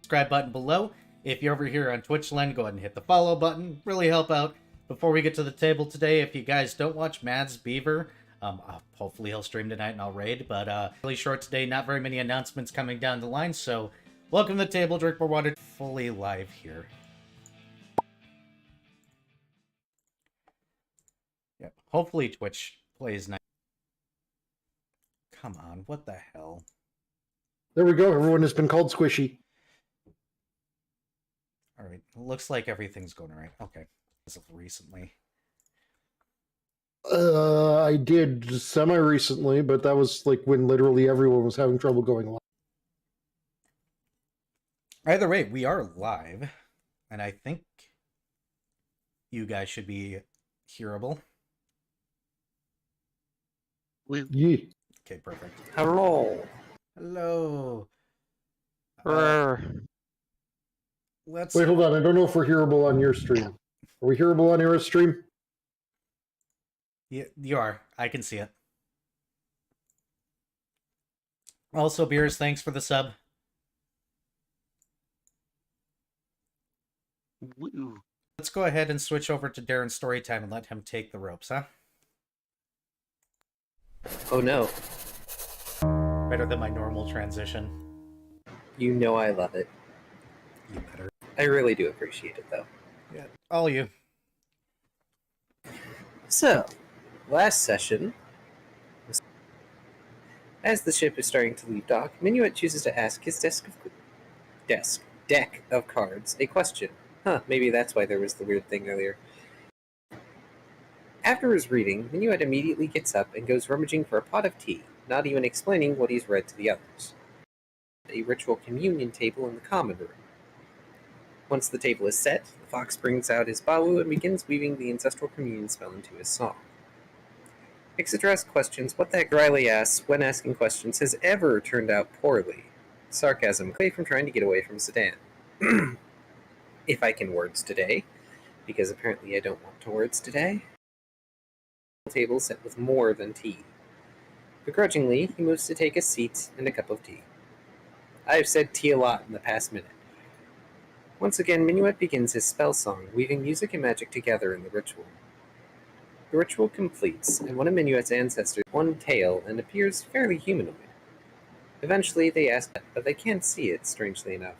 subscribe button below. If you're over here on Twitch land, go ahead and hit the follow button. Really help out. Before we get to the table today, if you guys don't watch Mads Beaver, hopefully he'll stream tonight and I'll raid, but really short today, not very many announcements coming down the line, so welcome to the table, drink more water, fully live here. Yep, hopefully Twitch plays nice. Come on, what the hell? There we go, everyone has been called squishy. Alright, looks like everything's going alright. Okay, as of recently. I did semi-recently, but that was like when literally everyone was having trouble going live. Either way, we are live, and I think you guys should be hearable. Yeah. Okay, perfect. Hello. Hello. Let's Wait, hold on. I don't know if we're hearable on your stream. Are we hearable on your stream? Yeah, you are. I can see it. Also, Beers, thanks for the sub. Woo. Let's go ahead and switch over to Darren's story time and let him take the ropes, huh? Oh no. Better than my normal transition. You know I love it. You better. I really do appreciate it though. Yeah, all you. So, last session, as the ship is starting to leave dock, Minuet chooses to ask his deck of cards a question. Huh, maybe that's why there was the weird thing earlier. After his reading, Minuet immediately gets up and goes rummaging for a pot of tea, not even explaining what he's read to the others. A ritual communion table in the common room. Once the table is set, the fox brings out his bawu and begins weaving the ancestral communion spell into his song. Ixodras questions what the heck Riley asks when asking questions has ever turned out poorly. Sarcasm away from trying to get away from Sedan. If I can words today, because apparently I don't want to words today. Table set with more than tea. Begrudgingly, he moves to take a seat and a cup of tea. I have said tea a lot in the past minute. Once again, Minuet begins his spell song, weaving music and magic together in the ritual. The ritual completes, and one of Minuet's ancestors has one tail and appears fairly humanoid. Eventually, they ask that, but they can't see it, strangely enough.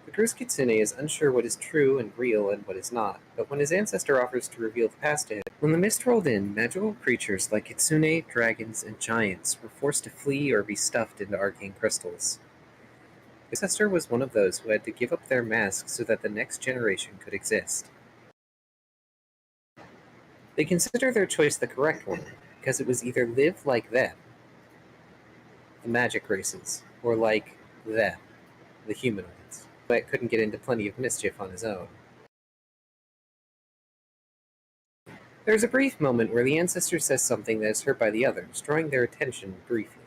The Cruz Kitsune is unsure what is true and real and what is not, but when his ancestor offers to reveal the past to him, when the mist rolled in, magical creatures like Kitsune, dragons, and giants were forced to flee or be stuffed into arcane crystals. His ancestor was one of those who had to give up their masks so that the next generation could exist. They consider their choice the correct one, because it was either live like them, the magic races, or like them, the humanoids, but couldn't get into plenty of mischief on his own. There's a brief moment where the ancestor says something that is heard by the others, drawing their attention briefly.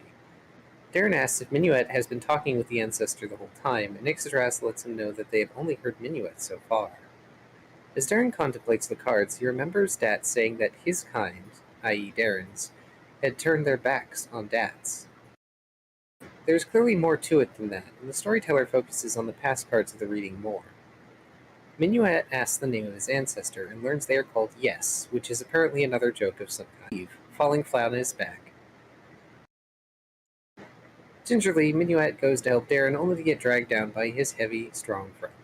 Darren asks if Minuet has been talking with the ancestor the whole time, and Ixodras lets him know that they have only heard Minuet so far. As Darren contemplates the cards, he remembers Dat saying that his kind, i.e. Darren's, had turned their backs on Dat's. There's clearly more to it than that, and the storyteller focuses on the past cards of the reading more. Minuet asks the name of his ancestor and learns they are called Yes, which is apparently another joke of some kind, falling flat on his back. Gingerly, Minuet goes to help Darren only to get dragged down by his heavy, strong friend.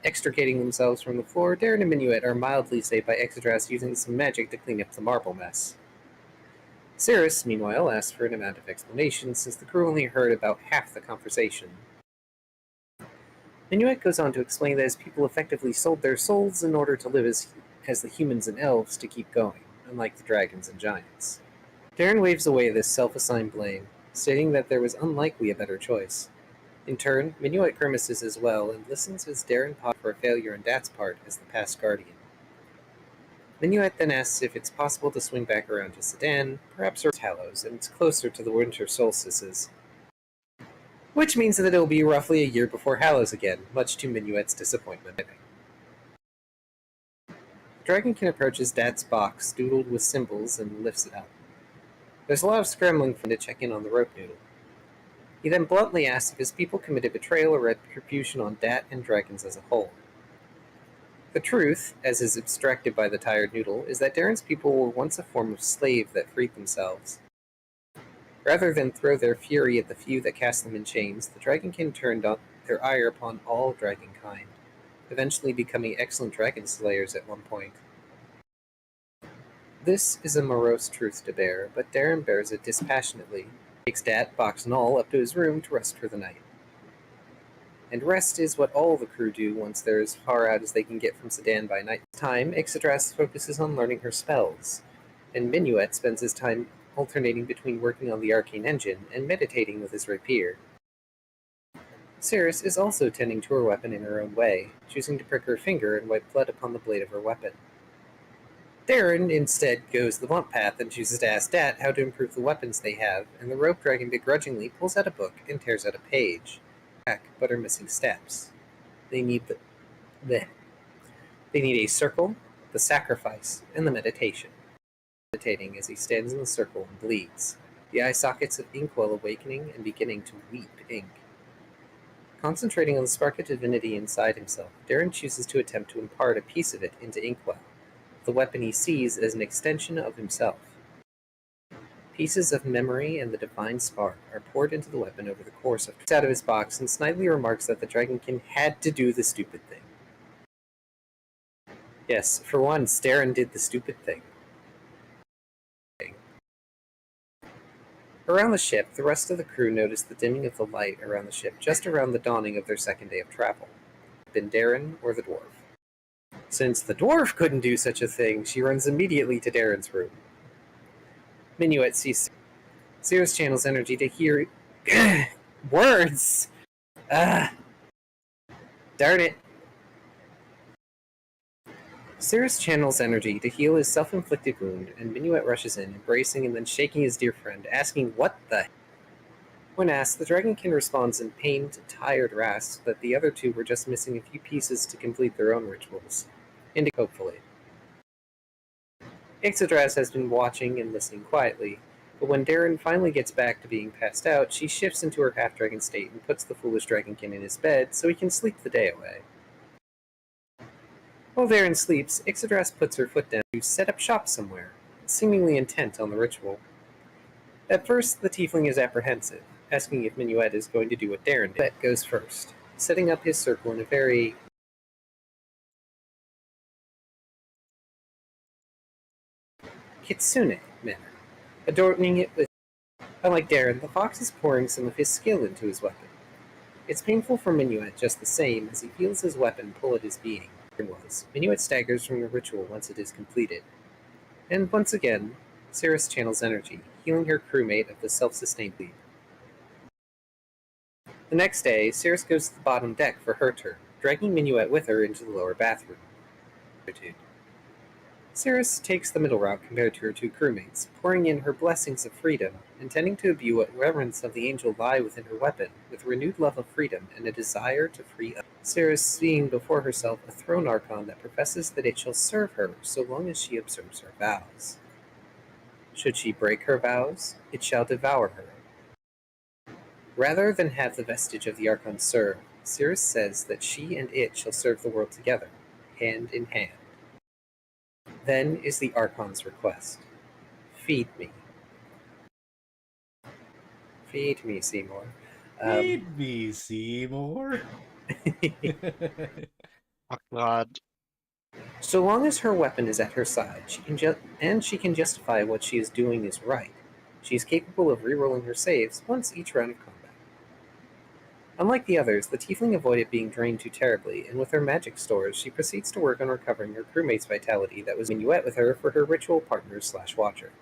Extricating themselves from the floor, Darren and Minuet are mildly saved by Ixodras using some magic to clean up the marble mess. Cirrus, meanwhile, asks for an amount of explanation since the crew only heard about half the conversation. Minuet goes on to explain that his people effectively sold their souls in order to live as the humans and elves to keep going, unlike the dragons and giants. Darren waves away this self-assigned blame, stating that there was unlikely a better choice. In turn, Minuet grimaces as well and listens as Darren pauses for a failure on Dat's part as the past guardian. Minuet then asks if it's possible to swing back around to Sedan, perhaps or Hallows, and it's closer to the winter solstices. Which means that it'll be roughly a year before Hallows again, much to Minuet's disappointment. Dragonkin approaches Dat's box, doodled with symbols, and lifts it up. There's a lot of scrambling for him to check in on the rope noodle. He then bluntly asks if his people committed betrayal or retribution on Dat and dragons as a whole. The truth, as is abstracted by the tired noodle, is that Darren's people were once a form of slave that freed themselves. Rather than throw their fury at the few that cast them in chains, the Dragonkin turned their ire upon all dragonkind, eventually becoming excellent dragon slayers at one point. This is a morose truth to bear, but Darren bears it dispassionately, takes Dat, box and all, up to his room to rest for the night. And rest is what all the crew do once they're as far out as they can get from Sedan by night time. Ixodras focuses on learning her spells, and Minuet spends his time alternating between working on the arcane engine and meditating with his rapier. Cirrus is also tending to her weapon in her own way, choosing to prick her finger and wipe blood upon the blade of her weapon. Darren instead goes the blunt path and chooses to ask Dat how to improve the weapons they have, and the rope dragon begrudgingly pulls out a book and tears out a page, but are missing steps. They need They need a circle, the sacrifice, and the meditation. Meditating as he stands in the circle and bleeds, the eye sockets of Inkwell awakening and beginning to weep ink. Concentrating on the spark of divinity inside himself, Darren chooses to attempt to impart a piece of it into Inkwell, the weapon he sees as an extension of himself. Pieces of memory and the divine spark are poured into the weapon over the course of out of his box, and snidely remarks that the Dragonkin had to do the stupid thing. Yes, for once, Darren did the stupid thing. Around the ship, the rest of the crew noticed the dimming of the light around the ship just around the dawning of their second day of travel. Been Darren or the dwarf. Since the dwarf couldn't do such a thing, she runs immediately to Darren's room. Minuet sees Cirrus channels energy to hear words. Darn it. Cirrus channels energy to heal his self-inflicted wound, and Minuet rushes in, embracing and then shaking his dear friend, asking what the. When asked, the Dragonkin responds in pained, tired rasp that the other two were just missing a few pieces to complete their own rituals. Hopefully. Ixodras has been watching and listening quietly, but when Darren finally gets back to being passed out, she shifts into her half-dragon state and puts the foolish Dragonkin in his bed so he can sleep the day away. While Darren sleeps, Ixodras puts her foot down to set up shop somewhere, seemingly intent on the ritual. At first, the tiefling is apprehensive, asking if Minuet is going to do what Darren did. Minuet goes first, setting up his circle in a very kitsune manner, adorning it with. Unlike Darren, the fox is pouring some of his skill into his weapon. It's painful for Minuet just the same, as he feels his weapon pull at his being. Minuet staggers from the ritual once it is completed. And once again, Cirrus channels energy, healing her crewmate of the self-sustained leap. The next day, Cirrus goes to the bottom deck for her turn, dragging Minuet with her into the lower bathroom. Cirrus takes the middle route compared to her two crewmates, pouring in her blessings of freedom, intending to imbue what remnants of the angel lie within her weapon, with a renewed love of freedom and a desire to free others. Cirrus seeing before herself a throne archon that professes that it shall serve her so long as she observes her vows. Should she break her vows, it shall devour her. Rather than have the vestige of the archon serve, Cirrus says that she and it shall serve the world together, hand in hand. Then is the Archon's request. Feed me. Feed me, Seymour. Feed me, Seymour. Oh, God. So long as her weapon is at her side, she can justify what she is doing is right. She is capable of rerolling her saves once each round of combat. Unlike the others, the tiefling avoided being drained too terribly, and with her magic stores, she proceeds to work on recovering her crewmate's vitality that was Minuet with her for her ritual partner/watcher.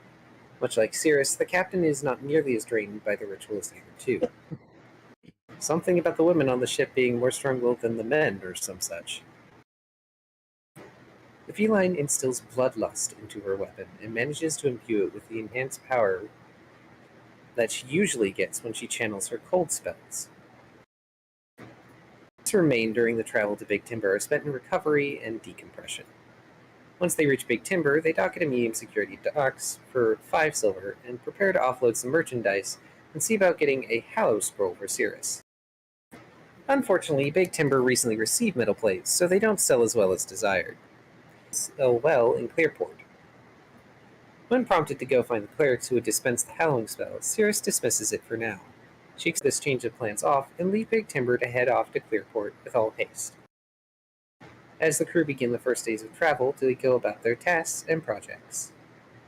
Much like Cirrus, the captain is not nearly as drained by the ritual as the other two. Something about the women on the ship being more strong-willed than the men, or some such. The feline instills bloodlust into her weapon, and manages to imbue it with the enhanced power that she usually gets when she channels her cold spells. Remain during the travel to Big Timber are spent in recovery and decompression. Once they reach Big Timber, they dock at a medium security docks for 5 silver and prepare to offload some merchandise and see about getting a Hallow Scroll for Cirrus. Unfortunately, Big Timber recently received metal plates, so they don't sell as well as desired. Sell well in Clearport. When prompted to go find the clerics who would dispense the hallowing spell, Cirrus dismisses it for now. She takes this change of plans off and leave Big Timber to head off to Clearport with all haste. As the crew begin the first days of travel to go about their tasks and projects,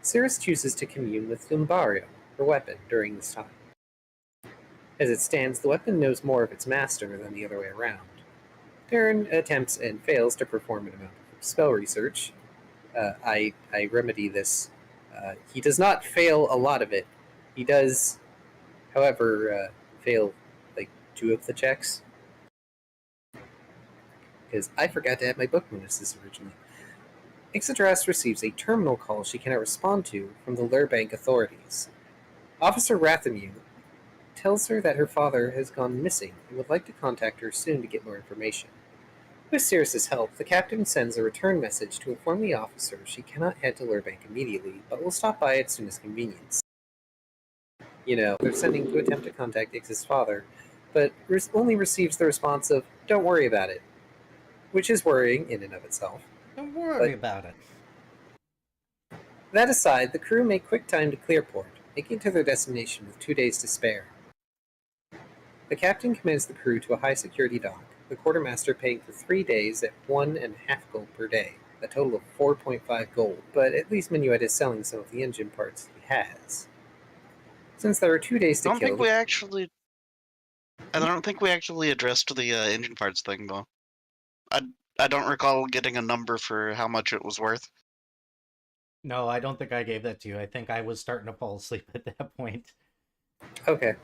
Cirrus chooses to commune with Lumbario, her weapon, during this time. As it stands, the weapon knows more of its master than the other way around. Darren attempts and fails to perform an amount of spell research. I remedy this. He does not fail a lot of it. He does, however, fail like 2 of the checks. Because I forgot to add my book notices originally. Ixodras receives a terminal call she cannot respond to from the Lurbank authorities. Officer Rathamu tells her that her father has gone missing and would like to contact her soon to get more information. With Cirrus's help, the captain sends a return message to inform the officer she cannot head to Lurbank immediately, but will stop by as soon as convenient. They're sending to attempt to contact Ix's father, but only receives the response of, "Don't worry about it," which is worrying in and of itself. Don't worry about it. That aside, the crew make quick time to Clearport, making it to their destination with 2 days to spare. The captain commands the crew to a high-security dock, the quartermaster paying for 3 days at 1.5 gold per day, a total of 4.5 gold, but at least Minuet is selling some of the engine parts he has. Since there are 2 days to I don't kill... think we actually addressed the engine parts thing, though. I don't recall getting a number for how much it was worth. No, I don't think I gave that to you. I think I was starting to fall asleep at that point. Okay.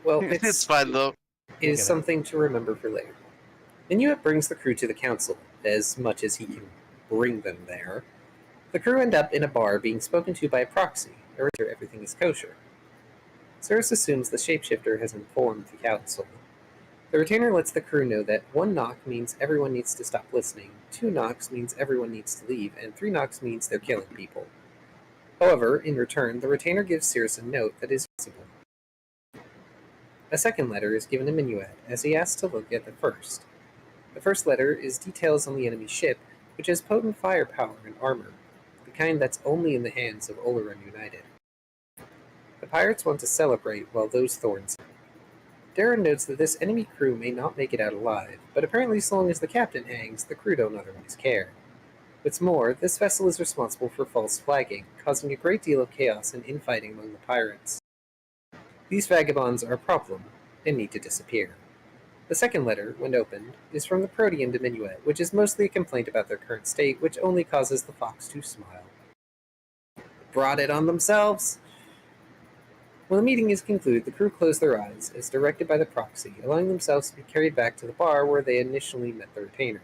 Well, It's fine, though. Is something to remember for later. Minuet brings the crew to the council, as much as he can bring them there. The crew end up in a bar being spoken to by a proxy, or everything is kosher. Cirrus assumes the shapeshifter has informed the council. The retainer lets the crew know that 1 knock means everyone needs to stop listening, 2 knocks means everyone needs to leave, and 3 knocks means they're killing people. However, in return, the retainer gives Cirrus a note that is visible. A second letter is given to Minuet, as he asks to look at the first. The first letter is details on the enemy ship, which has potent firepower and armor, the kind that's only in the hands of Olorun United. The pirates want to celebrate while those thorns... Darren notes that this enemy crew may not make it out alive, but apparently so long as the captain hangs, the crew don't otherwise care. What's more, this vessel is responsible for false flagging, causing a great deal of chaos and infighting among the pirates. These vagabonds are a problem, and need to disappear. The second letter, when opened, is from the Protean to Minuet, which is mostly a complaint about their current state, which only causes the fox to smile. Brought it on themselves! When the meeting is concluded, the crew close their eyes, as directed by the proxy, allowing themselves to be carried back to the bar where they initially met the retainer.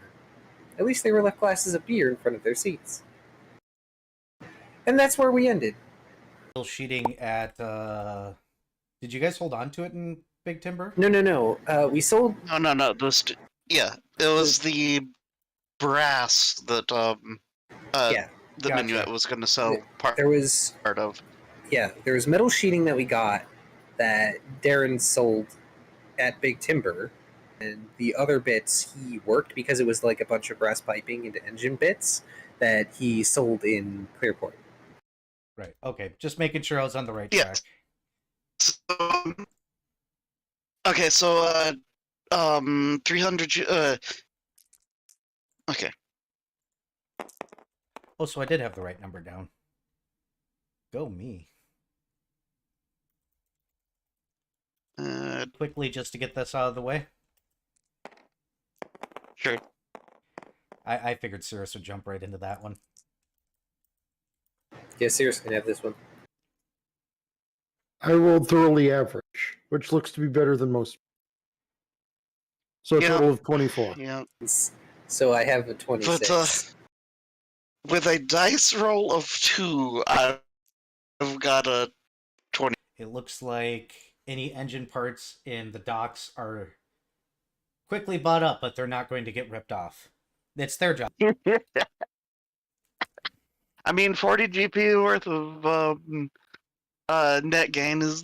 At least they were left glasses of beer in front of their seats. And that's where we ended. Still sheeting at, Did you guys hold on to it in Big Timber? No. We sold... No. Yeah, it was the brass that, Yeah. the Gotcha. Minuet was going to sell part of. Yeah, there was metal sheeting that we got that Darren sold at Big Timber, and the other bits he worked because it was like a bunch of brass piping into engine bits that he sold in Clearport. Right, okay. Just making sure I was on the right Yeah. track. Okay, so 300 okay. Oh, so I did have the right number down. Go me. Quickly, just to get this out of the way. Sure. I figured Cirrus would jump right into that one. Yeah, Cirrus can have this one. I rolled thoroughly average, which looks to be better than most. So a total of 24. Yeah. So I have a 26. But with a dice roll of 2, I've got a 20. It looks like any engine parts in the docks are quickly bought up, but they're not going to get ripped off. It's their job. I mean, 40 GP worth of net gain is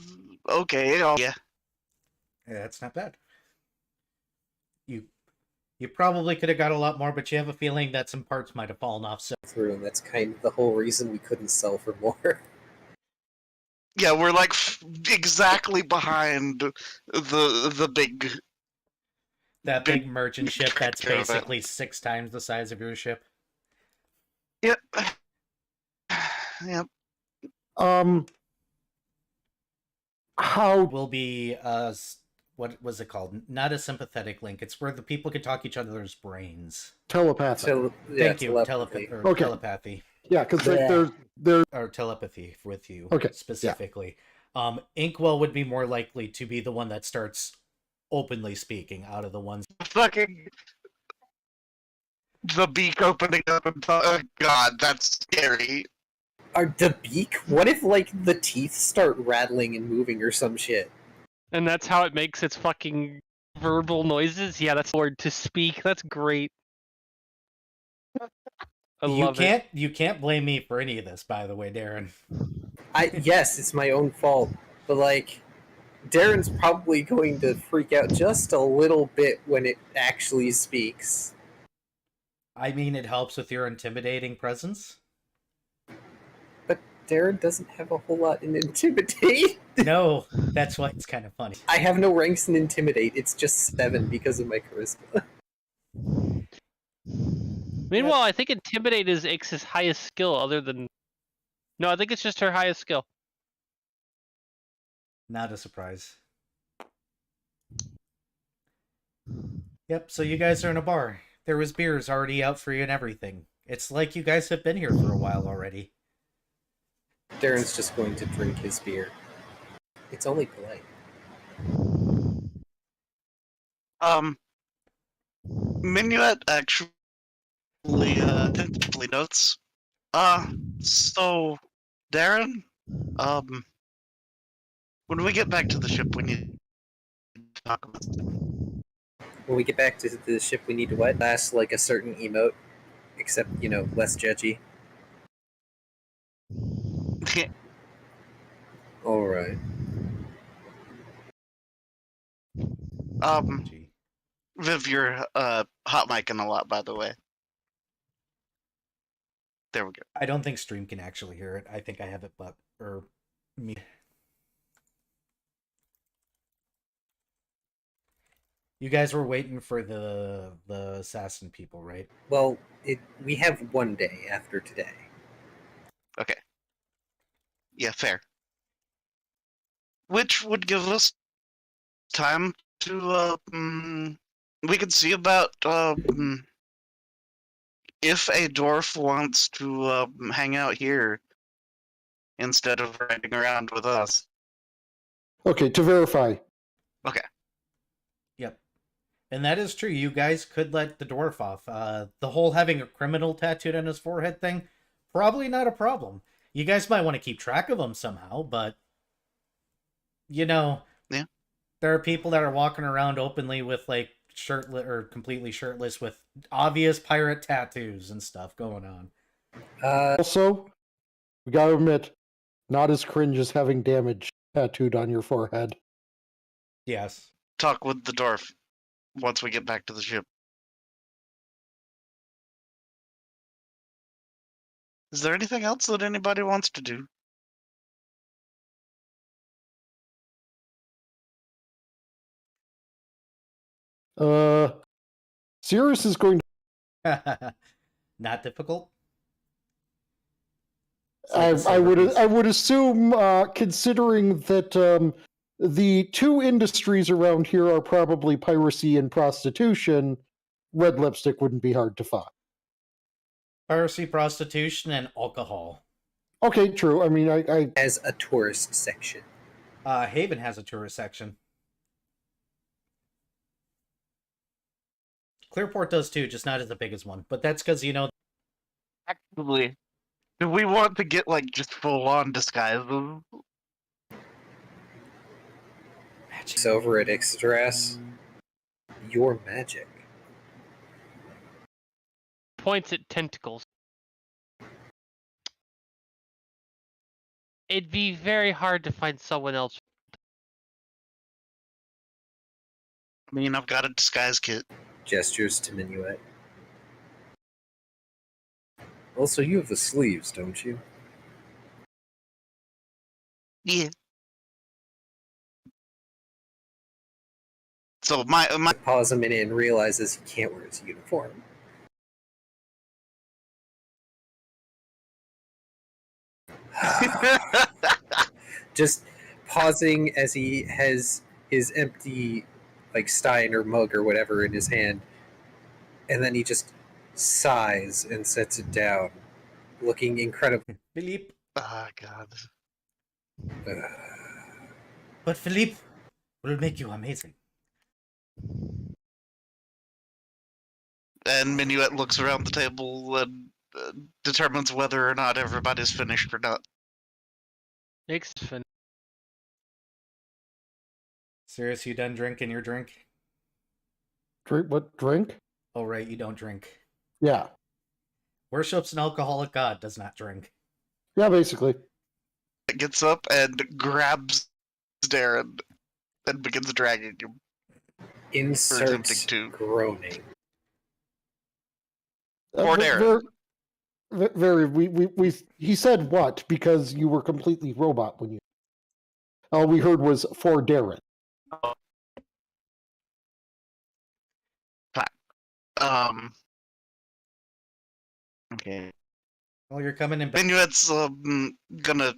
Okay, yeah. Yeah, that's not bad. You probably could have got a lot more, but you have a feeling that some parts might have fallen off. So Through, and that's kind of the whole reason we couldn't sell for more. Yeah, we're like exactly behind the big that big merchant ship that's tractor of it. basically 6 times the size of your ship. Yep. Yep. How Will be what was it called? Not a sympathetic link. It's where the people can talk each other's brains. telepathic? Thank you. Telepathy. Okay. Telepathy. Yeah, because Bleh. there's Or telepathy with you. Okay, yeah. Specifically. Inkwell would be more likely to be the one that starts openly speaking out of the ones. Fucking the beak opening up and oh god, that's scary. The beak? What if, like, the teeth start rattling and moving or some shit? And that's how it makes its fucking verbal noises? Yeah, that's the word to speak. That's great. I love it. You can't blame me for any of this, by the way, Darren. Yes, it's my own fault, but, like, Darren's probably going to freak out just a little bit when it actually speaks. I mean, it helps with your intimidating presence. But Darren doesn't have a whole lot in Intimidate. No, that's why it's kind of funny. I have no ranks in Intimidate, it's just 7 because of my charisma. Meanwhile, I think Intimidate is Ix's highest skill other than... No, I think it's just her highest skill. Not a surprise. Yep, so you guys are in a bar. There was beers already out for you and everything. It's like you guys have been here for a while already. Darren's just going to drink his beer. It's only polite. Minuet actually tentatively notes. So Darren, when we get back to the ship we need to talk about something. When we get back to the ship, we need to what? Last, like, a certain emote, except, you know, less judgy. Alright. Gee. Viv, you're hot micing a lot, by the way. There we go. I don't think stream can actually hear it. I think I have it, me. You guys were waiting for the assassin people, right? Well, we have one day after today. Okay. Yeah, fair. Which would give us time to we could see about if a dwarf wants to hang out here instead of riding around with us. Okay, to verify. Okay. Yep. And that is true. You guys could let the dwarf off. The whole having a criminal tattooed on his forehead thing, probably not a problem. You guys might want to keep track of him somehow, but you know, yeah, there are people that are walking around openly with like shirtless or completely shirtless with obvious pirate tattoos and stuff going on. Also, we gotta admit, not as cringe as having damage tattooed on your forehead. Yes. Talk with the dwarf once we get back to the ship. Is there anything else that anybody wants to do? Sirius is going to... Not difficult. I would assume, considering that the two industries around here are probably piracy and prostitution, red lipstick wouldn't be hard to find. Piracy, prostitution, and alcohol. Okay, true. I mean, I As a tourist section. Haven has a tourist section. Clearport does too, just not as big as one. But that's because, you know... Actually, do we want to get, like, just full-on disguises? It's over at Ixtras. Your magic. Points at tentacles. It'd be very hard to find someone else mean, I've got a disguise kit. Gestures to Minuet. Also, you have the sleeves, don't you? Yeah. So my Pause a minute and realizes he can't wear his uniform. Just pausing as he has his empty, like, stein or mug or whatever in his hand, and then he just sighs and sets it down, looking incredible. Philippe. oh god. But Philippe will make you amazing. And Minuet looks around the table and determines whether or not everybody's finished or not. Makes fun. Serious, you done drinking your drink? Drink what? Drink? Oh, right, you don't drink. Yeah. Worships an alcoholic god, does not drink. Yeah, basically. Gets up and grabs Darren and begins dragging him. Inserts attempting to. groaning. Or Darren. He said what? Because you were completely robot when you. All we heard was for Darren. Okay. Well, you're coming in back. Minuet's gonna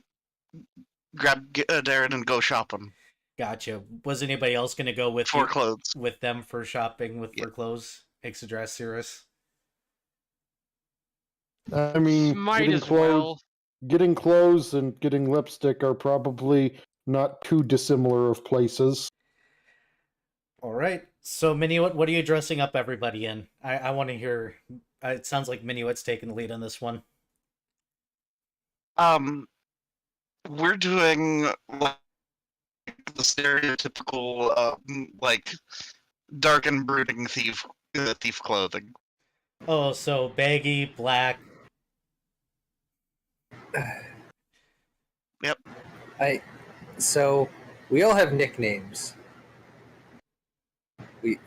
grab Darren and go shopping Gotcha. Was anybody else going to go with for you, clothes. with them for shopping Yeah. for clothes? Exodress, Cirrus? I mean, Might as well. getting clothes and getting lipstick are probably not too dissimilar of places. All right. So, Minuet, what are you dressing up everybody in? I want to hear. It sounds like Minuet's taking the lead on this one. We're doing like the stereotypical like dark and brooding thief clothing. Oh, so baggy, black. Yep. So we all have nicknames.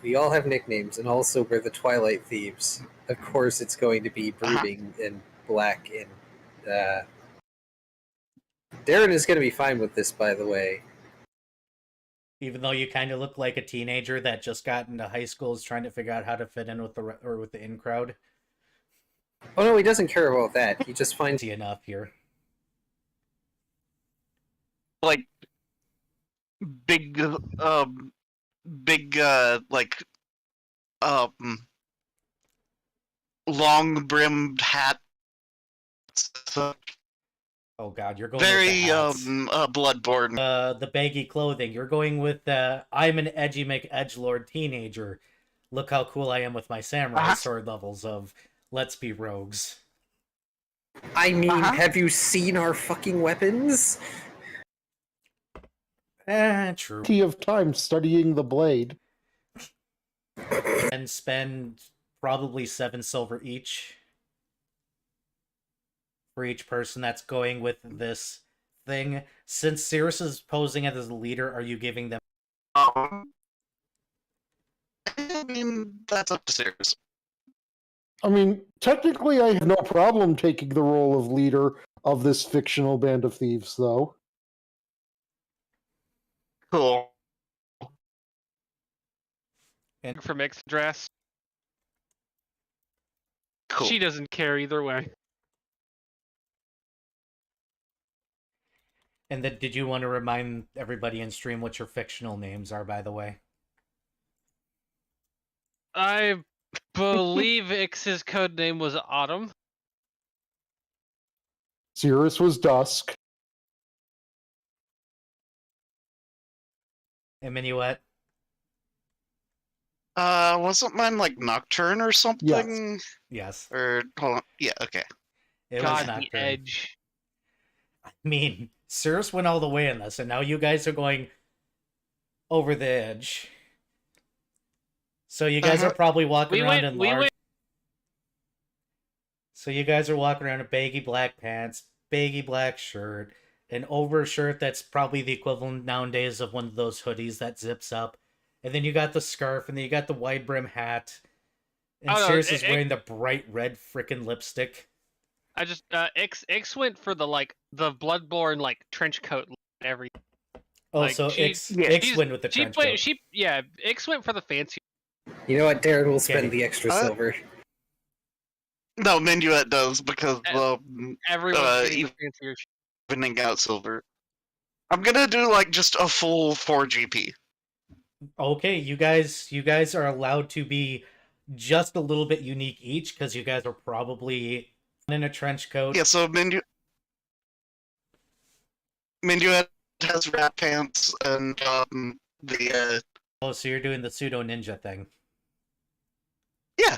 We all have nicknames, and also we're the Twilight Thieves. Of course, it's going to be brooding and black and. Darren is going to be fine with this, by the way. Even though you kind of look like a teenager that just got into high school, is trying to figure out how to fit in with the in crowd. Oh no, he doesn't care about that. He just finds See enough here. Like big like long brimmed hat. Oh god, you're going Very with the hats. bloodborne. The baggy clothing. You're going with I'm an edgy McEdgelord teenager. Look how cool I am with my samurai sword levels of let's be rogues. I mean, have you seen our fucking weapons? True. Plenty of time studying the blade. And spend probably 7 silver each for each person that's going with this thing. Since Cirrus is posing as the leader, are you giving them? I mean, that's up to Cirrus. I mean, technically, I have no problem taking the role of leader of this fictional band of thieves, though. Cool. And for mixed dress, Cool. she doesn't care either way. And then, did you want to remind everybody in stream what your fictional names are, by the way? I believe Ix's code name was Autumn. Cirrus was Dusk. And Minuet? Wasn't mine like Nocturne or something? Yes. Or hold on. Yeah, okay. It was God, not the good. edge. I mean, Cirrus went all the way in this, and now you guys are going over the edge. So you guys are probably walking around in large... So you guys are walking around in baggy black pants, baggy black shirt, an over shirt that's probably the equivalent nowadays of one of those hoodies that zips up, And then you got the scarf, and then you got the wide brim hat. And Oh, no, Circe is wearing the bright red frickin' lipstick. I just X went for the Bloodborne trench coat and everything. Also, X went with the trench coat. X went for the fancy. You know what? Darren will spend Okay. the extra silver. No, Minuet does because Everyone's getting the fancier. evening out silver. I'm gonna do just a full 4 GP. Okay, you guys are allowed to be just a little bit unique each, because you guys are probably in a trench coat. Yeah, so Minuet has rat pants and the Oh, so you're doing the pseudo ninja thing. Yeah.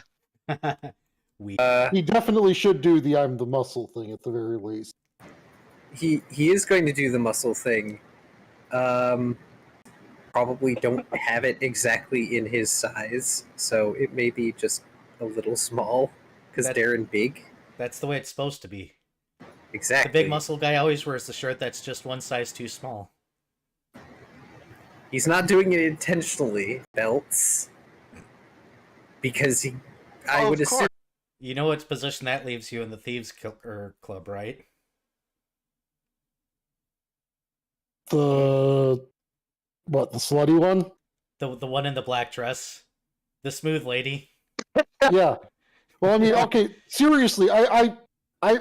He definitely should do the I'm the muscle thing at the very least. He is going to do the muscle thing. Probably don't have it exactly in his size, so it may be just a little small because Darren big. That's the way it's supposed to be. Exactly. The big muscle guy always wears the shirt that's just one size too small. He's not doing it intentionally, belts, because I would assume. You know what position that leaves you in the Thieves Club, right? The slutty one? The one in the black dress, the smooth lady. Yeah. Well, I mean, okay. Seriously, I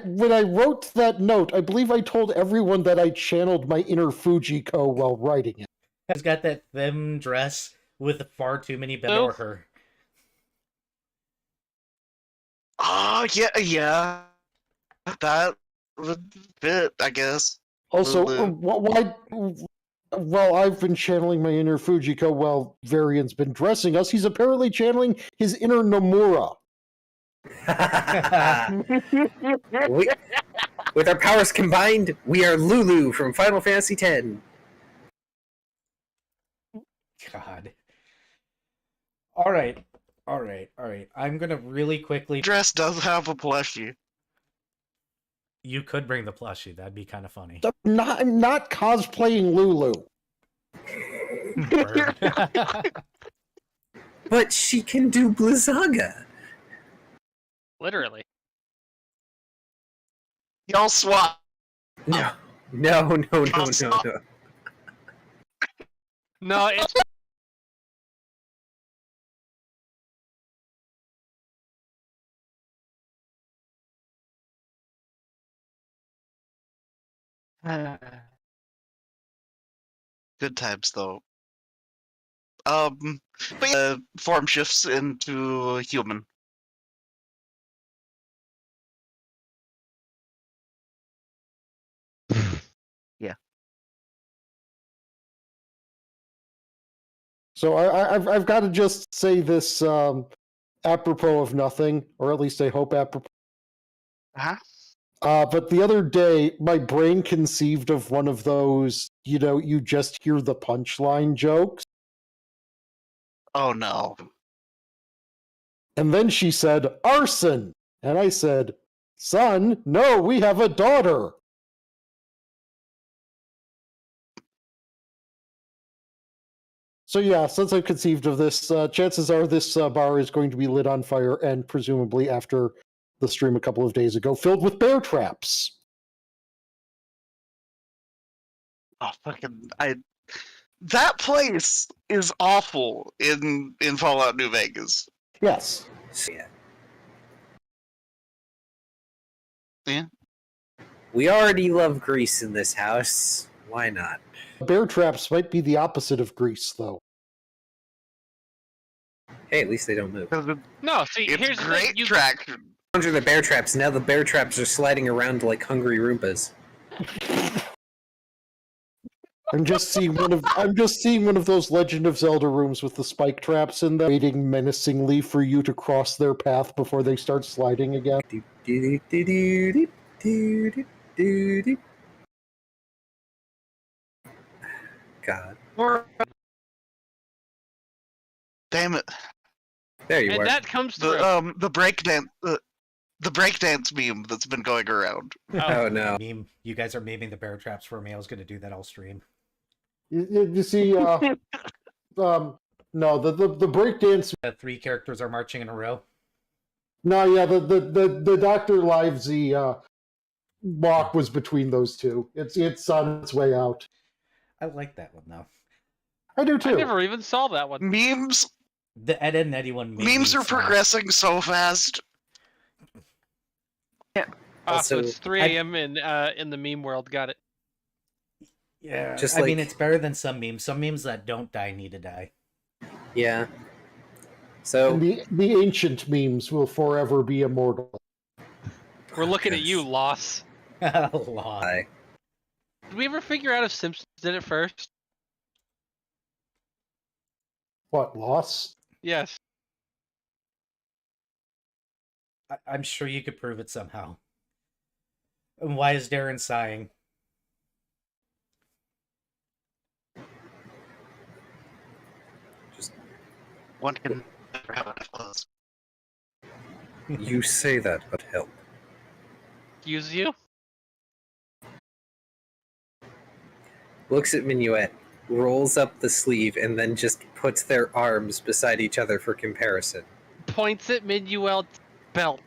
when I wrote that note, I believe I told everyone that I channeled my inner Fujiko while writing it. Has got that thin dress with far too many men over her. Oh yeah. That would fit, I guess. Also, why? While I've been channeling my inner Fujiko while Varian's been dressing us, he's apparently channeling his inner Nomura. With our powers combined, we are Lulu from Final Fantasy X. God. All right. I'm gonna really quickly. Dress does have a plushie. You could bring the plushie. That'd be kind of funny. I'm not cosplaying Lulu. But she can do Blizzaga. Literally. Y'all swap. No. No, it's Good times though. But yeah, form shifts into human. Yeah. So I've got to just say this apropos of nothing, or at least I hope apropos. Uh-huh. But the other day, my brain conceived of one of those, you just hear the punchline jokes. Oh no. And then she said, arson! And I said, son, no, we have a daughter! So yeah, since I've conceived of this, chances are this bar is going to be lit on fire, and presumably after the stream a couple of days ago, filled with bear traps. Oh that place is awful in Fallout New Vegas. Yes. Yeah. We already love Greece in this house. Why not? Bear traps might be the opposite of Greece, though. Hey, at least they don't move. no. See, It's here's great the thing. traction. Under the bear traps, now the bear traps are sliding around like hungry Roombas. I'm just seeing one of those Legend of Zelda rooms with the spike traps in them, waiting menacingly for you to cross their path before they start sliding again. God. Damn it. There you And are. that comes through. The breakdance meme that's been going around. Oh no. You guys are memeing the bear traps for me. I was gonna do that all stream. You see, No, the breakdance. 3 characters are marching in a row. No, yeah, the Dr. Livesey walk was between those two. It's on its way out. I like that one though. I do I too. never even saw that one. Memes The Ed and Eddie one made memes me are smile. progressing so fast. So Also, it's 3 a.m. in the meme world. Got it. Yeah, Just I mean, like- it's better than some memes. Some memes that don't die need to die. Yeah. So And the ancient memes will forever be immortal. We're looking at you, Yes. Loss. Law. I- Did we ever figure out if Simpsons did it first? What, loss? Yes. I'm sure you could prove it somehow. And why is Darren sighing? just One can never have enough clothes. you say that, but help. Excuse you? Looks at Minuet, rolls up the sleeve, and then just puts their arms beside each other for comparison. Points at Minuel's belt.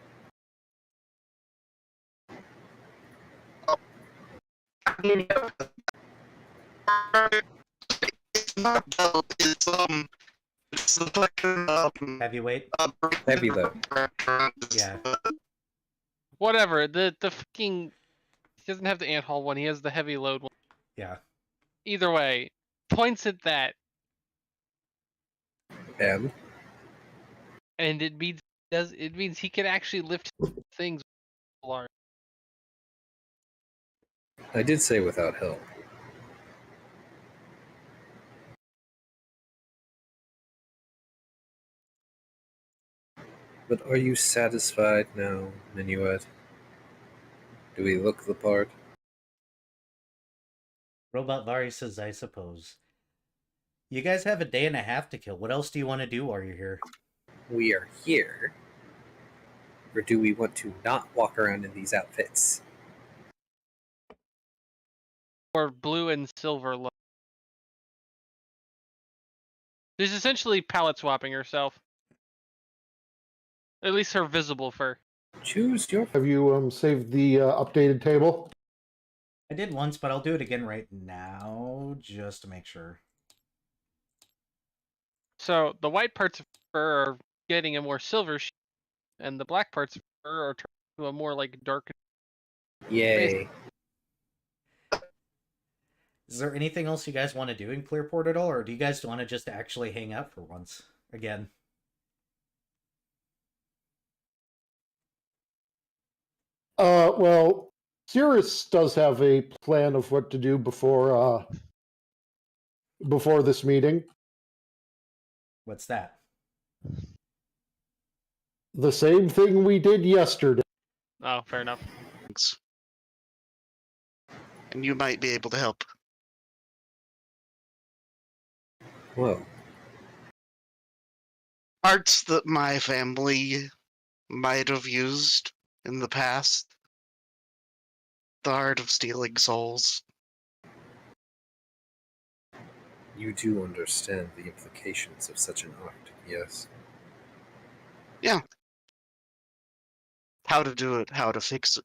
It's not belt, it's the fucking Heavyweight? Heavy load. Yeah. Whatever. The fucking. He doesn't have the ant hall one. He has the heavy load one. Yeah. Either way, points at that, And and it means he can actually lift things. Large. I did say without help. But are you satisfied now, Minuet? Do we look the part? Robot Vari says, I suppose. You guys have a day and a half to kill. What else do you want to do while you're here? We are here. Or do we want to not walk around in these outfits? Or blue and silver look. She's essentially palette swapping herself. At least her visible fur. Choose your. Have you saved the updated table? I did once, but I'll do it again right now, just to make sure. So the white parts of fur are getting a more silver sheen, and the black parts of fur are turning to a more like dark. Yay. Is there anything else you guys want to do in Clearport at all, or do you guys want to just actually hang out for once? Again. Well, Cirrus does have a plan of what to do before this meeting. What's that? The same thing we did yesterday. Oh, fair enough. Thanks. And you might be able to help. Well, Arts that my family might have used in the past. The art of stealing souls. you do understand the implications of such an art, yes? How to do it, how to fix it.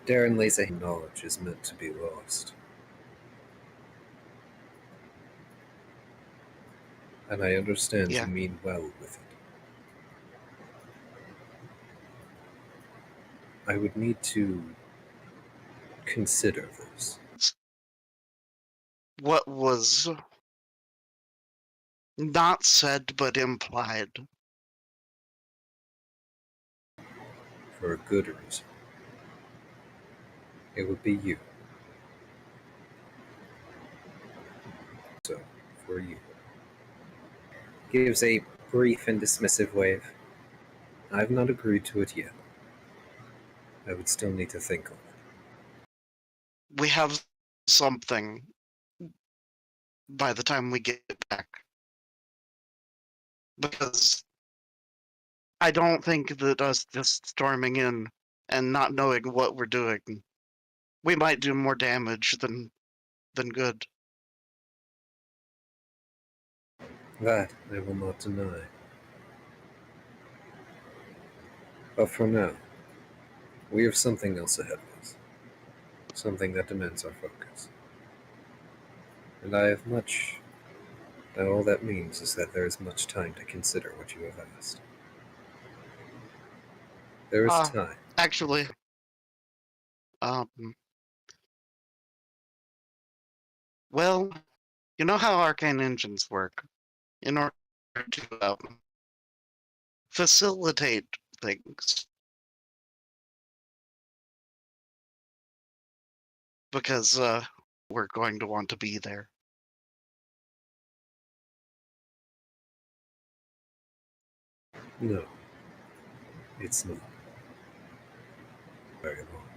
Darren lays a knowledge is meant to be lost. And I understand Yeah. you mean well with it. I would need to consider this. What was not said but implied. For a good reason. It would be you. So, for you. Gives a brief and dismissive wave. I've not agreed to it yet. I would still need to think on it. We have something by the time we get back. Because I don't think that us just storming in and not knowing what we're doing we might do more damage than good. That I will not deny. But for now, we have something else ahead of us. Something that demands our focus. And I have much. And all that means is that there is much time to consider what you have asked. There is time. Actually, well, you know how arcane engines work. In order to facilitate things, because we're going to want to be there. No, it's not. Very long.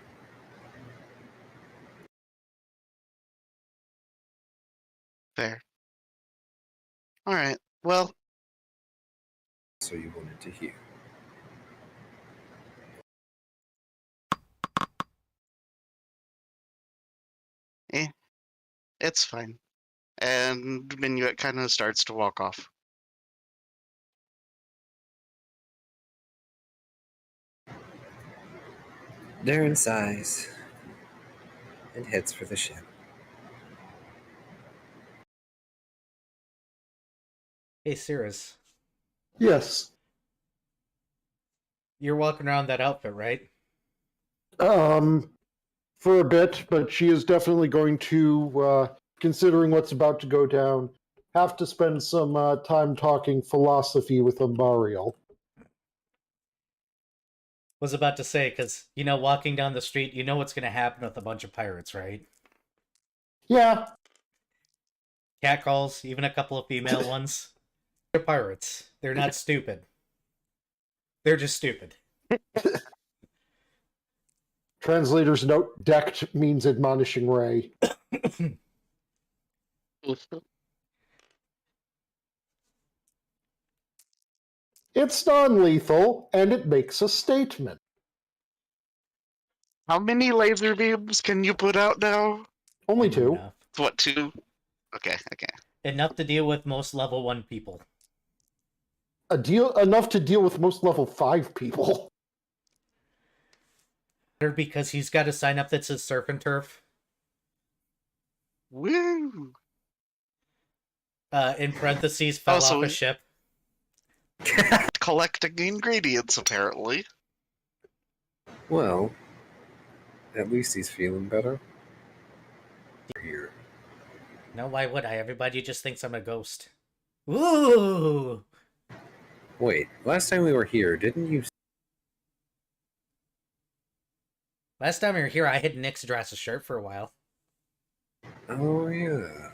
Fair. All right. Well, So you wanted to hear. it's fine. And Minuet kind of starts to walk off. Darren sighs and heads for the ship. Hey, Cirrus, Yes. you're walking around that outfit, right? For a bit, but she is definitely going to, considering what's about to go down, have to spend some time talking philosophy with Umbariel. Was about to say, because, you know, walking down the street, you know what's going to happen with a bunch of pirates, right? Yeah. Catcalls, even a couple of female ones. They're pirates. They're not stupid. They're just stupid. Translator's note, decked means admonishing ray. It's non-lethal, and it makes a statement. How many laser beams can you put out now? Only two. Enough. What, 2? Okay. Enough to deal with most level 1 people. Enough to deal with most level 5 people. Because he's got a sign up that says surf and turf. Woo! In parentheses, fell Also- off a ship. Collecting ingredients, apparently. Well, at least he's feeling better. Here. No, why would I? Everybody just thinks I'm a ghost. Ooh! Wait, last time we were here, didn't you? Last time we were here, I hid Nick's dress shirt for a while. Oh, yeah.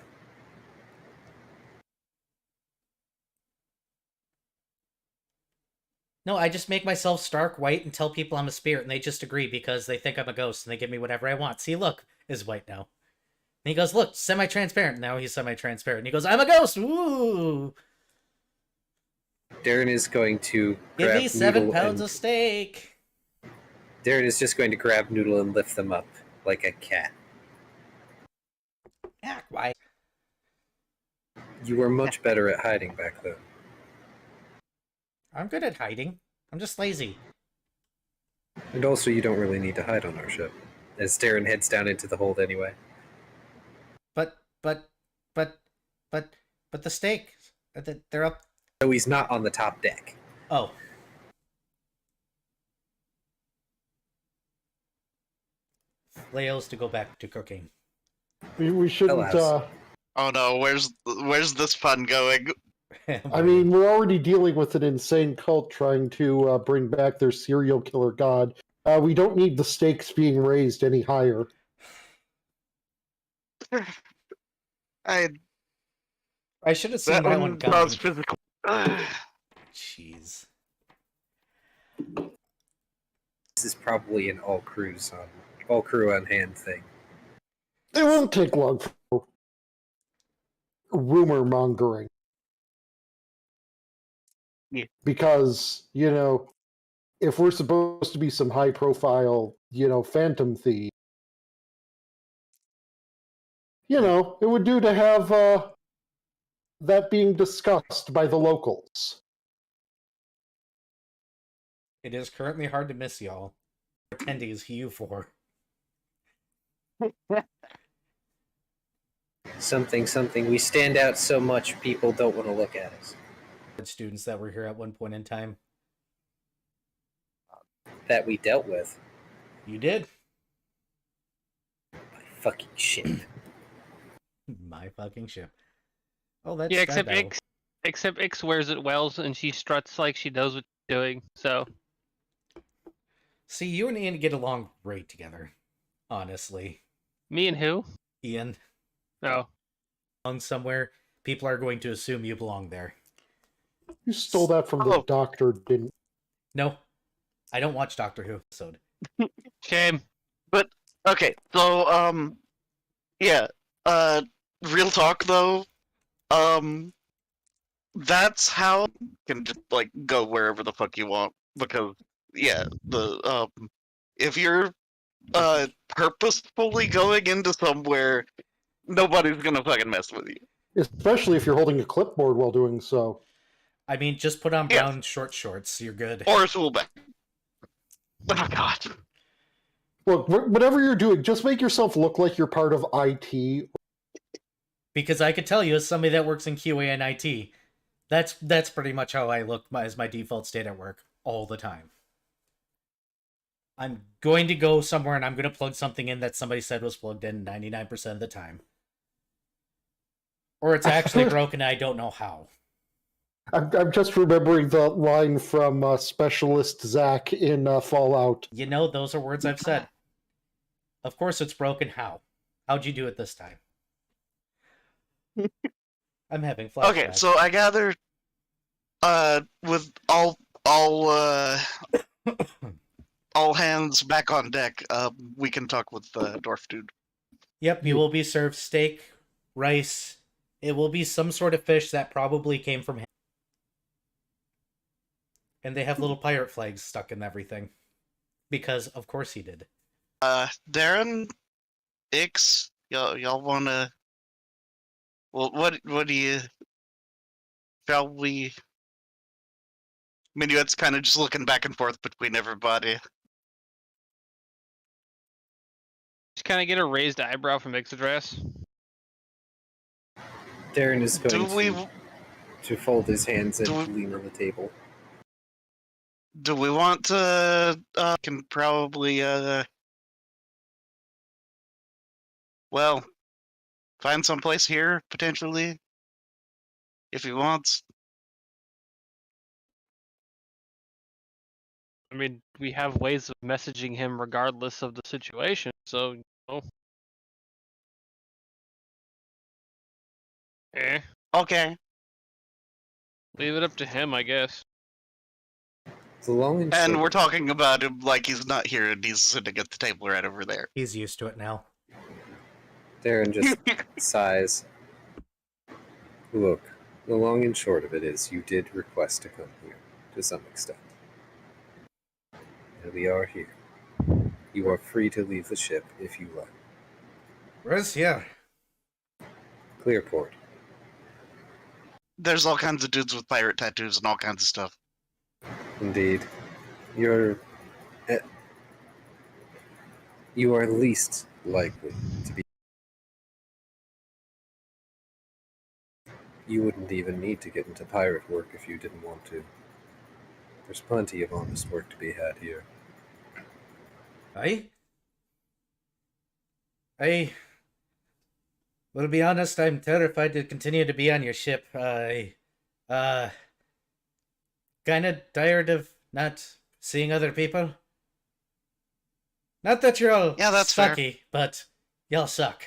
No, I just make myself stark white and tell people I'm a spirit, and they just agree because they think I'm a ghost, and they give me whatever I want. See, look, is white now. And he goes, look, semi-transparent. Now he's semi-transparent. And he goes, I'm a ghost! Ooh! Darren is going to Give grab me 7 Noodle pounds and... of steak! Darren is just going to grab Noodle and lift them up like a cat. Ah, why? You were much better at hiding back then. I'm good at hiding. I'm just lazy. And also, you don't really need to hide on our ship, as Darren heads down into the hold anyway. But the steak, they're up. So he's not on the top deck. Oh. Leo's to go back to cooking. We shouldn't, Alas. Oh no, where's this pun going? I mean, we're already dealing with an insane cult trying to bring back their serial killer god. We don't need the stakes being raised any higher. I should have seen that one coming. was physical. Jeez. This is probably an all crew on hand thing. It won't take long for rumor mongering. Yeah. Because, if we're supposed to be some high profile, phantom thief, it would do to have that being discussed by the locals. It is currently hard to miss y'all. Attendees, you four. Something. We stand out so much people don't want to look at us. Students that were here at one point in time. That we dealt with. You did. My fucking ship. My fucking ship. Oh, that's Yeah, Skybow. except Ix wears it well, and she struts like she knows what she's doing. So, See, you and Ian get along great together. Honestly, me and who? Ian, Oh, belong somewhere. People are going to assume you belong there. You stole that from the doctor, didn't? No, I don't watch Doctor Who episode. shame. But okay, so yeah, real talk though, that's how you can just like go wherever the fuck you want, because yeah, the if you're purposefully going into somewhere, nobody's gonna fucking mess with you. Especially if you're holding a clipboard while doing so. I mean, just put on Yeah. brown short shorts. You're good. Or a tool bag. Oh god. Look, whatever you're doing, just make yourself look like you're part of IT. Because I could tell you, as somebody that works in QA and IT, that's pretty much how I look as my default state at work all the time. I'm going to go somewhere and I'm going to plug something in that somebody said was plugged in 99% of the time. Or it's actually broken and I don't know how. I'm just remembering the line from Specialist Zach in Fallout. You know, those are words I've said. Of course it's broken. How? How'd you do it this time? I'm having flashbacks. Okay, so I gather with all hands back on deck, we can talk with the dwarf dude. Yep, you will be served steak, rice. It will be some sort of fish that probably came from him. And they have little pirate flags stuck in everything. Because, of course he did. Darren, Ix, y'all wanna... Well, what do you... Shall we... Minuet's kind of just looking back and forth between everybody. Just kind of get a raised eyebrow from Ix address. Darren is going Do we... to fold his hands and Do we- lean on the table. Do we want to... can probably, well, find some place here, potentially, if he wants. I mean, we have ways of messaging him regardless of the situation, so, you know. Okay. Leave it up to him, I guess. The long and short And we're of it- talking about him like he's not here and he's sitting at the table right over there. He's used to it now. Darren just sighs. Look, the long and short of it is you did request to come here, to some extent. And we are here. You are free to leave the ship if you like. Where's here? Clearport. There's all kinds of dudes with pirate tattoos and all kinds of stuff. Indeed. You are least likely to be. You wouldn't even need to get into pirate work if you didn't want to. There's plenty of honest work to be had here. Well, to be honest, I'm terrified to continue to be on your ship. Kinda tired of not seeing other people. Not that you're all Yeah, that's fair. sucky, but y'all suck.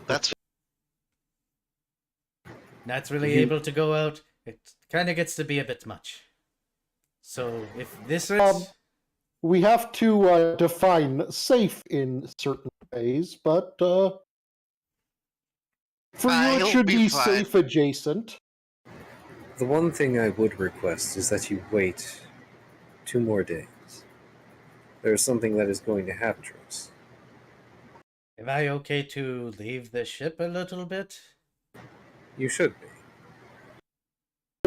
That's Not really able to go out. It kinda gets to be a bit much. So, if this is... We have to define safe in certain ways, but for you it He'll should be be fine. safe adjacent. The one thing I would request is that you wait 2 more days. There is something that is going to happen to us. Am I okay to leave the ship a little bit? You should be.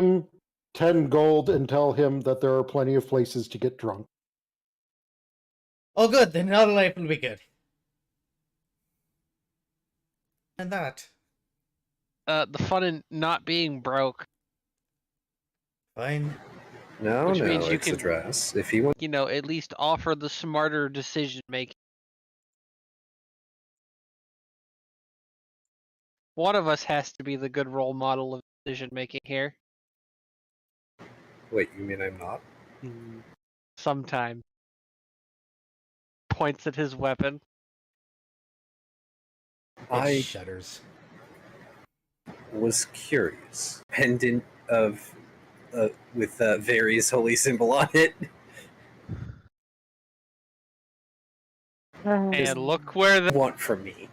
Him 10 gold and tell him that there are plenty of places to get drunk. Oh, good. Then all life will be good. And that. The fun in not being broke. Fine. No, Which no, means you it's can- address. If you want, At least offer the smarter decision making. One of us has to be the good role model of decision making here. wait, you mean I'm not? Sometime. Points at his weapon. It I shudders. was curious. Pendant of with various holy symbol on it. And look where Want from me?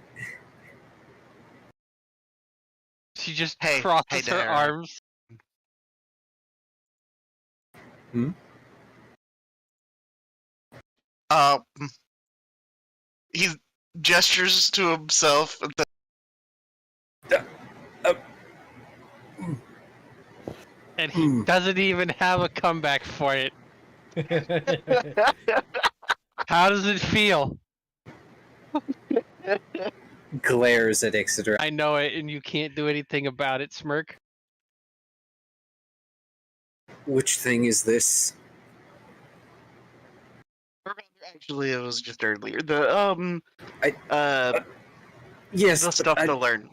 she just Hey, crosses her Darren. arms. Uh, he gestures to himself. And he doesn't even have a comeback for it. How does it feel? Glares at Ixodra. I know it, and you can't do anything about it, Smirk. Which thing is this? Actually, it was just earlier. The Yes, the but stuff to learn.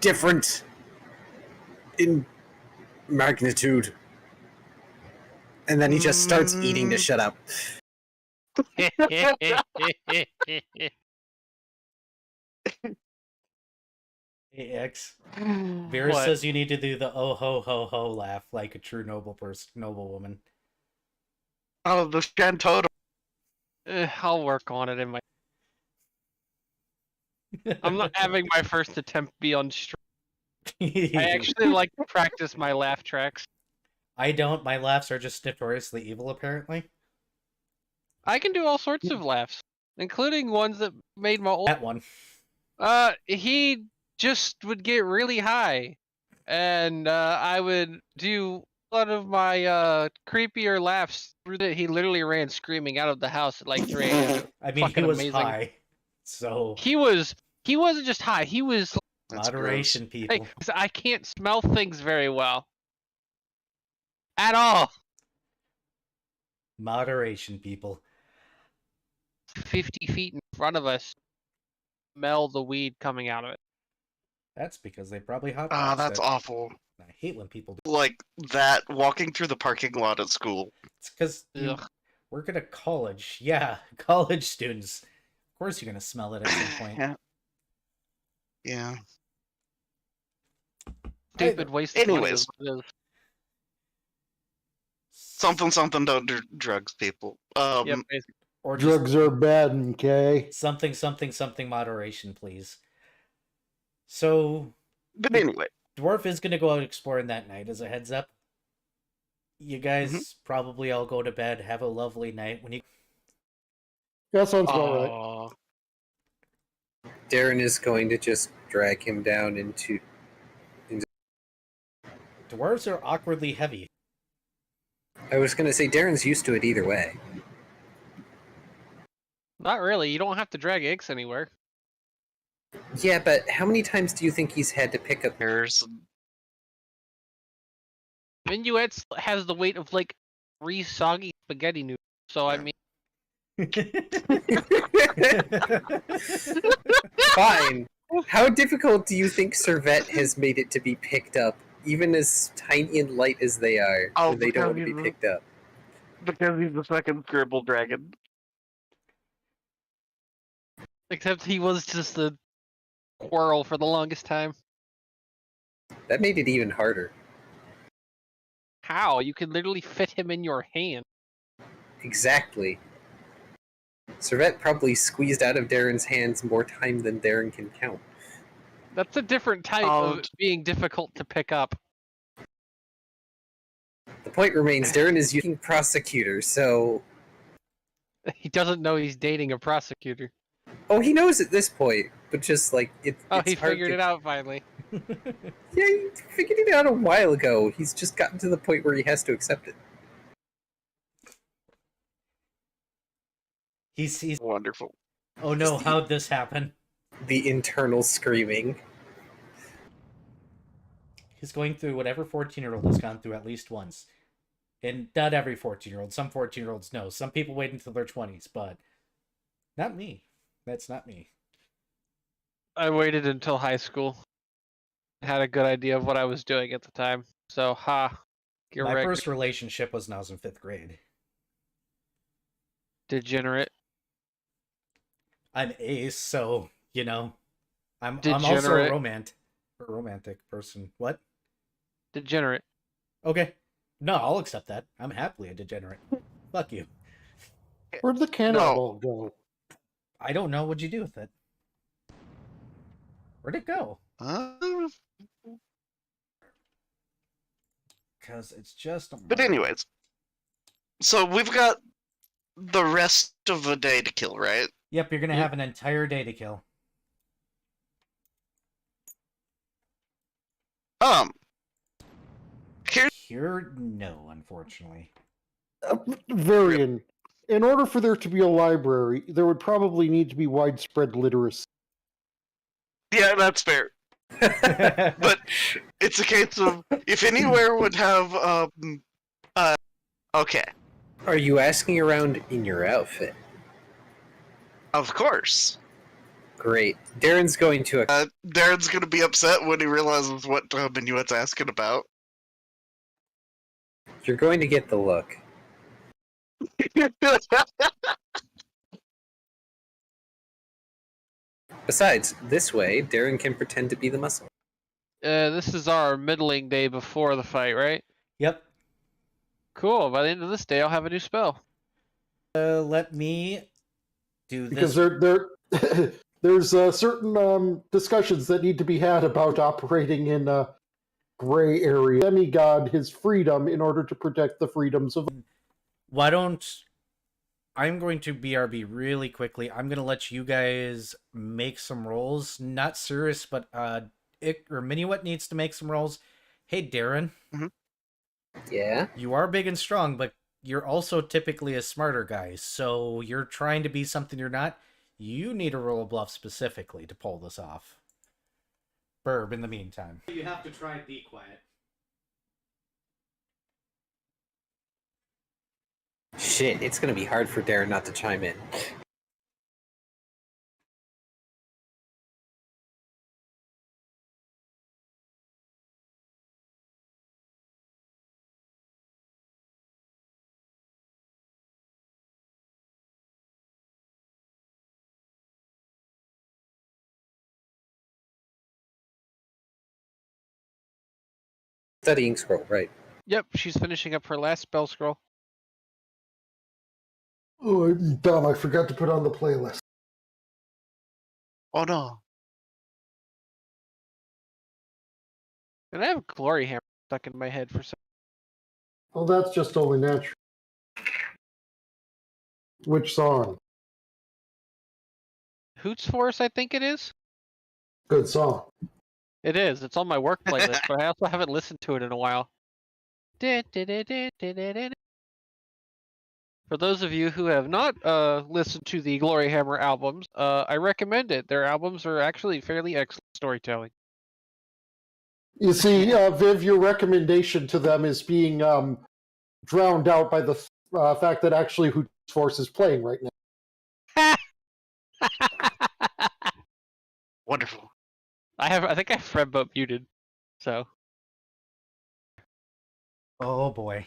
different in magnitude. And then he just starts eating to shut up. Hey, X. Vera What? says you need to do the oh ho ho ho laugh like a true noble woman. Oh, the Shantoto. I'll work on it in my. I'm not having my first attempt be on stream. I actually like to practice my laugh tracks. I don't. My laughs are just notoriously evil, apparently. I can do all sorts of laughs, including ones that made my old. That one. He just would get really high, and I would do a lot of my creepier laughs. He literally ran screaming out of the house at like 3 a.m. I mean, he Fucking was amazing. high, so He wasn't just high. He was That's moderation, gross. people. like, I can't smell things very well at all. Moderation, people. 50 feet in front of us, smell the weed coming out of it. That's because they probably hot. Ah, that's awful. I hate when people do. Like that walking through the parking lot at school. It's because you Ugh. work at a college. Yeah, college students. Of course, you're gonna smell it at some point. Yeah. Stupid waste of money Anyways. is what it is. Something don't do drugs, people. Yep, basically. Or just Drugs are bad, okay? something moderation, please. So But anyway. Dwarf is gonna go out exploring that night. As a heads up, you guys probably all go to bed. Have a lovely night. When you That sounds about right. Aw. Darren is going to just drag him down into. dwarves are awkwardly heavy. I was going to say Darren's used to it either way. Not really. You don't have to drag eggs anywhere. Yeah, but how many times do you think he's had to pick up? There's Minuet has the weight of like 3 soggy spaghetti noodles. So I mean, Fine. How difficult do you think Servette has made it to be picked up, even as tiny and light as they are? Oh, when they don't want to be because picked up. because he's the fucking scribble dragon. except he was just a squirrel for the longest time. That made it even harder. How? You could literally fit him in your hand. Exactly. Servette probably squeezed out of Darren's hands more time than Darren can count. That's a different type Oh, of being difficult to pick up. The point remains, Darren is using prosecutor, so He doesn't know he's dating a prosecutor. Oh, he knows at this point, but just like Oh, it's he hard figured to... it out finally. Yeah, he figured it out a while ago. He's just gotten to the point where he has to accept it. He's. Wonderful. Oh no! How'd this happen? The internal screaming. He's going through whatever 14-year-old has gone through at least once. And not every 14-year-old. Some 14-year-olds know. Some people wait until their 20s, but not me. That's not me. I waited until high school. I had a good idea of what I was doing at the time. So, you're My right. first relationship was when I was in 5th grade. Degenerate. I'm ace, so, I'm also Degenerate. a romantic person. What? Degenerate. Okay. No, I'll accept that. I'm happily a degenerate. Fuck you. Where'd the cannonball go? I don't know. What'd you do with it? Where'd it go? Because it's just... But anyways, so we've got the rest of the day to kill, right? Yep, you're going to have an entire day to kill. Here, no, unfortunately. Varian, in order for there to be a library, there would probably need to be widespread literacy. Yeah, that's fair. But it's a case of if anywhere would have okay. Are you asking around in your outfit? Of course. Great. Darren's going to... Darren's gonna be upset when he realizes what Minuet's asking about. You're going to get the look. Besides, this way, Darren can pretend to be the muscle. This is our middling day before the fight, right? Yep. Cool. By the end of this day, I'll have a new spell. Let me do this. Because there's certain discussions that need to be had about operating in a gray area. Demigod his freedom in order to protect the freedoms of... Why don't... I'm going to BRB really quickly. I'm going to let you guys make some rolls. Not serious, but Minuet needs to make some rolls. Hey, Darren. Mm-hmm. Yeah? You are big and strong, but you're also typically a smarter guy. So you're trying to be something you're not. You need to roll a bluff specifically to pull this off. Burb, in the meantime. You have to try and be quiet. Shit, it's gonna be hard for Darren not to chime in. Studying scroll, right. Yep, she's finishing up her last spell scroll. Oh, I'm dumb. I forgot to put on the playlist. Oh no. And I have a glory hammer stuck in my head for some. Oh, that's just only natural. Which song? Hoots Force, I think it is. Good song. It is. It's on my work playlist, but I also haven't listened to it in a while. For those of you who have not listened to the Glory Hammer albums, I recommend it. Their albums are actually fairly excellent storytelling. You see, Viv, your recommendation to them is being drowned out by the fact that actually Hoots Force is playing right now. Wonderful. I think I have Fredboat muted, so Oh, boy.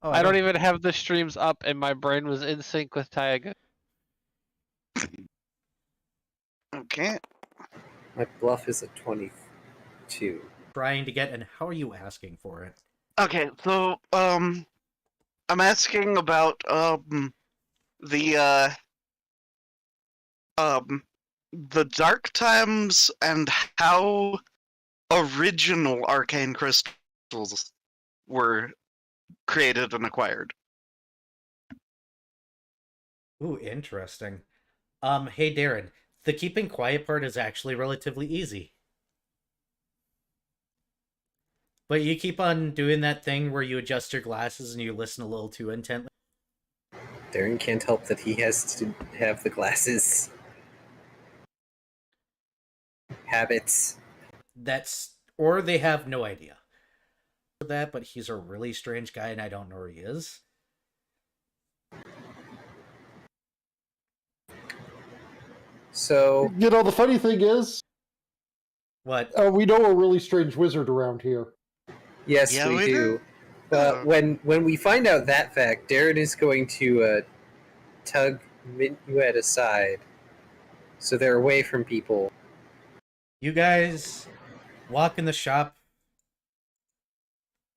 Oh, I don't even have the streams up, and my brain was in sync with Taiga. Okay. My bluff is a 22. Trying to get, and how are you asking for it? Okay, so I'm asking about the dark times and how original arcane crystals were created and acquired. Ooh, interesting. Hey Darren, the keeping quiet part is actually relatively easy. But you keep on doing that thing where you adjust your glasses and you listen a little too intently. Darren can't help that he has to have the glasses. Habits. Or they have no idea that, but he's a really strange guy and I don't know where he is. So, The funny thing is, What? we know a really strange wizard around here. yes, Yeah, we we do. do. When we find out that fact, Darren is going to tug Minuet aside so they're away from people. You guys walk in the shop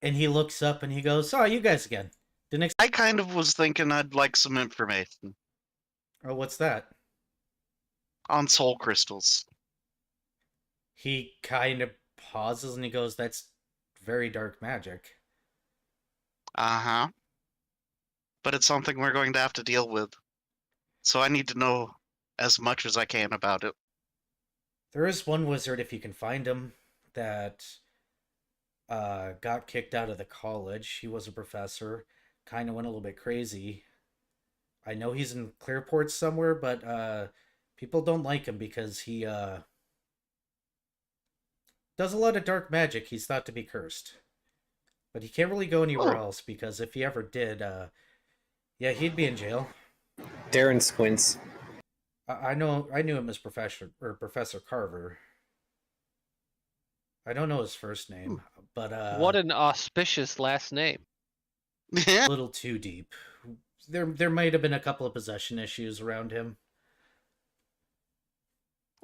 and he looks up and he goes, "Oh, you guys again. I kind of was thinking I'd like some information Oh, what's that?" on soul crystals. He kind of pauses and he goes, "That's very dark magic." Uh-huh. But it's something we're going to have to deal with. So I need to know as much as I can about it. There is one wizard, if you can find him, that got kicked out of the college. He was a professor, kind of went a little bit crazy. I know he's in Clearport somewhere, but people don't like him because he does a lot of dark magic. He's thought to be cursed. But he can't really go anywhere else because if he ever did, yeah, he'd be in jail. Darren squints. I knew him as Professor Carver. I don't know his first name, but What an auspicious last name. a little too deep. There might have been a couple of possession issues around him.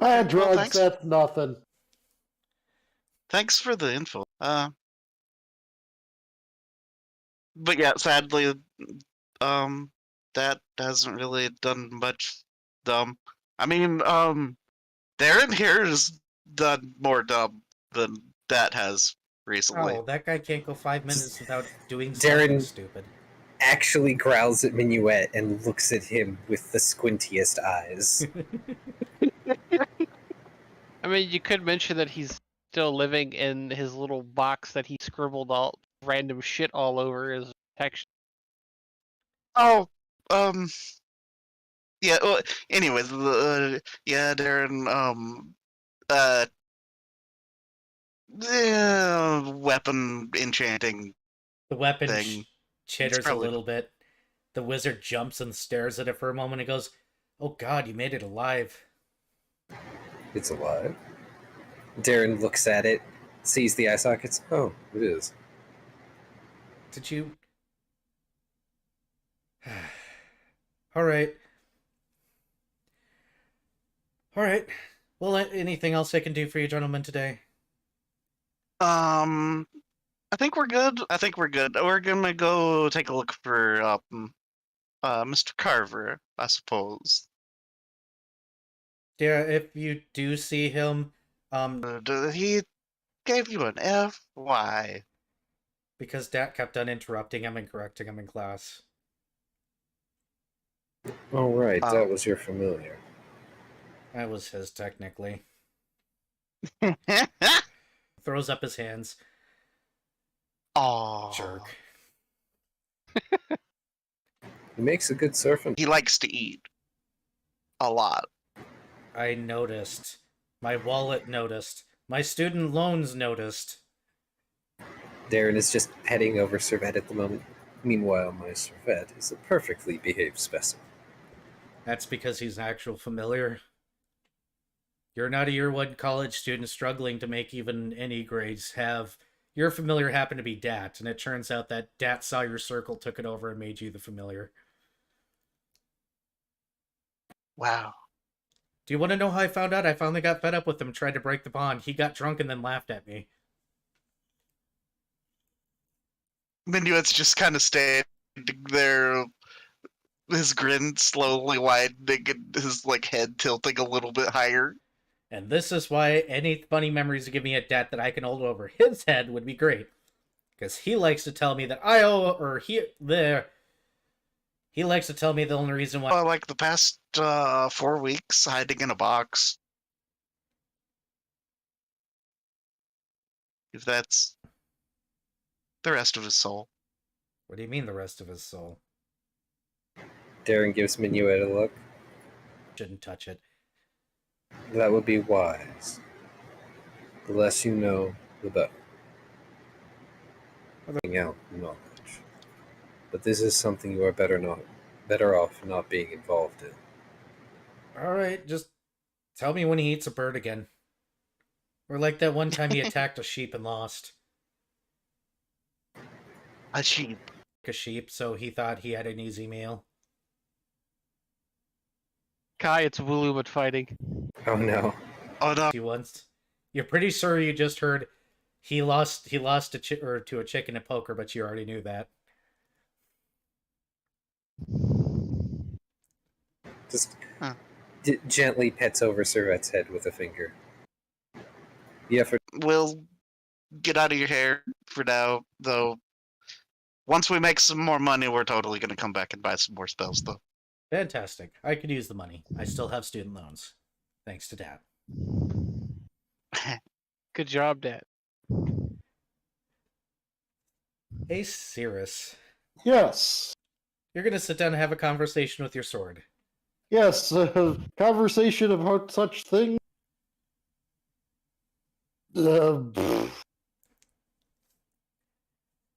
Drugs, thanks. that's nothing. Thanks for the info. But yeah, sadly, that hasn't really done much dumb. I mean, Darren here has done more dumb than that has recently. Oh, that guy can't go 5 minutes without doing Darren- something stupid. Actually growls at Minuet and looks at him with the squintiest eyes. I mean, you could mention that he's still living in his little box that he scribbled all random shit all over his protection. Oh, yeah. Well, anyways, yeah, Darren, weapon enchanting. The weapon thing. chitters probably- a little bit. The wizard jumps and stares at it for a moment and goes, "Oh God, you made it alive." It's alive. Darren looks at it, sees the eye sockets. Oh, it is. Did you? All right. All right. Well, anything else I can do for you, gentlemen, today? I think we're good. We're gonna go take a look for Mr. Carver, I suppose. Yeah, if you do see him, He gave you an F? Why? because Dad kept on interrupting him and correcting him in class. Oh, right. Oh. That was your familiar. That was his, technically. Throws up his hands. Oh, Jerk. He makes a good surfing. He likes to eat a lot. I noticed. My wallet noticed. My student loans noticed. Darren is just heading over Servette at the moment. Meanwhile, my Servette is a perfectly behaved specimen. That's because he's an actual familiar. You're not a year one college student struggling to make even any grades. Your familiar happened to be Dat, and it turns out that Dat saw your circle, took it over, and made you the familiar. Wow. Do you want to know how I found out? I finally got fed up with him and tried to break the bond. He got drunk and then laughed at me. Minuet's just kind of standing there, his grin slowly widening and his head tilting a little bit higher. And this is why any funny memories you give me at Dat that I can hold over his head would be great. Because he likes to tell me that I owe, or he, there. He likes to tell me the only reason why. Like the past 4 weeks, hiding in a box. If that's the rest of his soul. What do you mean the rest of his soul? Darren gives Minuet a look. Shouldn't touch it. That would be wise. The less you know, the better. Finding out knowledge. But this is something you are better off not being involved in. All right, just tell me when he eats a bird again. Or like that one time he attacked a sheep and lost. A sheep. A sheep, so he thought he had an easy meal. Kai, it's Wooloo but fighting. Oh no. Oh no. He once. You're pretty sure you just heard he lost to a chicken at poker, but you already knew that. Just Huh. Gently pets over Servette's head with a finger. The effort. We'll get out of your hair for now, though. Once we make some more money, we're totally going to come back and buy some more spells, though. Fantastic. I could use the money. I still have student loans. Thanks to Dad. Good job, Dad. Hey, Cirrus. Yes. You're going to sit down and have a conversation with your sword. Yes, conversation about such things. I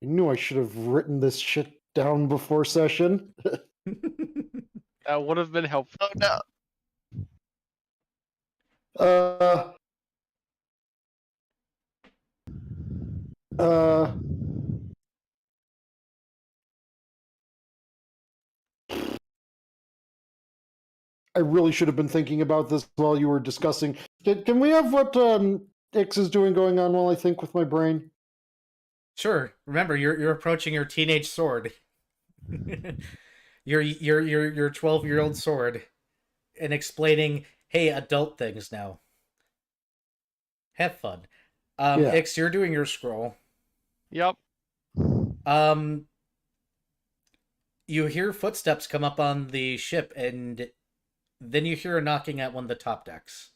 knew I should have written this shit down before session. That would have been helpful. Oh no. I really should have been thinking about this while you were discussing. Can we have what Ix is doing going on while I think with my brain? Sure. Remember, you're approaching your teenage sword. your 12-year-old sword, and explaining, hey, adult things now. Have fun. Yeah. Ix, you're doing your scroll. Yup. You hear footsteps come up on the ship, and then you hear a knocking at one of the top decks.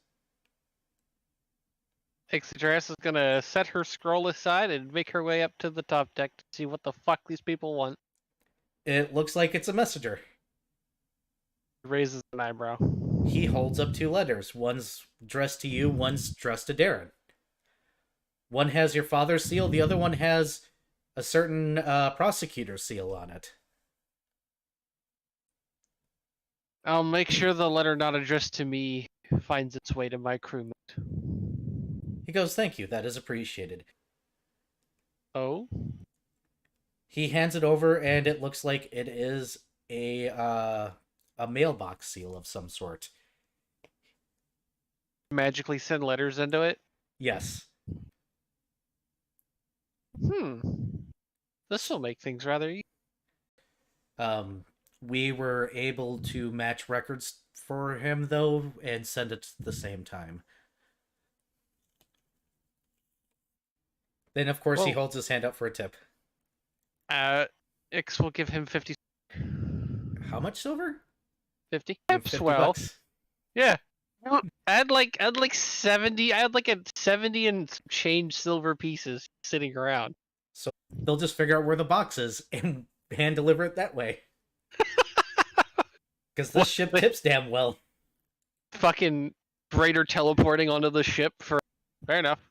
Ixadrass is gonna set her scroll aside and make her way up to the top deck to see what the fuck these people want. It looks like it's a messenger. Raises an eyebrow. He holds up 2 letters. One's addressed to you, one's addressed to Darren. One has your father's seal, the other one has a certain prosecutor's seal on it. I'll make sure the letter not addressed to me finds its way to my crewmate. He goes, thank you, that is appreciated. Oh? He hands it over, and it looks like it is a mailbox seal of some sort. Magically send letters into it? Yes. This will make things rather easy. We were able to match records for him, though, and send it at the same time. Then, of course, he Whoa. holds his hand up for a tip. Ix will give him 50. How much silver? 50? 50 Well, bucks. yeah. I had like 70. I had like a 70 and some change silver pieces sitting around. So they'll just figure out where the box is and hand deliver it that way. Because this ship tips damn well. Fucking freighter teleporting onto the ship for. Fair enough.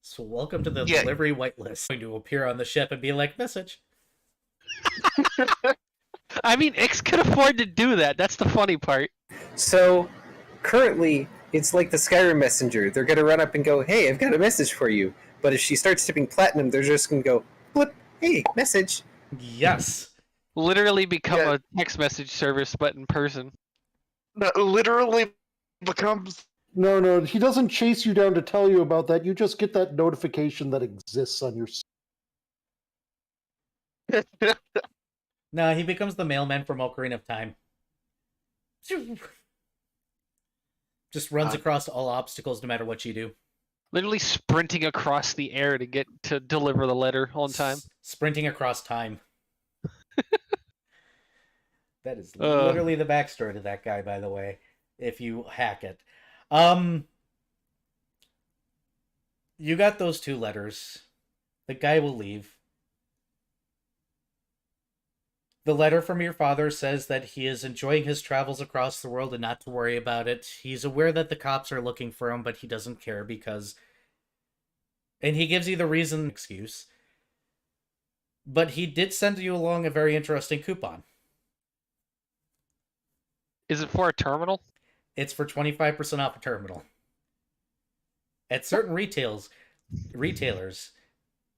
So welcome to the Yeah. delivery whitelist. Going to appear on the ship and be like, message. I mean, Ix could afford to do that. That's the funny part. So, currently, it's like the Skyrim messenger. They're going to run up and go, hey, I've got a message for you. But if she starts tipping platinum, they're just going to go, blip, hey, message. Yes. Literally become Yeah. a text message service, but in person. That literally becomes. No, he doesn't chase you down to tell you about that. You just get that notification that exists on your. No, he becomes the mailman from Ocarina of Time. Just runs across all obstacles no matter what you do. Literally sprinting across the air to get to deliver the letter on time. Sprinting across time. That is Uh. literally the backstory to that guy, by the way, if you hack it. You got those 2 letters. The guy will leave. The letter from your father says that he is enjoying his travels across the world and not to worry about it. He's aware that the cops are looking for him, but he doesn't care because... And he gives you the reason excuse. But he did send you along a very interesting coupon. Is it for a terminal? It's for 25% off a terminal. At certain retailers,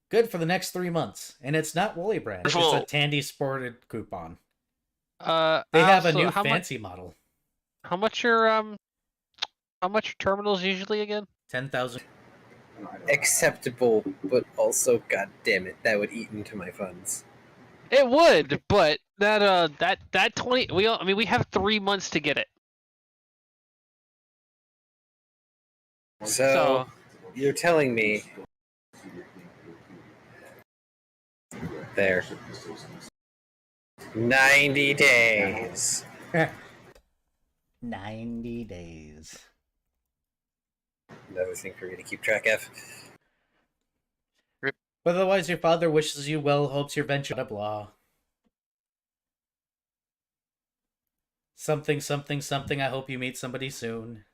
good for the next 3 months. And it's not Woolly Brand. It's a Tandy Sported coupon. They have a new fancy model. How much are terminals usually again? 10,000. Acceptable, but also, god damn it, that would eat into my funds. It would, but that 20 we have 3 months to get it. So you're telling me there 90 days. 90 days. Another thing for you to keep track of. But otherwise, your father wishes you well, hopes your venture, blah, blah. Something, something, something, I hope you meet somebody soon.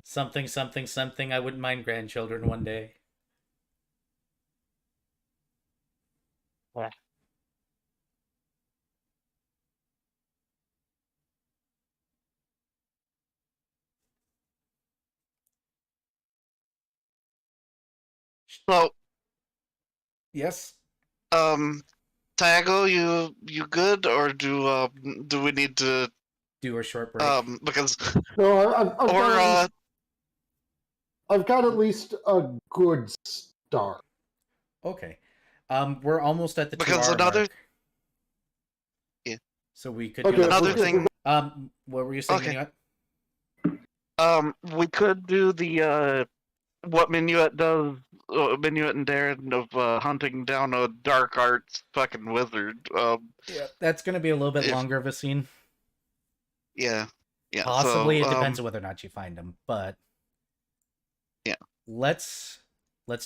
Something, something, something, I wouldn't mind grandchildren one day. Yeah. So, Yes? Tago, you good, or do we need to Do a short break. because No, I've got at least a good start. Okay. We're almost at the 2 because hour another mark. Yeah. So we could Okay, do another that. thing. What were you saying? Okay. Minuet? We could do the what Minuet does, Minuet and Darren of hunting down a dark arts fucking wizard. Yeah, that's going to be a little bit if- longer of a scene. Yeah. Possibly, So, it depends on whether or not you find him, but yeah. Let's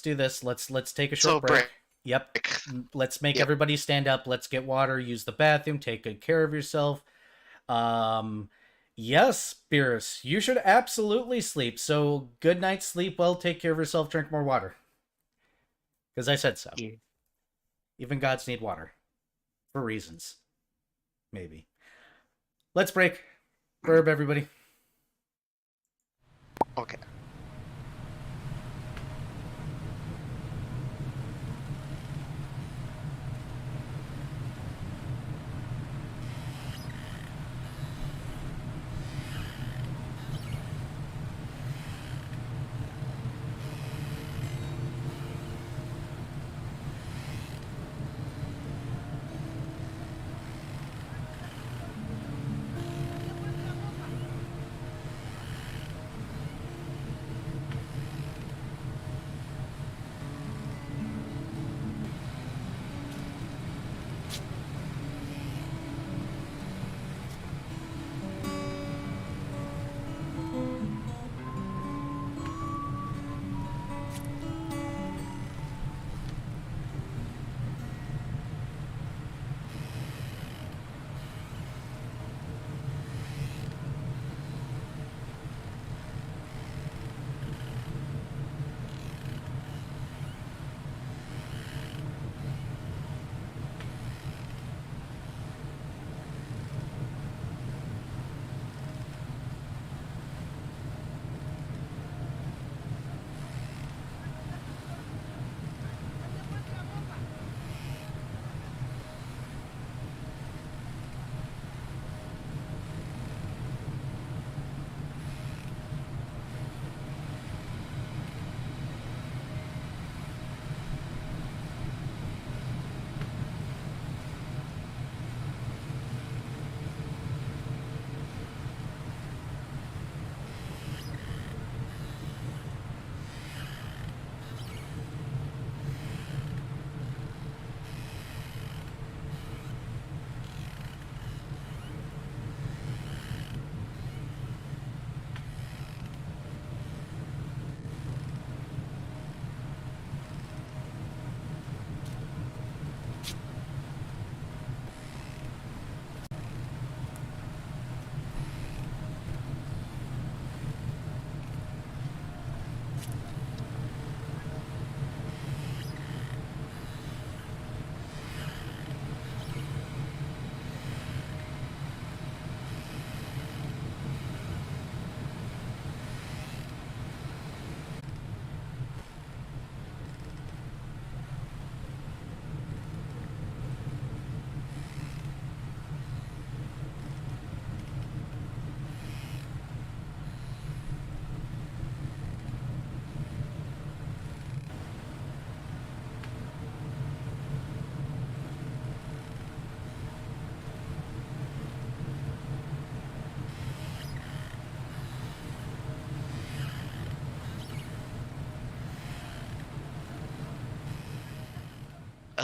do this. Let's take a short So break. Yep. break. Let's make Yep. everybody stand up. Let's get water, use the bathroom, take good care of yourself. Yes, Beerus, you should absolutely sleep. So good night's sleep well, take care of yourself, drink more water. Because I said so. Yeah. Even gods need water. For reasons. Maybe. Let's break. Verb, everybody. Okay.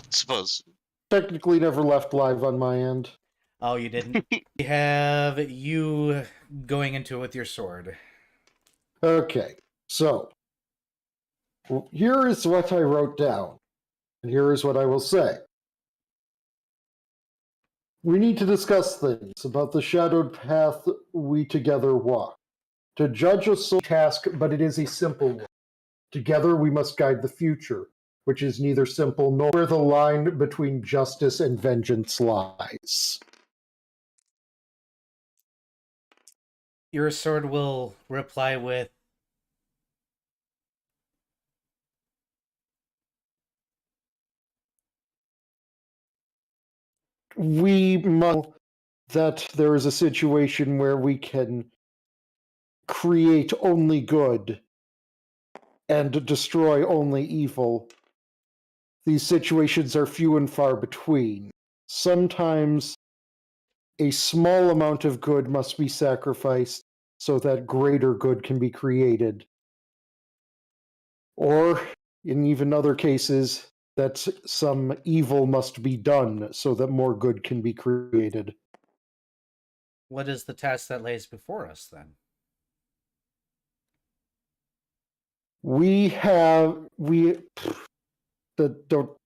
I suppose. Technically never left live on my end. Oh, you didn't? We have you going into it with your sword. Okay, so here is what I wrote down, and here is what I will say. We need to discuss things about the shadowed path we together walk. To judge a soul task, but it is a simple one. Together we must guide the future, which is neither simple nor where the line between justice and vengeance lies. Your sword will reply with, We must that there is a situation where we can create only good and destroy only evil. These situations are few and far between. Sometimes a small amount of good must be sacrificed so that greater good can be created. Or, in even other cases, that some evil must be done so that more good can be created. what is the task that lays before us then?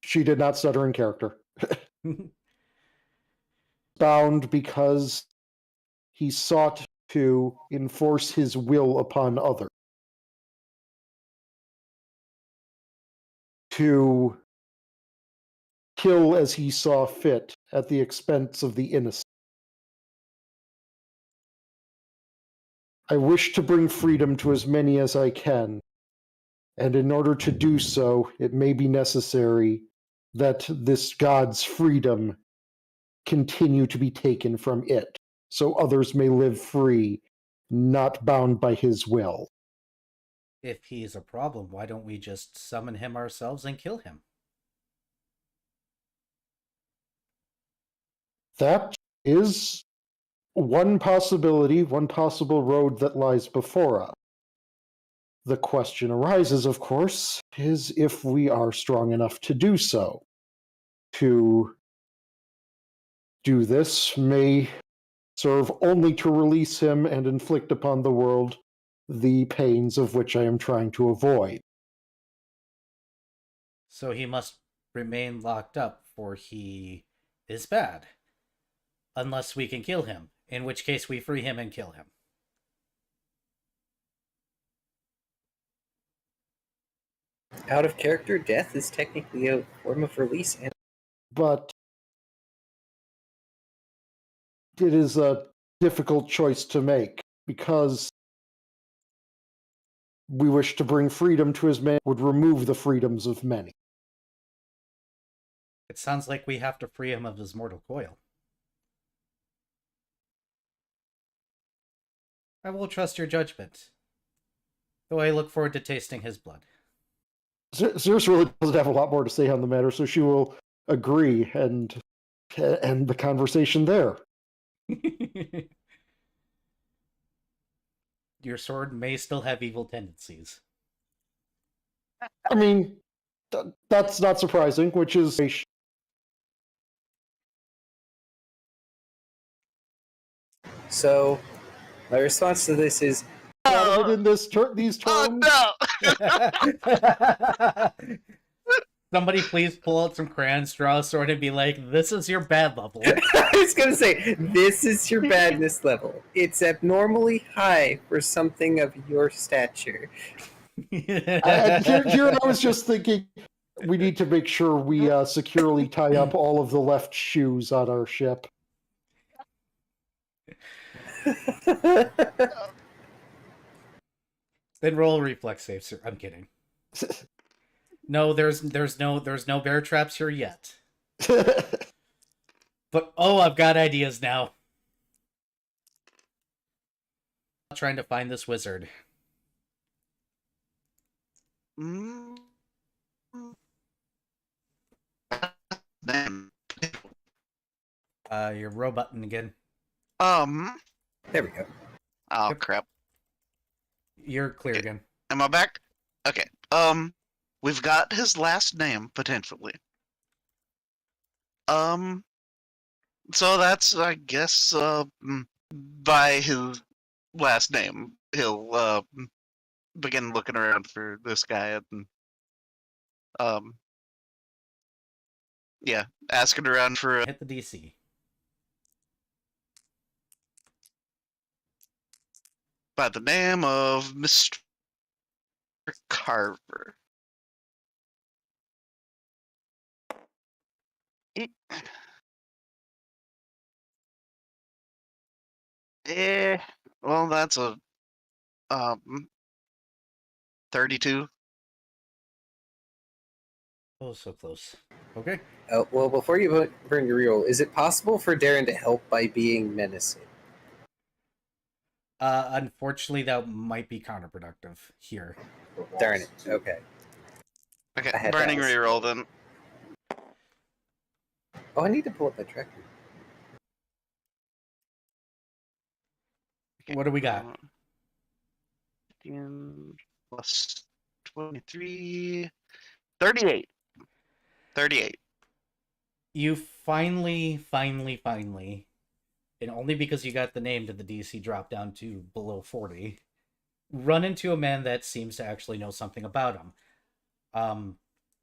She did not stutter in character. Bound because he sought to enforce his will upon others. To kill as he saw fit at the expense of the innocent. I wish to bring freedom to as many as I can, and in order to do so, it may be necessary that this God's freedom continue to be taken from it, so others may live free, not bound by his will. If he's a problem, why don't we just summon him ourselves and kill him? That is one possibility, one possible road that lies before us. The question arises, of course, is if we are strong enough to do so. To do this may serve only to release him and inflict upon the world the pains of which I am trying to avoid. So he must remain locked up, for he is bad. Unless we can kill him, in which case we free him and kill him. Out of character, death is technically a form of release, and But it is a difficult choice to make because we wish to bring freedom to as many would remove the freedoms of many. It sounds like we have to free him of his mortal coil. I will trust your judgment, though I look forward to tasting his blood. Zeus really doesn't have a lot more to say on the matter, so she will agree and end the conversation there. Your sword may still have evil tendencies. I mean, that's not surprising, which is so my response to this is out of it in these terms. Oh no! Somebody please pull out some crayon straw sword and be like, this is your bad level. I was gonna say, this is your badness level. It's abnormally high for something of your stature. Here I was just thinking we need to make sure we securely tie up all of the left shoes on our ship. Then roll a reflex save, sir. I'm kidding. No, there's no bear traps here yet. But oh, I've got ideas now. I'm trying to find this wizard. Damn. Your row button again. There we go. Oh Yep. crap. You're clear again. Am I back? Okay. We've got his last name potentially. So that's, I guess, by his last name, he'll begin looking around for this guy and yeah, asking around for Hit the DC. by the name of Mr. Carver. Eh, well, that's a 32. Oh, so close. Okay. Oh, well, before you bring your reroll, is it possible for Darren to help by being menacing? Unfortunately, that might be counterproductive here. Darn it. Okay. I Okay, had burning to ask. reroll then. Oh, I need to pull up my tracker. Okay, What do we got? 15 plus 23. 38. 38. You finally, and only because you got the name did the DC drop down to below 40, run into a man that seems to actually know something about him.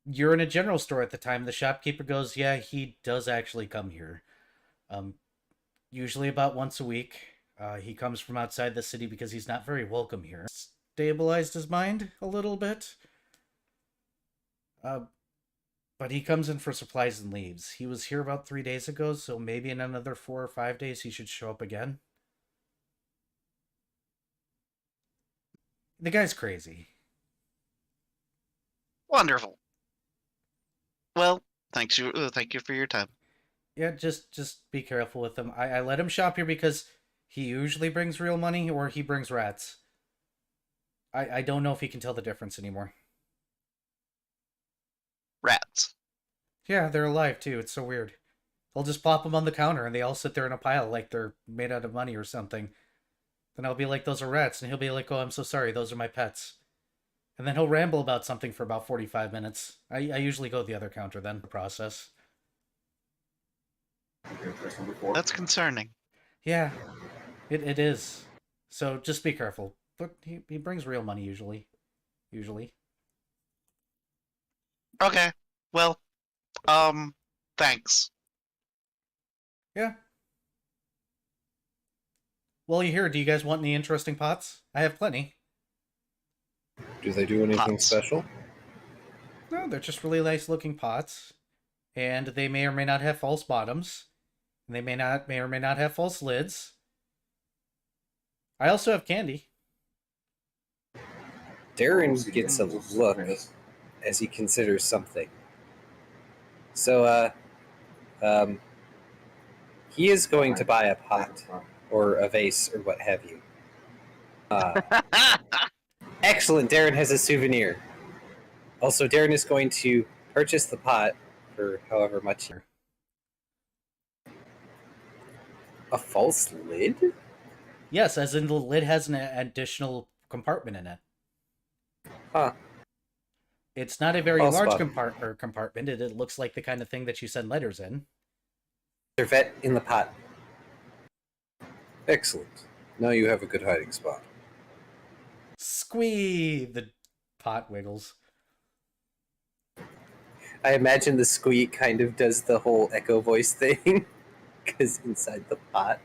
You're in a general store at the time. The shopkeeper goes, yeah, he does actually come here. Usually about once a week. He comes from outside the city because he's not very welcome here. Stabilized his mind a little bit. But he comes in for supplies and leaves. He was here about 3 days ago, so maybe in another 4 or 5 days he should show up again. The guy's crazy. Wonderful. Well, thank you for your time. Yeah, just be careful with him. I let him shop here because he usually brings real money or he brings rats. I don't know if he can tell the difference anymore. Rats. Yeah, they're alive too. It's so weird. They'll just plop them on the counter and they all sit there in a pile like they're made out of money or something. Then I'll be like, those are rats. And he'll be like, oh, I'm so sorry. Those are my pets. And then he'll ramble about something for about 45 minutes. I usually go to the other counter then, the process. That's concerning. Yeah, it is. So just be careful. But he brings real money usually. Usually. Okay. Well, thanks. Yeah. Well, you here. Do you guys want any interesting pots? I have plenty. Do they do anything Pots. special? No, they're just really nice looking pots. And they may or may not have false bottoms. And they may or may not have false lids. I also have candy. Darren gets a look as he considers something. So, he is going to buy a pot or a vase or what have you. Excellent, Darren has a souvenir. Also, Darren is going to purchase the pot for however much. A false lid? Yes, as in the lid has an additional compartment in it. Huh. It's not a very False large bottom. compartment. It looks like the kind of thing that you send letters in. Servette in the pot. Excellent. Now you have a good hiding spot. Squee! The pot wiggles. I imagine the squeak kind of does the whole echo voice thing, because inside the pot.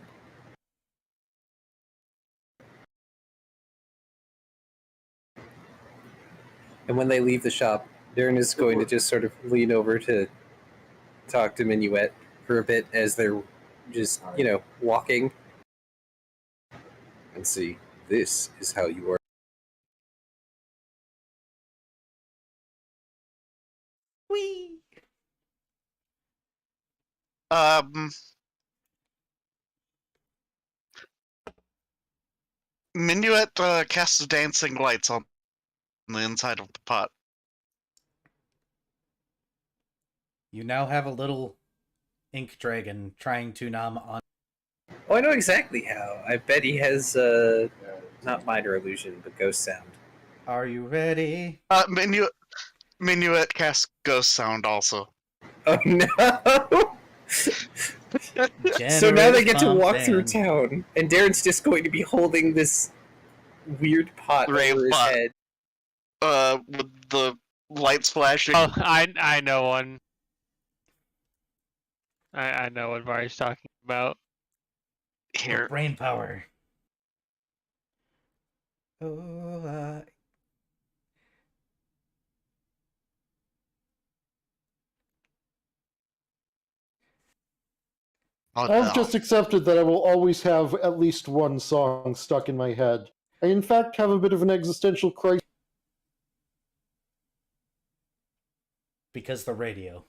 And when they leave the shop, Darren is going to just sort of lean over to talk to Minuet for a bit as they're just, walking. And see, this is how you are. Whee! Minuet casts dancing lights on the inside of the pot. You now have a little ink dragon trying to nom on. Oh, I know exactly how. I bet he has, not minor illusion, but ghost sound. Are you ready? Minuet casts ghost sound also. Oh no! So now they Generous get to Palm walk through fan. town, and Darren's just going to be holding this weird pot Rave over his pot. head. With the lights flashing. Oh, I know one. I know what Mari's talking about. Here. Brain power. Oh, Oh, I've no. just accepted that I will always have at least one song stuck in my head. I, in fact, have a bit of an existential crisis. because the radio.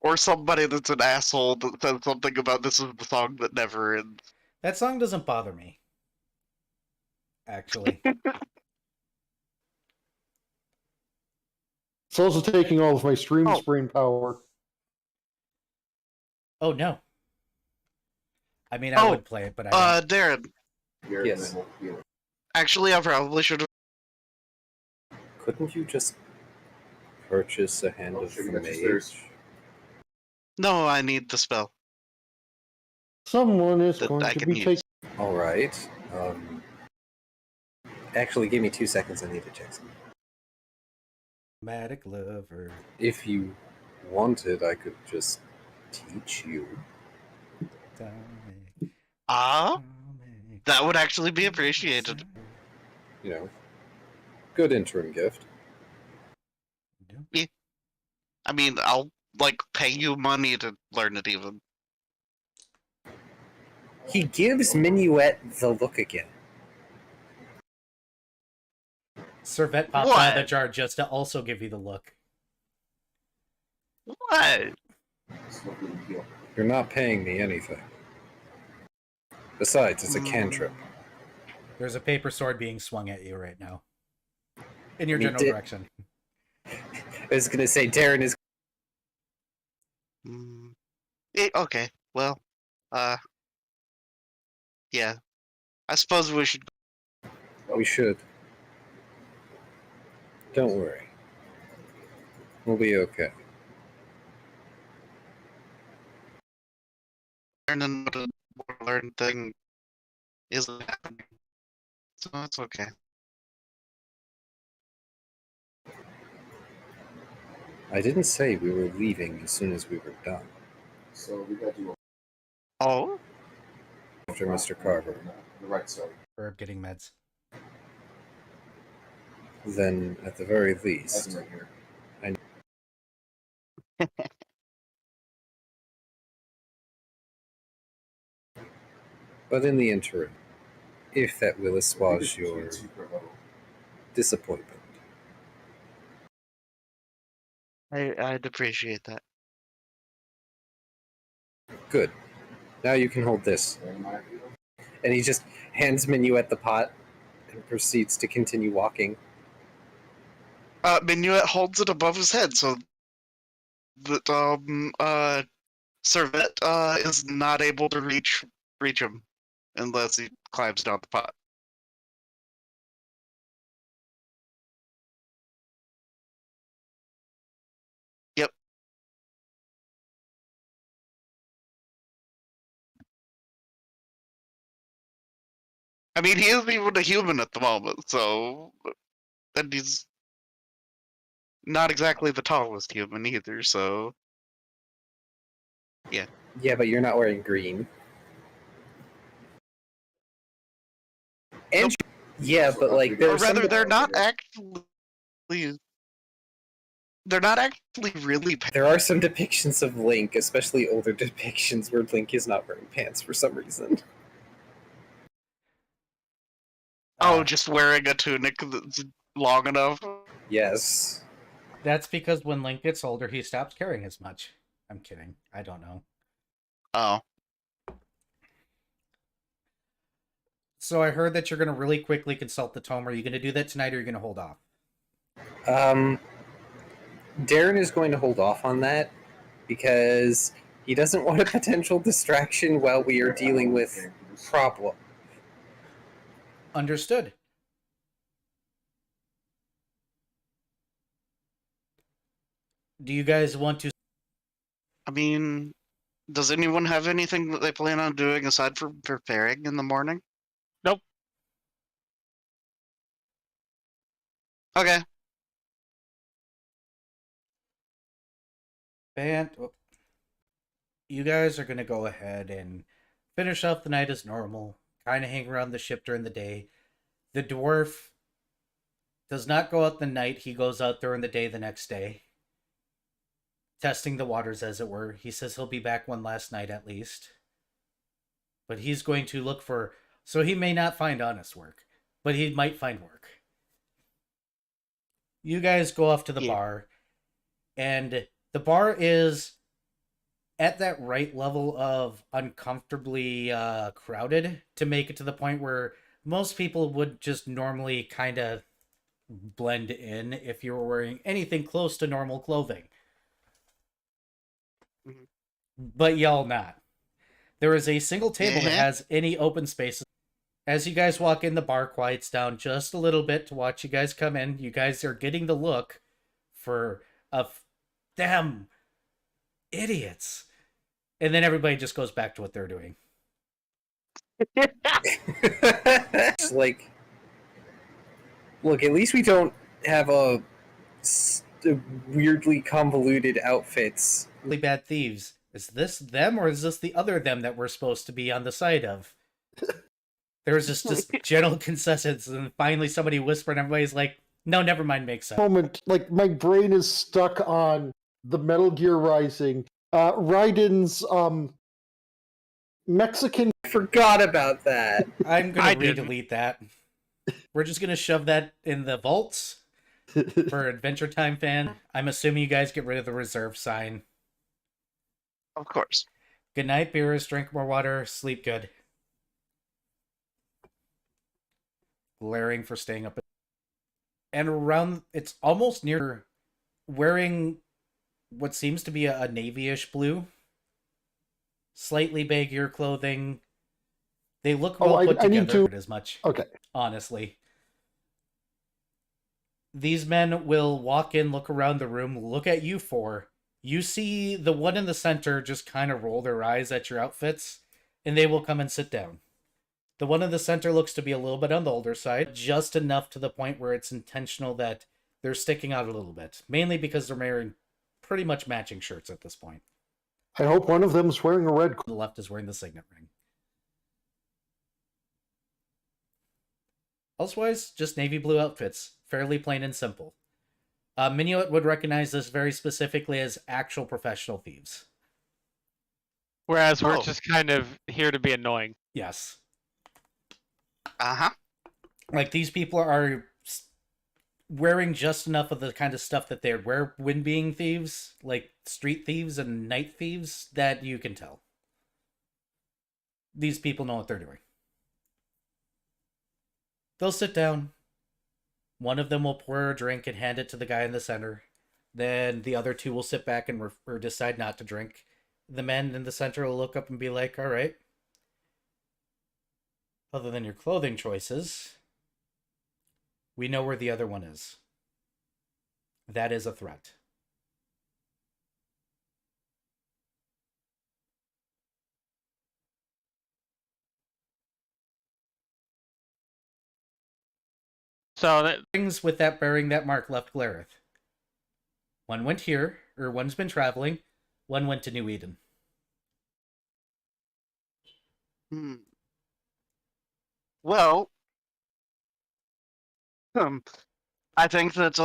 Or somebody that's an asshole that says something about this is the song that never ends. That song doesn't bother me. Actually. It's also taking all of my stream's Oh. brain power. Oh no. I mean, I Oh, would play it, but I don't. Darren. Yes. Actually, I probably should have. Couldn't you just purchase a hand of the mage? No, I need the spell. Someone is That going I to can be use. taking. All right. Actually, give me 2 seconds. I need to check something. Matic lover. If you wanted, I could just teach you. That would actually be appreciated. You know, good interim gift. I mean, I'll, pay you money to learn it even. He gives Minuet the look again. Servette popped out of the jar just to also give you the look. What? You're not paying me anything. Besides, it's a cantrip. There's a paper sword being swung at you right now. In your You general direction. I was gonna say, Darren is. Okay, well, yeah. I suppose we should. We should. Don't worry. We'll be okay. Learning what a learn thing isn't happening. So it's okay. I didn't say we were leaving as soon as we were done. So we got you Oh? After Mr. Carver. the right side. For getting meds. Then, at the very That's least, right here. but in the interim, if that will assuage your disappointment. I'd appreciate that. Good. Now you can hold this. And he just hands Minuet the pot and proceeds to continue walking. Minuet holds it above his head so that, Servette, is not able to reach him unless he climbs down the pot. Yep. I mean, he isn't even a human at the moment, so... And he's not exactly the tallest human either, so... Yeah. Yeah, but you're not wearing green. And Nope. yeah, but like there Or are some rather, they're not actually... They're not actually really... there are some depictions of Link, especially older depictions where Link is not wearing pants for some reason. Oh, just wearing a tunic that's long enough? Yes. That's because when Link gets older, he stops caring as much. I'm kidding. I don't know. Oh. So I heard that you're going to really quickly consult the tome. Are you going to do that tonight, or are you going to hold off? Darren is going to hold off on that because he doesn't want a potential distraction while we are dealing with problem. Understood. Do you guys want to? I mean, does anyone have anything that they plan on doing aside from preparing in the morning? Nope. Okay. You guys are gonna go ahead and finish up the night as normal. Kind of hang around the ship during the day. The dwarf does not go out the night. He goes out during the day the next day, testing the waters, as it were. He says he'll be back one last night at least. But he's going to look for. So he may not find honest work, but he might find work. You guys go off to the bar, and the bar is at that right level of uncomfortably crowded to make it to the point where most people would just normally kind of blend in if you were wearing anything close to normal clothing. Mhm. But y'all not. There is a single table that has any open spaces. As you guys walk in, the bar quiets down just a little bit to watch you guys come in. You guys are getting the look for them idiots. And then everybody just goes back to what they're doing. It's like, look, at least we don't have weirdly convoluted outfits. Really bad thieves. Is this them or is this the other them that we're supposed to be on the side of? There was just this general consensus, and finally somebody whispered, and everybody's like, no, never mind, makes sense. Moment, like my brain is stuck on the Metal Gear Rising. Raiden's Mexican. I forgot about that. I'm going I to didn't. re-delete that. We're just going to shove that in the vaults for Adventure Time fan. I'm assuming you guys get rid of the reserve sign. Of course. Good night, beers, drink more water, sleep good. Glaring for staying up. And around, it's almost near wearing what seems to be a navy-ish blue. Slightly baggier clothing. They look well put together as much. Okay. Honestly. These men will walk in, look around the room, look at you four. You see the one in the center just kind of roll their eyes at your outfits, and they will come and sit down. The one in the center looks to be a little bit on the older side, just enough to the point where it's intentional that they're sticking out a little bit. Mainly because they're wearing pretty much matching shirts at this point. I hope one of them's wearing a red. The left is wearing the signet ring. Elsewise, just navy blue outfits. Fairly plain and simple. Minuet would recognize this very specifically as actual professional thieves. Whereas we're just kind of here to be annoying. Yes. Uh-huh. Like, these people are wearing just enough of the kind of stuff that they wear when being thieves, like street thieves and night thieves, that you can tell. These people know what they're doing. They'll sit down. One of them will pour a drink and hand it to the guy in the center. Then the other two will sit back and or decide not to drink. The men in the center will look up and be like, all right. Other than your clothing choices, we know where the other one is. That is a threat. So things with that bearing that mark left Glareth. One went here, or one's been traveling. One went to New Eden. Well, I think that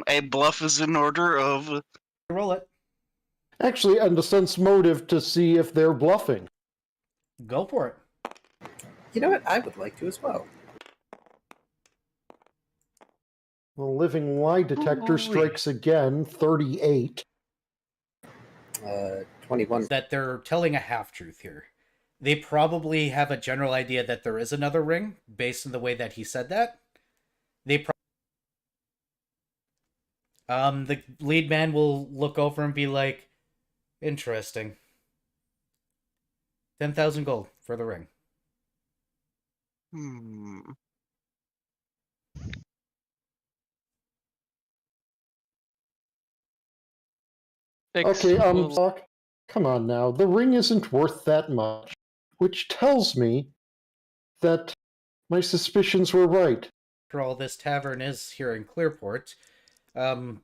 a bluff is in order of. Roll it. Actually, and a sense motive to see if they're bluffing. Go for it. You know what? I would like to as well. The living lie detector strikes again, 38. 21. That they're telling a half-truth here. They probably have a general idea that there is another ring, based on the way that he said that. The lead man will look over and be like, interesting. 10,000 gold for the ring. Okay, Expl- Spock, come on now. The ring isn't worth that much, which tells me that my suspicions were right. After all, this tavern is here in Clearport.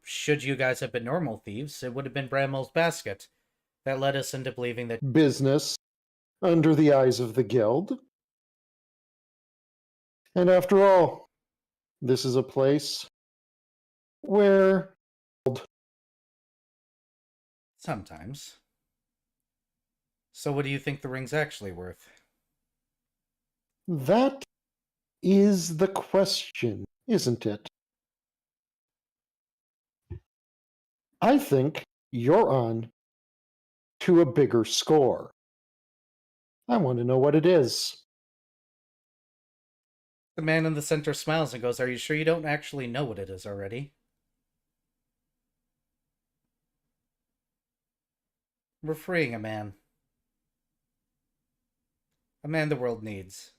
Should you guys have been normal thieves, it would have been Bramwell's basket. That led us into believing that Business under the eyes of the guild. And after all, this is a place where sometimes. So what do you think the ring's actually worth? that is the question, isn't it? I think you're on to a bigger score. I want to know what it is. The man in the center smiles and goes, "Are you sure you don't actually know what it is already?" We're freeing a man. A man the world needs.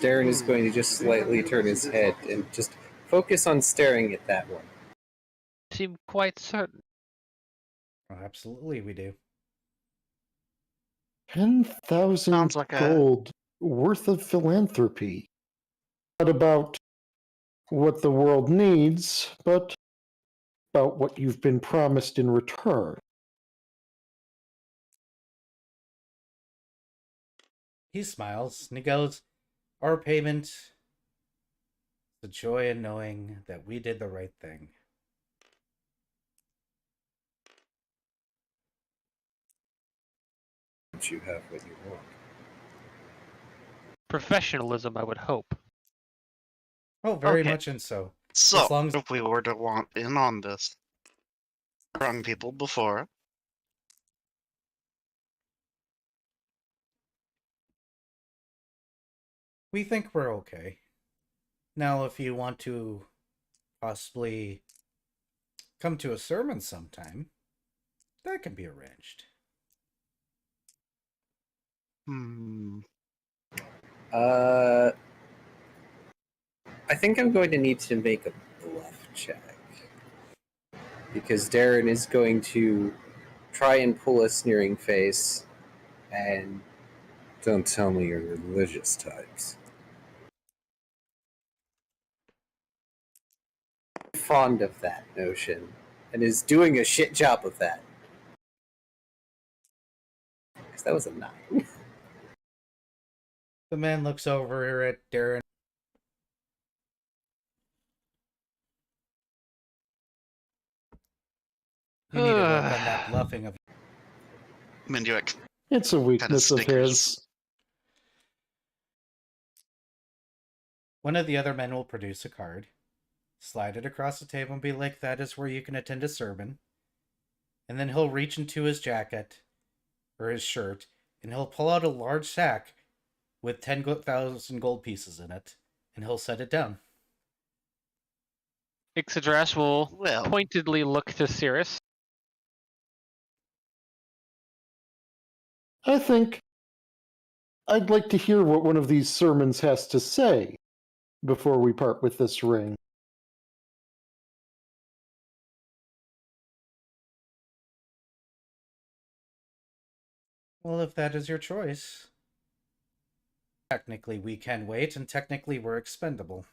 Darren is going to just slightly turn his head and just focus on staring at that one. seem quite certain. Oh, absolutely we do. 10,000 Sounds like gold worth of philanthropy. Not about what the world needs, but about what you've been promised in return. He smiles and he goes, "Our payment, the joy in knowing that we did the right thing." Don't you have what you want? Professionalism, I would hope. Oh, very Okay. much and so. So, As long as- if we were to want in on this, wrong people before, We think we're okay. Now, if you want to possibly come to a sermon sometime, that can be arranged. I think I'm going to need to make a bluff check. Because Darren is going to try and pull a sneering face and don't tell me you're religious types. Fond of that notion and is doing a shit job of that. Because that was a 9. The man looks over at Darren. You need to work on that bluffing of. I mean, you It's a weakness of his. One of the other men will produce a card, slide it across the table and be like, "That is where you can attend a sermon." And then he'll reach into his jacket or his shirt and he'll pull out a large sack with 10,000 gold pieces in it and he'll set it down. Ixadrash will Well. pointedly look to Cirrus. I think I'd like to hear what one of these sermons has to say before we part with this ring. Well, if that is your choice. Technically, we can wait, and technically, we're expendable.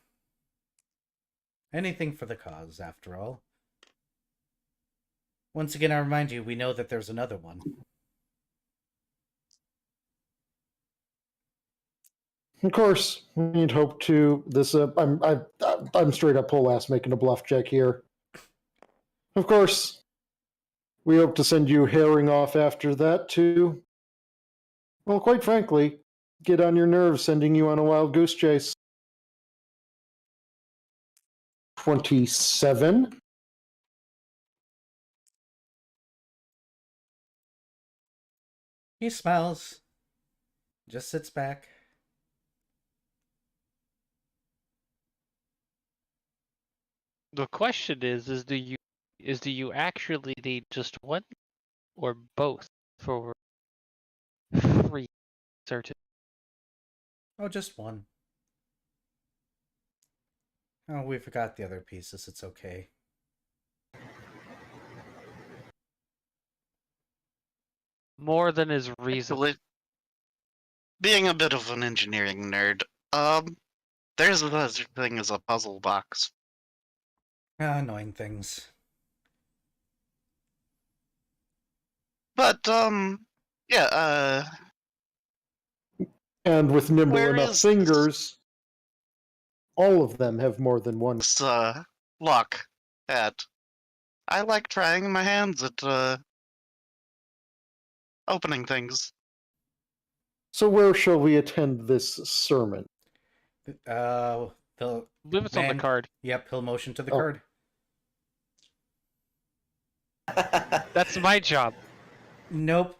Anything for the cause, after all. Once again, I remind you, we know that there's another one. Of course, we'd hope to. I'm straight up pull ass making a bluff check here. Of course, we hope to send you herring off after that to, well, quite frankly, get on your nerves sending you on a wild goose chase. 27. He smiles, just sits back. The question is do you actually need just one or both for free certain? Oh, just one. Oh, we forgot the other pieces. It's okay. More than is reasonable. Actually, being a bit of an engineering nerd, there's a such thing as a puzzle box. Annoying things. But, yeah, And with nimble where enough is fingers, all of them have more than one. this, lock at? I like trying my hands at, opening things. So where shall we attend this sermon? The Leave it's on the man- card. Yep, he'll motion to the Oh. card. That's my job. Nope.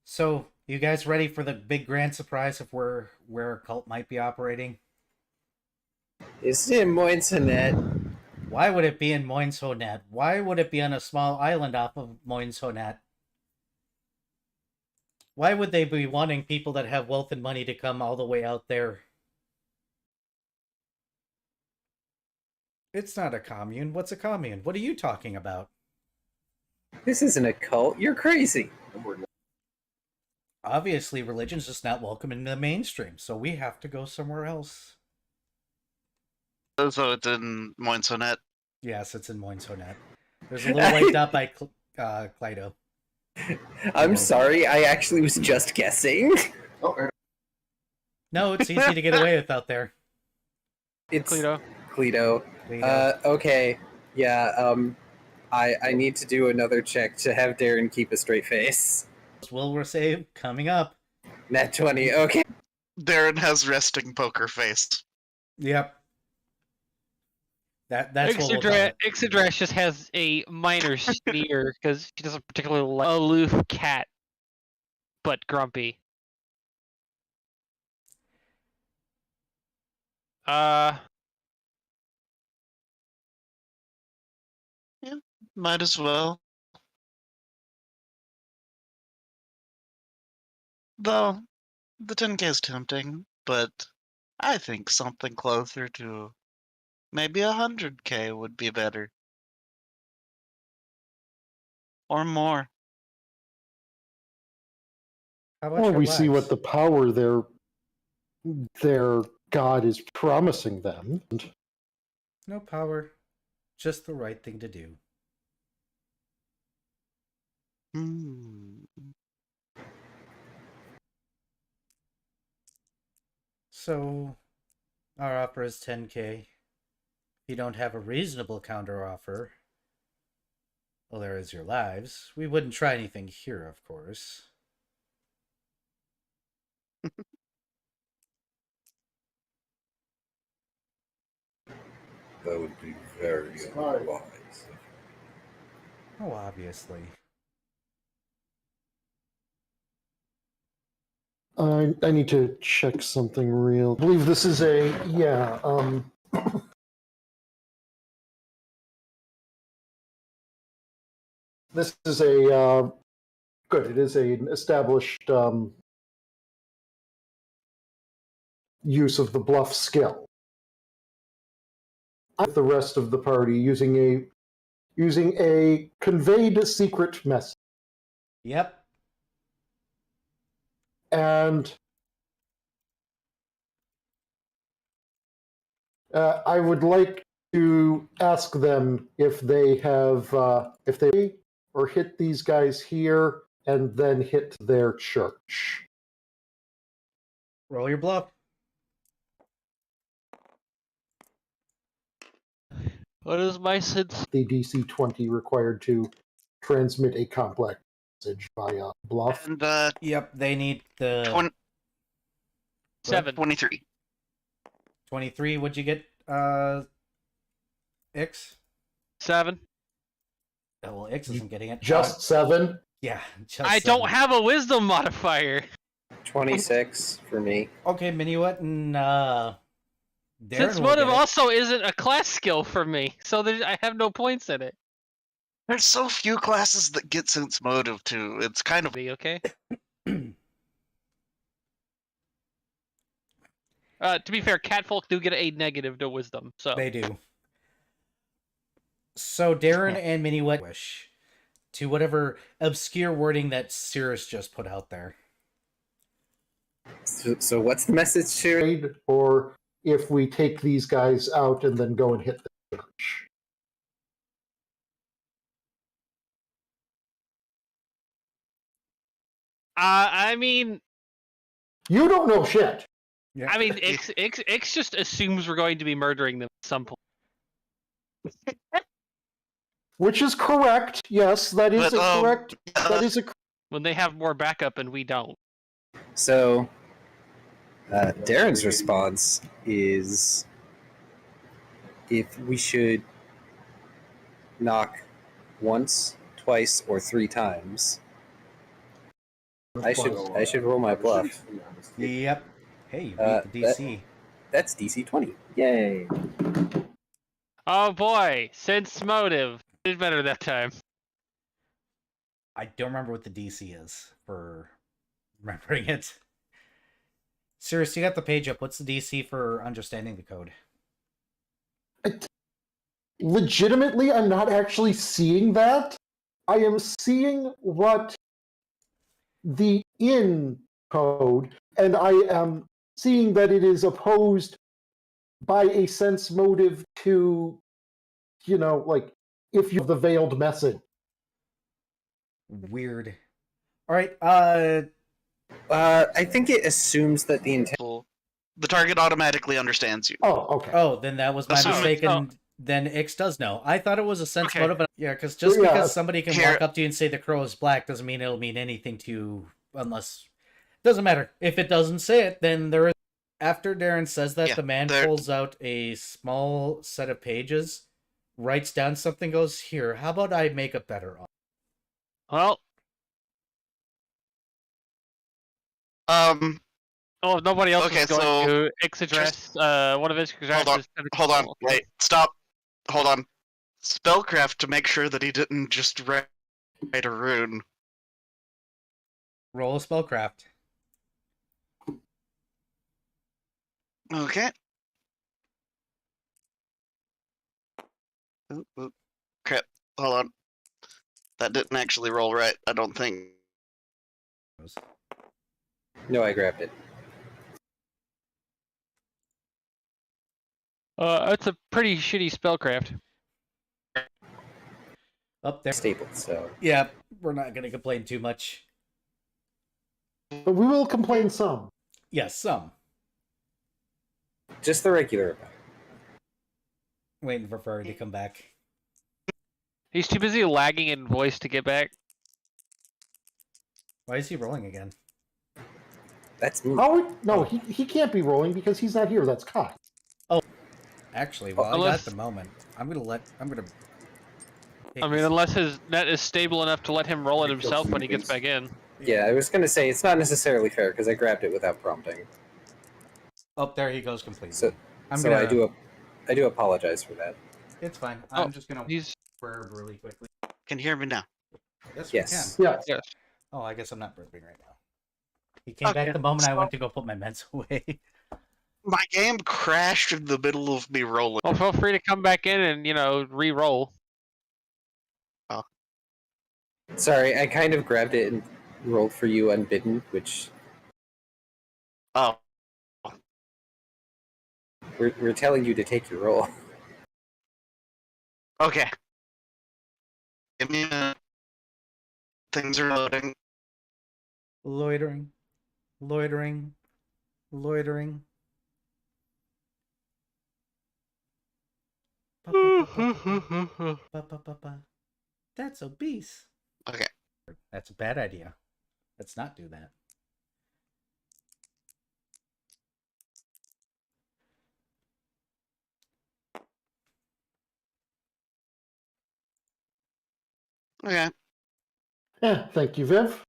So, you guys ready for the big grand surprise of where a cult might be operating? Is it in Moinsonet? Why would it be in Moinshonet? Why would it be on a small island off of Moinshonet? Why would they be wanting people that have wealth and money to come all the way out there? It's not a commune. What's a commune? What are you talking about? This isn't a cult. You're crazy. Obviously, religion's just not welcome in the mainstream, so we have to go somewhere else. So it's in Moinsonet. Yes, it's in Moinshonet. There's a little white dot by Clydo. I'm sorry. I actually was just guessing. Oh, No, it's easy to get away with out there. It's Cleto. Cleto. Okay. Yeah. I need to do another check to have Darren keep a straight face. Will save coming up. Nat 20. Okay. Darren has resting poker face. Yep. That's what we'll call it. Ixadrash just has a minor sneer because she doesn't particularly like aloof cat, but grumpy. Might as well. Though, the 10K is tempting, but I think something closer to maybe 100K would be better. Or more. How about Well, your we see what lives? the power their god is promising them. No power, just the right thing to do. So, our offer is 10K. If you don't have a reasonable counter offer, well, there is your lives. We wouldn't try anything here, of course. That would be very wise. Oh, obviously. I need to check something real. I believe this is this is a good. It is an established use of the bluff skill. With the rest of the party using a conveyed secret message. Yep. And I would like to ask them if they have, if they or hit these guys here and then hit their church. Roll your bluff. What is my sense? The DC 20 required to transmit a complex message via bluff. And, Yep, they need the 7. 23. 23. What'd you get, X? 7. Oh, well, X isn't getting it. Just 7. Yeah, just I 7. don't have a wisdom modifier. 26 for me. Okay, Minuet and Darren Since will motive get it. also isn't a class skill for me, so I have no points in it. There's so few classes that get sense motive too. It's kind of Okay? To be fair, catfolk do get a negative to wisdom, so They do. So Darren and Minuet wish to whatever obscure wording that Cirrus just put out there. So what's the message, Sherry? Or if we take these guys out and then go and hit the church. I mean, You don't know shit. Yeah. I mean, X just assumes we're going to be murdering them at some point. Which is correct. Yes, that is But, correct. That is a When they have more backup and we don't. So, Darren's response is if we should knock once, twice, or 3 times. I should roll my bluff. Yep. Hey, you beat Uh, the DC. That's DC 20. Yay! Oh boy, sense motive. Did better that time. I don't remember what the DC is for remembering it. Sirius, you got the page up. What's the DC for understanding the code? Legitimately, I'm not actually seeing that. I am seeing what the in code, and I am seeing that it is opposed by a sense motive to, like, if you have the veiled message. Weird. All right. I think it assumes that the intent. The target automatically understands you. Oh, okay. Oh, then that was my Assume mistake, it's- and then Ix does know. I thought it was a sense Okay. motive, but yeah, because just Yeah. because somebody can Here- walk up to you and say the crow is black doesn't mean it'll mean anything to you, unless doesn't matter. If it doesn't say it, then there is. After Darren says that, Yeah, the man there- pulls out a small set of pages, writes down something, goes, "Here, how about I make a better offer?" Well, oh, if nobody else Okay, is going so to X address, one of his addresses. hold on, wait, stop. Hold on. Spellcraft to make sure that he didn't just write a rune. Roll a spellcraft. Okay. Oop. Crap. Hold on. That didn't actually roll right, I don't think. No, I grabbed it. That's a pretty shitty spellcraft. Up there. Stapled, so. Yeah, we're not going to complain too much. But we will complain some. Yes, some. Just the regular amount. Waiting for Furry to come back. He's too busy lagging in voice to get back. Why is he rolling again? That's me. Oh, no, he can't be rolling because he's not here. That's Kai. Actually, while I Unless- got the moment, I'm gonna. I mean, unless his net is stable enough to let him roll it himself when he gets back in. Yeah, I was gonna say it's not necessarily fair because I grabbed it without prompting. Oh, there he goes completely. So, I'm so gonna. I do apologize for that. It's fine. Oh, I'm just gonna He's burp really quickly. Can you hear me now? Yes, Yes. we can. Yes. yes. Oh, I guess I'm not burping right now. He came back Okay, the moment I so- went to go put my meds away. My game crashed in the middle of me rolling. Well, feel free to come back in and re-roll. Sorry, I kind of grabbed it and rolled for you unbidden, which Oh. we're telling you to take your roll. Okay. Give me a minute. Things are loading. Loitering, loitering, loitering. Ba-ba-ba-ba. That's obese. Okay. That's a bad idea. Let's not do that. Okay. Thank you, Viv.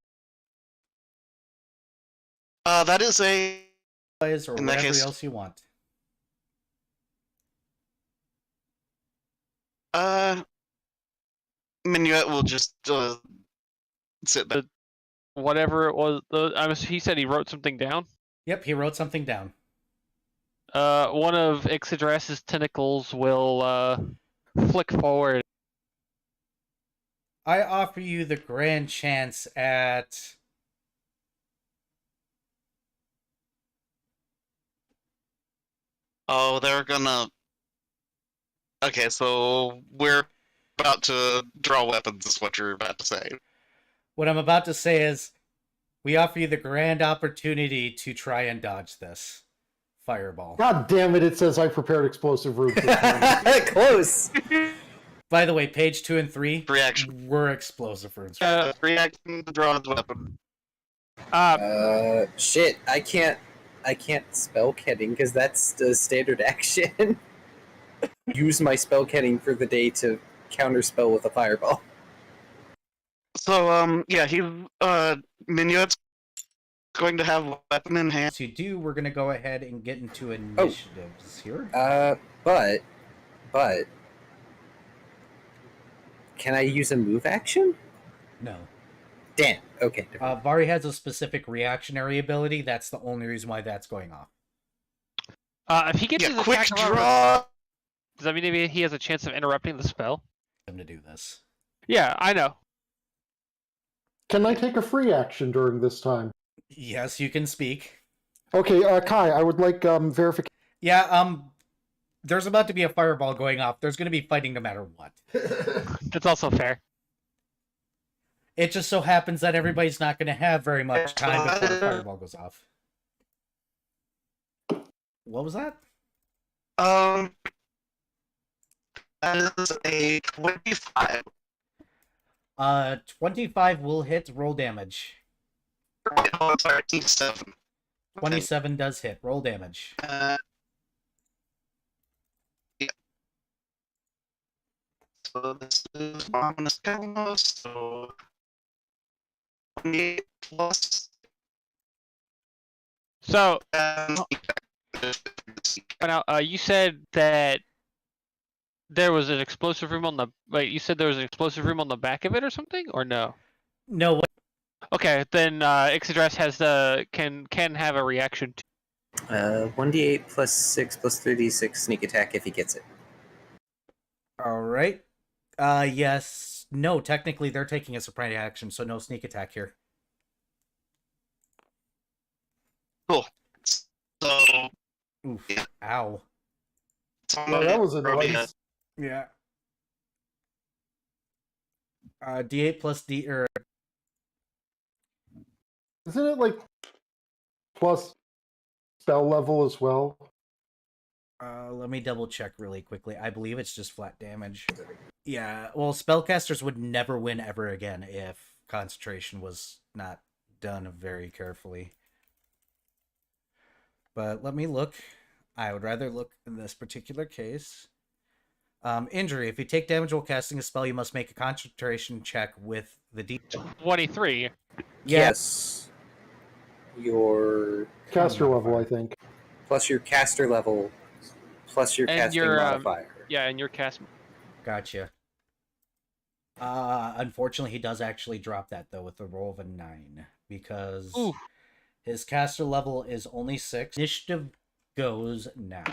That is a... Plays or In that whatever case- else you want. Minuet will just, sit there. Whatever it was, he said he wrote something down. Yep, he wrote something down. One of Ixodras's tentacles will flick forward. I offer you the grand chance at... Oh, they're gonna. Okay, so we're about to draw weapons, is what you're about to say. What I'm about to say is, we offer you the grand opportunity to try and dodge this fireball. God damn it! It says I prepared explosive room. For Close. By the way, page 2 and 3 Reaction. were explosive runes. Reaction to draw the weapon. Shit. I can't spell ketting because that's the standard action. Use my spell ketting for the day to counterspell with a fireball. So, yeah, Minuet's going to have a weapon in hand. To do, we're going to go ahead and get into initiatives here. But can I use a move action? No. Damn. Okay. Vari has a specific reactionary ability. That's the only reason why that's going off. If he gets his Quick attack of draw! does that mean he has a chance of interrupting the spell? Him to do this. Yeah, I know. Can I take a free action during this time? Yes, you can speak. Okay, Kai, I would like verification. Yeah, there's about to be a fireball going off. There's going to be fighting no matter what. That's also fair. It just so happens that everybody's not going to have very much time before the fireball goes off. What was that? That is a 25. 25 will hit. Roll damage. Oh, I'm sorry, 27. 27 does hit. Roll damage. Yeah. So this is ominous Kalmos, so 28 plus. So, now, you said that there was an explosive room on the. Wait, you said there was an explosive room on the back of it or something, or no? No, what? Okay, then Ixodras has can have a reaction. 1d8 plus 6 plus 3d6 sneak attack if he gets it. All right. Yes. No, technically they're taking a surprise action, so no sneak attack here. Cool. So, Oof. Yeah. Ow. Yeah, that was a nice. Yeah. D8 plus D, or Isn't it like plus spell level as well? let me double check really quickly. I believe it's just flat damage. Yeah, well, spellcasters would never win ever again if concentration was not done very carefully. But let me look. I would rather look in this particular case. Injury. If you take damage while casting a spell, you must make a concentration check with the D. 23. Yeah. Yes. Your Caster level, I think. plus your caster level plus your And casting your, modifier. Yeah, and your cast. Gotcha. Unfortunately, he does actually drop that, though, with a roll of a 9. Because Ooh. his caster level is only 6. Initiative goes now.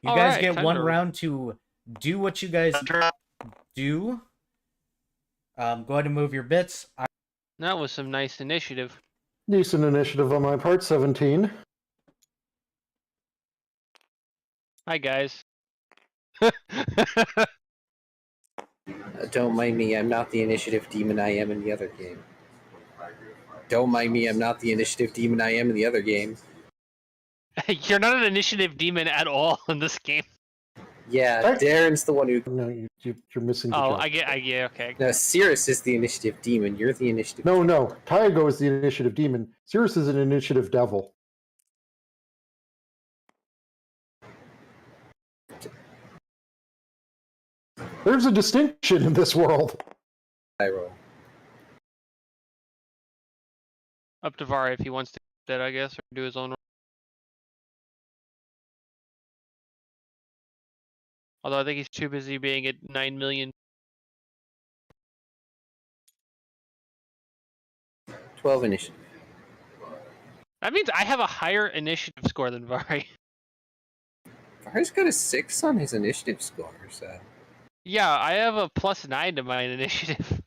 You All guys right, get time one to- round to do what you guys do. Go ahead and move your bits. That was some nice initiative. Decent initiative on my part, 17. Hi, guys. Don't mind me, I'm not the initiative demon I am in the other game. Don't mind me, I'm not the initiative demon I am in the other game. You're not an initiative demon at all in this game. Yeah, What? Darren's the one who. No, you're missing the Oh, joke. yeah, okay. No, Cirrus is the initiative demon. You're the initiative. No. Taigo is the initiative demon. Cirrus is an initiative devil. There's a distinction in this world. I roll. Up to Vari if he wants to do that, I guess, or do his own. Although I think he's too busy being at 9 million. 12 initiative. That means I have a higher initiative score than Vari. Var's got a 6 on his initiative score, so... Yeah, I have a +9 to my initiative.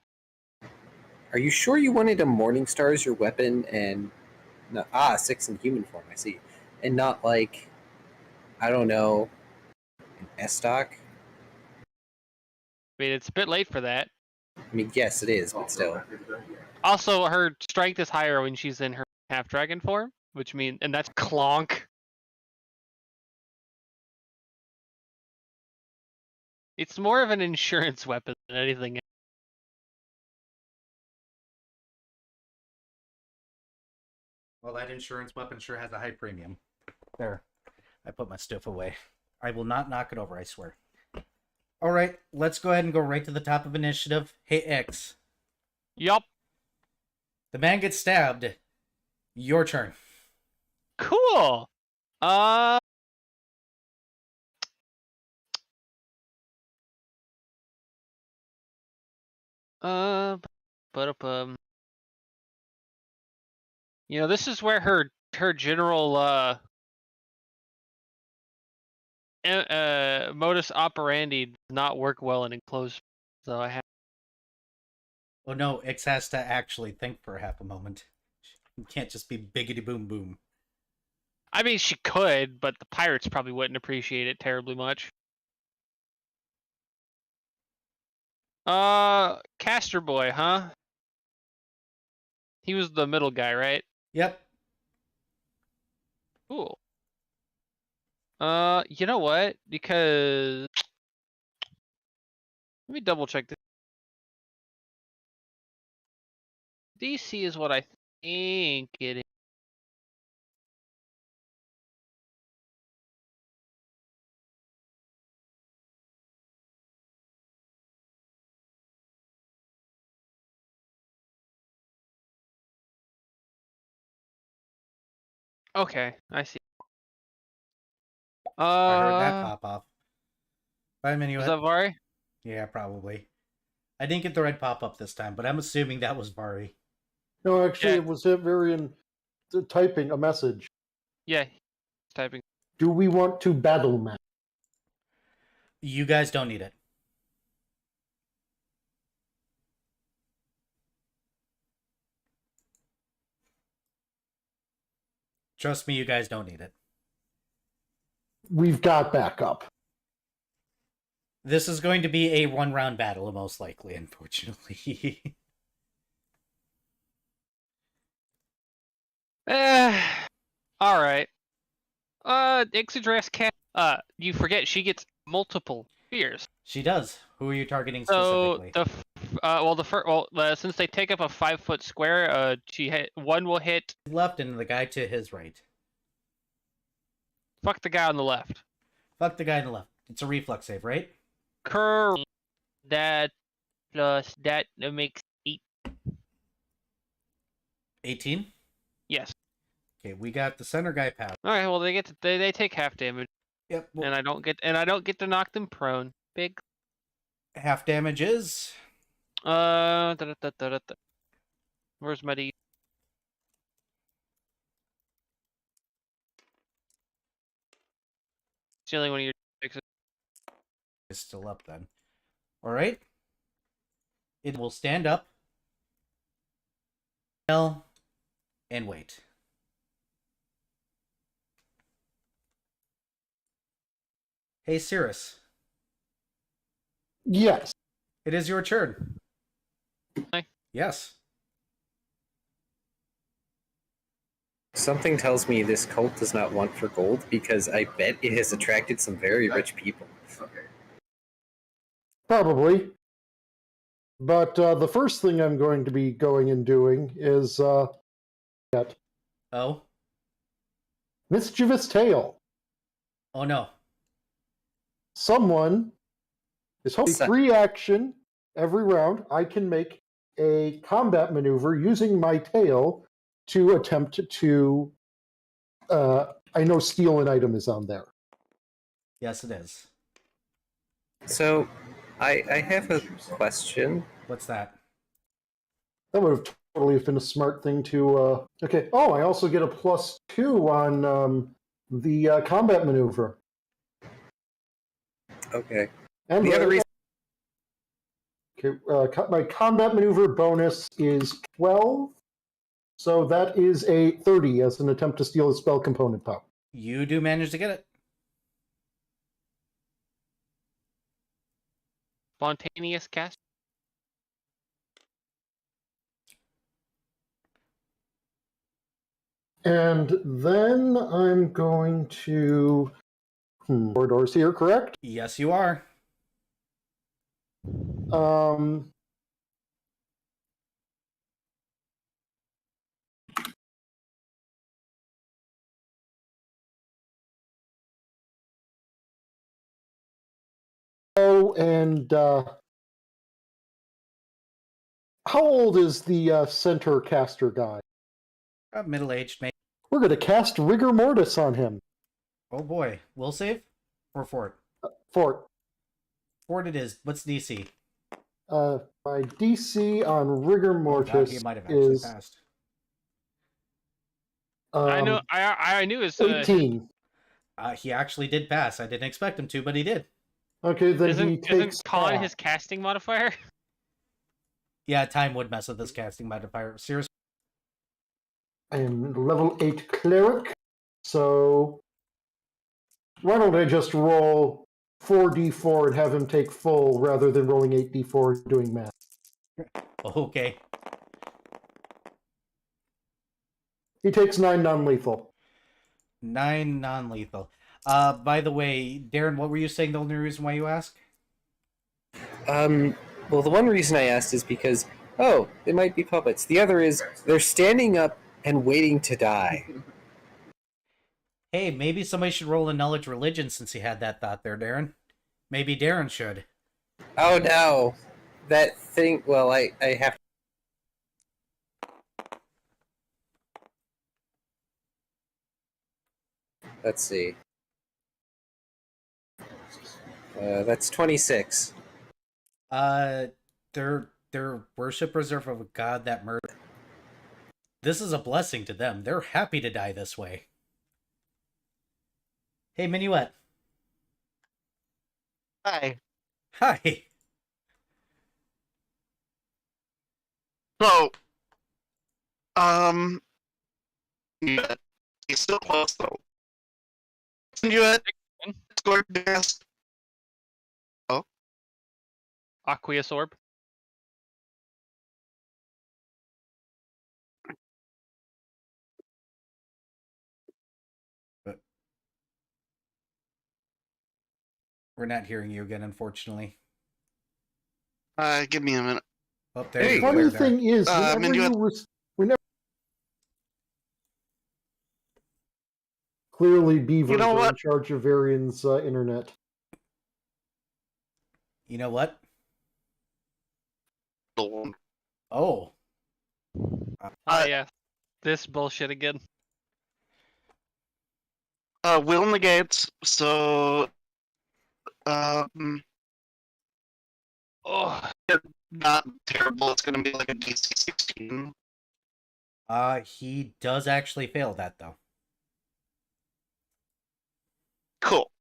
Are you sure you wanted a Morningstar as your weapon and... No, 6 in human form, I see. And not like, I don't know, an S-Stock? I mean, it's a bit late for that. I mean, yes, it is, but still. Also, her strength is higher when she's in her half-dragon form, which means... And that's clonk. It's more of an insurance weapon than anything else. Well, that insurance weapon sure has a high premium. There. I put my stuff away. I will not knock it over, I swear. Alright, let's go ahead and go right to the top of initiative. Hey, X. Yup. The man gets stabbed. Your turn. Cool. You know, this is where her general modus operandi does not work well in enclosed. So I have. Oh no, X has to actually think for half a moment. You can't just be biggity boom boom. I mean, she could, but the pirates probably wouldn't appreciate it terribly much. Caster Boy, huh? He was the middle guy, right? Yep. Cool. You know what? Because let me double check this. DC is what I think it is. Okay, I see. I heard that pop off. Bye, Minuet. Was that Vari? Yeah, probably. I didn't get the red pop up this time, but I'm assuming that was Vari. No, actually, Yeah. it was Varian typing a message. Yeah, he's typing. Do we want to battle map? You guys don't need it. Trust me, you guys don't need it. We've got backup. This is going to be a one-round battle, most likely, unfortunately. All right. Ixodras cat. You forget she gets multiple spears. She does. Who are you targeting So specifically? since they take up a 5-foot square, one will hit. Left and the guy to his right. Fuck the guy on the left. Fuck the guy on the left. It's a reflex save, right? Curve. That plus that makes 8. 18? Yes. Okay, we got the center guy pass. All right. Well, they take half damage, Yep. Well, and I don't get to knock them prone. Big. half damage is Where's my D? Stealing one of your fixes. is still up then. All right. It will stand up. And wait. Hey, Cirrus. Yes. It is your turn. Hi. Yes. Something tells me this cult does not want for gold because I bet it has attracted some very rich people. Okay. Probably. But the first thing I'm going to be going and doing is Oh? Mischievous Tale. Oh no. Someone is hoping 3 action every round. I can make a combat maneuver using my tail to attempt to. I know steal an item is on there. Yes, it is. So, I have a question. What's that? That would have totally been a smart thing to. Okay. Oh, I also get a +2 on the combat maneuver. Okay. And The other reason. Okay, my combat maneuver bonus is 12, so that is a 30 as an attempt to steal a spell component power. You do manage to get it. Spontaneous cast. And then I'm going to... corridors here, correct? Yes, you are. Um... Oh, and how old is the center caster guy? Middle-aged, mate. We're going to cast Rigor Mortis on him. Oh boy. Will save? Or fort? Fort. Fort it is. What's DC? My DC on Rigor Oh, Mortis God, he might have actually is passed. I know. I knew his. 18. He actually did pass. I didn't expect him to, but he did. Okay, then he Isn't takes con half. his casting modifier? Yeah, time would mess with this casting modifier. Seriously. I am level 8 cleric, so why don't I just roll 4d4 and have him take full rather than rolling 8d4 and doing math? Okay. He takes 9 non-lethal. 9 non-lethal. By the way, Darren, what were you saying the only reason why you asked? Well, the one reason I asked is because, they might be puppets. The other is they're standing up and waiting to die. Hey, maybe somebody should roll a knowledge religion since you had that thought there, Darren. Maybe Darren should. Oh no, that thing. Well, I have. Let's see. That's 26. They're worshippers of a god that murdered. This is a blessing to them. They're happy to die this way. Hey, Minuet. Hi. Hi. So, yeah, he's still close though. You had scored gas. Aqueous orb. We're not hearing you again, unfortunately. Give me a minute. Oh, there Hey, you go. Funny There, there. thing is, Minuet. whenever clearly beavers know are in what? charge of Varian's internet. You know what? Oh, Oh. Yeah, this bullshit again. Will negates. So, Oh, not terrible. It's gonna be like a DC 16. He does actually fail that, though. Cool.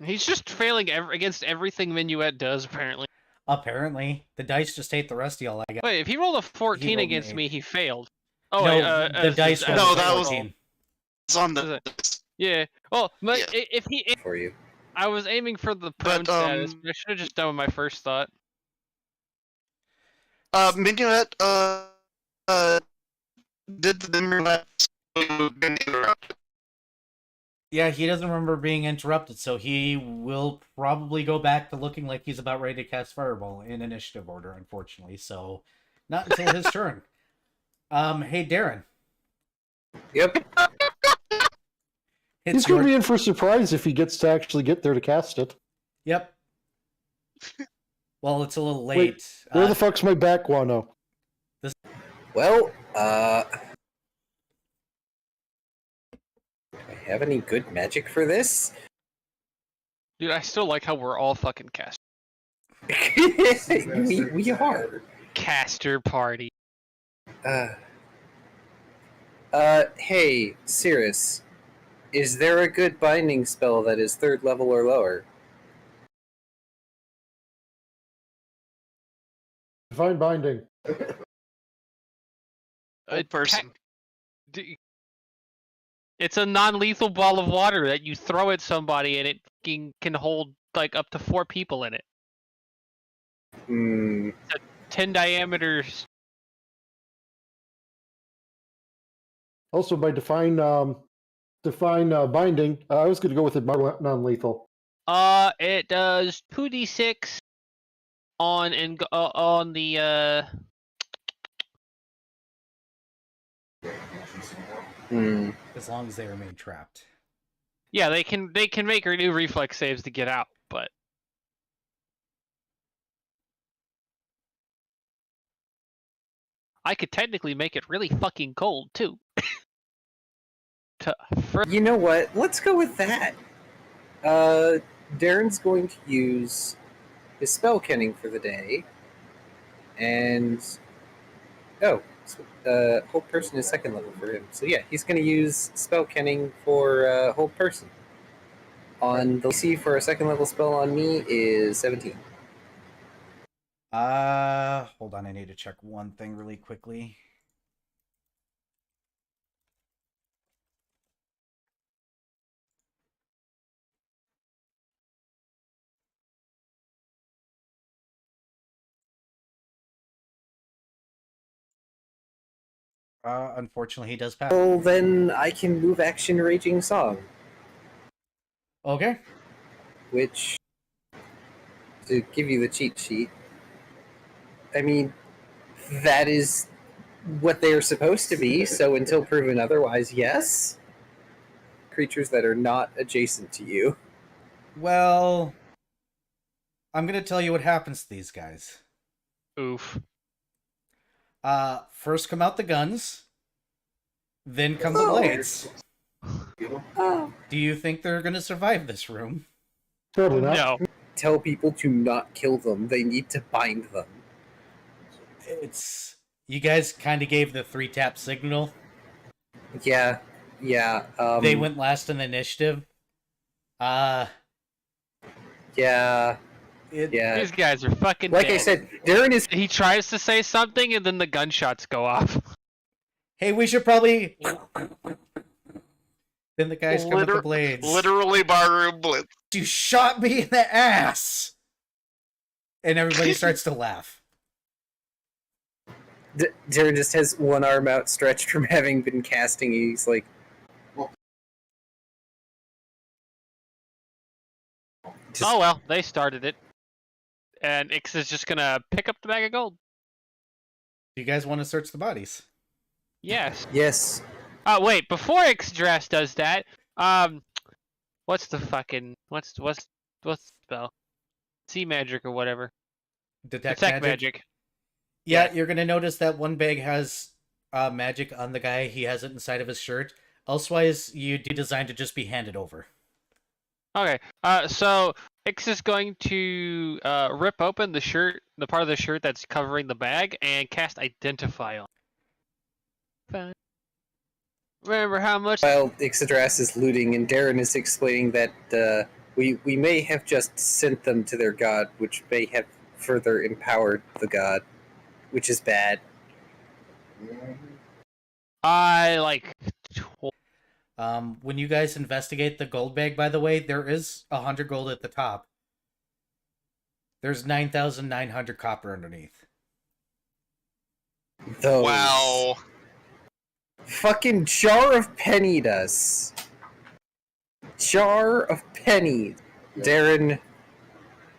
he's just failing against everything Minuet does, apparently. Apparently. The dice just hate the rest of y'all, I guess. Wait, if he rolled a 14 rolled an against 8. me, he failed. Oh, No, wait, the dice as- rolled No, a that was- 14. It's on the. Yeah. Well, but Yeah. if he, For you. I was aiming for the prone But, status, but I should have just done my first thought. Minuet, did the Minuet interrupt? Yeah, he doesn't remember being interrupted, so he will probably go back to looking like he's about ready to cast Fireball in initiative order, unfortunately. So, not until his turn. Hey, Darren. Yep. It's He's going your... to be in for a surprise if he gets to actually get there to cast it. Yep. Well, it's a little Wait, late. Where the fuck's my back, Wano? Well, do I have any good magic for this? Dude, I still like how we're all fucking cast. we are. Caster party. Hey, Cirrus. Is there a good binding spell that is 3rd level or lower? Divine binding. Old person. It's a non-lethal ball of water that you throw at somebody and it can hold like up to 4 people in it. Hmm. 10 diameter. Also, by define binding, I was going to go with it non-lethal. It does 2d6 on the Hmm. As long as they remain trapped. Yeah, they can make new reflex saves to get out, but I could technically make it really fucking cold too. You know what? Let's go with that. Darren's going to use his spell kenning for the day, and hold person is second level for him. So yeah, he's going to use spell kenning for hold person. On the DC for a second level spell on me is 17. Hold on, I need to check one thing really quickly. Unfortunately, he does pass. Well, then I can move action Raging Song, Okay. which, to give you the cheat sheet, I mean, that is what they are supposed to be, so until proven otherwise, yes. Creatures that are not adjacent to you. Well, I'm going to tell you what happens to these guys. oof. First come out the guns, then come the blades. Do you think they're going to survive this room? Probably not. No. Tell people to not kill them. They need to bind them. You guys kind of gave the 3-tap signal. Yeah. They went last in the initiative. Yeah. These guys are fucking Like dead. I said, Darren is. He tries to say something and then the gunshots go off. Hey, we should probably. Then the guys come with the blades. Literally barroom blitz. You shot me in the ass! And everybody starts to laugh. Darren just has one arm outstretched from having been casting. He's like. Oh well, they started it. And Ix is just gonna pick up the bag of gold. Do you guys want to search the bodies? Yes. Yes. Wait, before Ixdrass does that, what's the spell? Sea magic or whatever. Detect magic. Yeah, Yeah. you're gonna notice that one bag has magic on the guy. He has it inside of his shirt. Elsewise, you designed to just be handed over. Okay. So Ix is going to rip open the shirt, the part of the shirt that's covering the bag, and cast Identify on. Remember how much? While Ixadrass is looting, and Darren is explaining that we may have just sent them to their god, which may have further empowered the god, which is bad. I like. When you guys investigate the gold bag, by the way, there is 100 gold at the top. There's 9,900 copper underneath. Those. Wow. Fucking jar of penny dust. Jar of penny. Darren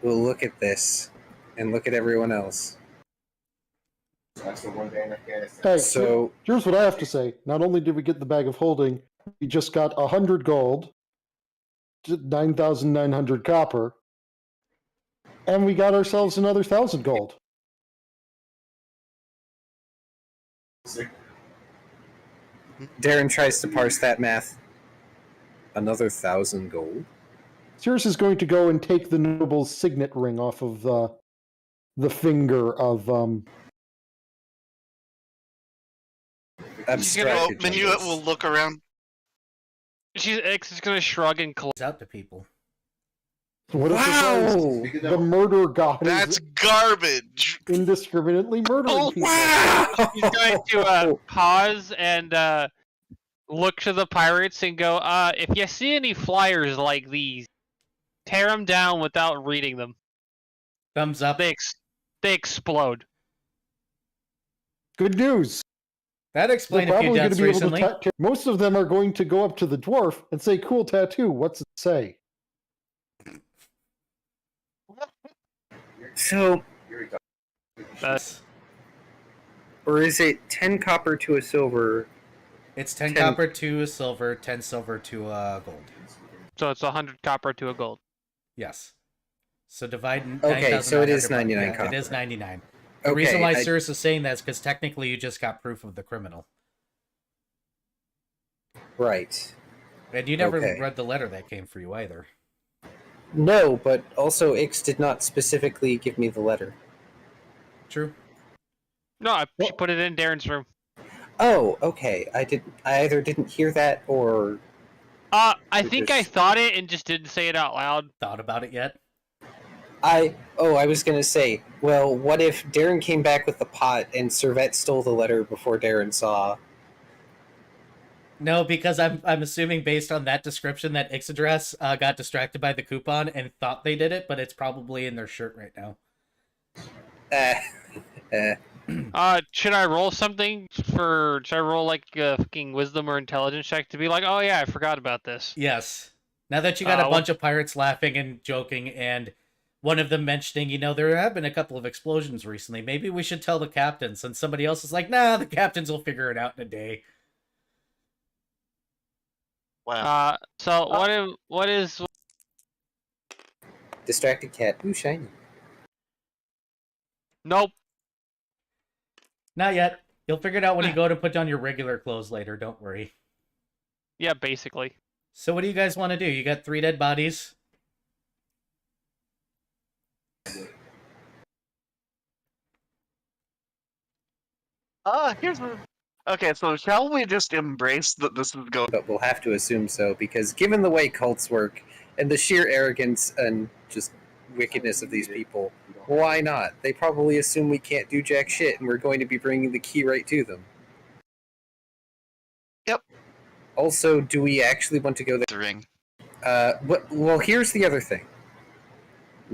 will look at this and look at everyone else. Hey, So here's what I have to say. Not only did we get the bag of holding, we just got 100 gold, 9,900 copper, and we got ourselves another 1,000 gold. Darren tries to parse that math. Another 1,000 gold. Cirrus is going to go and take the noble's signet ring off of the finger of Abstracted. Minuet will look around. Ix is gonna shrug and collapse. It's out to people. What a surprise! Wow! The murder god That's is garbage. indiscriminately murdering Oh, people. Wow! He's going to pause and look to the pirates and go, if you see any flyers like these, tear them down without reading them. Thumbs up. They explode. Good news. That They're explained a few probably going to deaths be able recently. to. Most of them are going to go up to the dwarf and say, "Cool tattoo. What's it say?" So, or is it 10 copper to a silver? It's 10 10 copper to a silver, 10 silver to a gold. So it's 100 copper to a gold. Yes. So divide. Okay, so it is 9,900 99 yeah, copper. It is 99. The reason why Cirrus is saying that is because technically you just got proof of the criminal. Right. And you never Okay. read the letter that came for you either. No, but also Ix did not specifically give me the letter. True. No, she put it in Darren's room. Oh, okay. I either didn't hear that or I think I thought it and just didn't say it out loud. Thought about it yet? I was gonna say, well, what if Darren came back with the pot and Servette stole the letter before Darren saw? No, because I'm assuming based on that description that Ixaddress got distracted by the coupon and thought they did it, but it's probably in their shirt right now. Should I roll something should I roll like a fucking wisdom or intelligence check to be like, oh yeah, I forgot about this? Yes. Now that you got a bunch of pirates laughing and joking and one of them mentioning, there have been a couple of explosions recently. Maybe we should tell the captains. And somebody else is like, nah, the captains will figure it out in a day. Wow. So what is Distracted cat. Ooh, shiny. Nope. Not yet. You'll figure it out when you go to put on your regular clothes later. Don't worry. Yeah, basically. So what do you guys want to do? You got 3 dead bodies. Okay, so shall we just embrace that this is going? But we'll have to assume so, because given the way cults work and the sheer arrogance and just wickedness of these people, why not? They probably assume we can't do jack shit and we're going to be bringing the key right to them. Yep. Also, do we actually want to go there? The ring. Well, here's the other thing.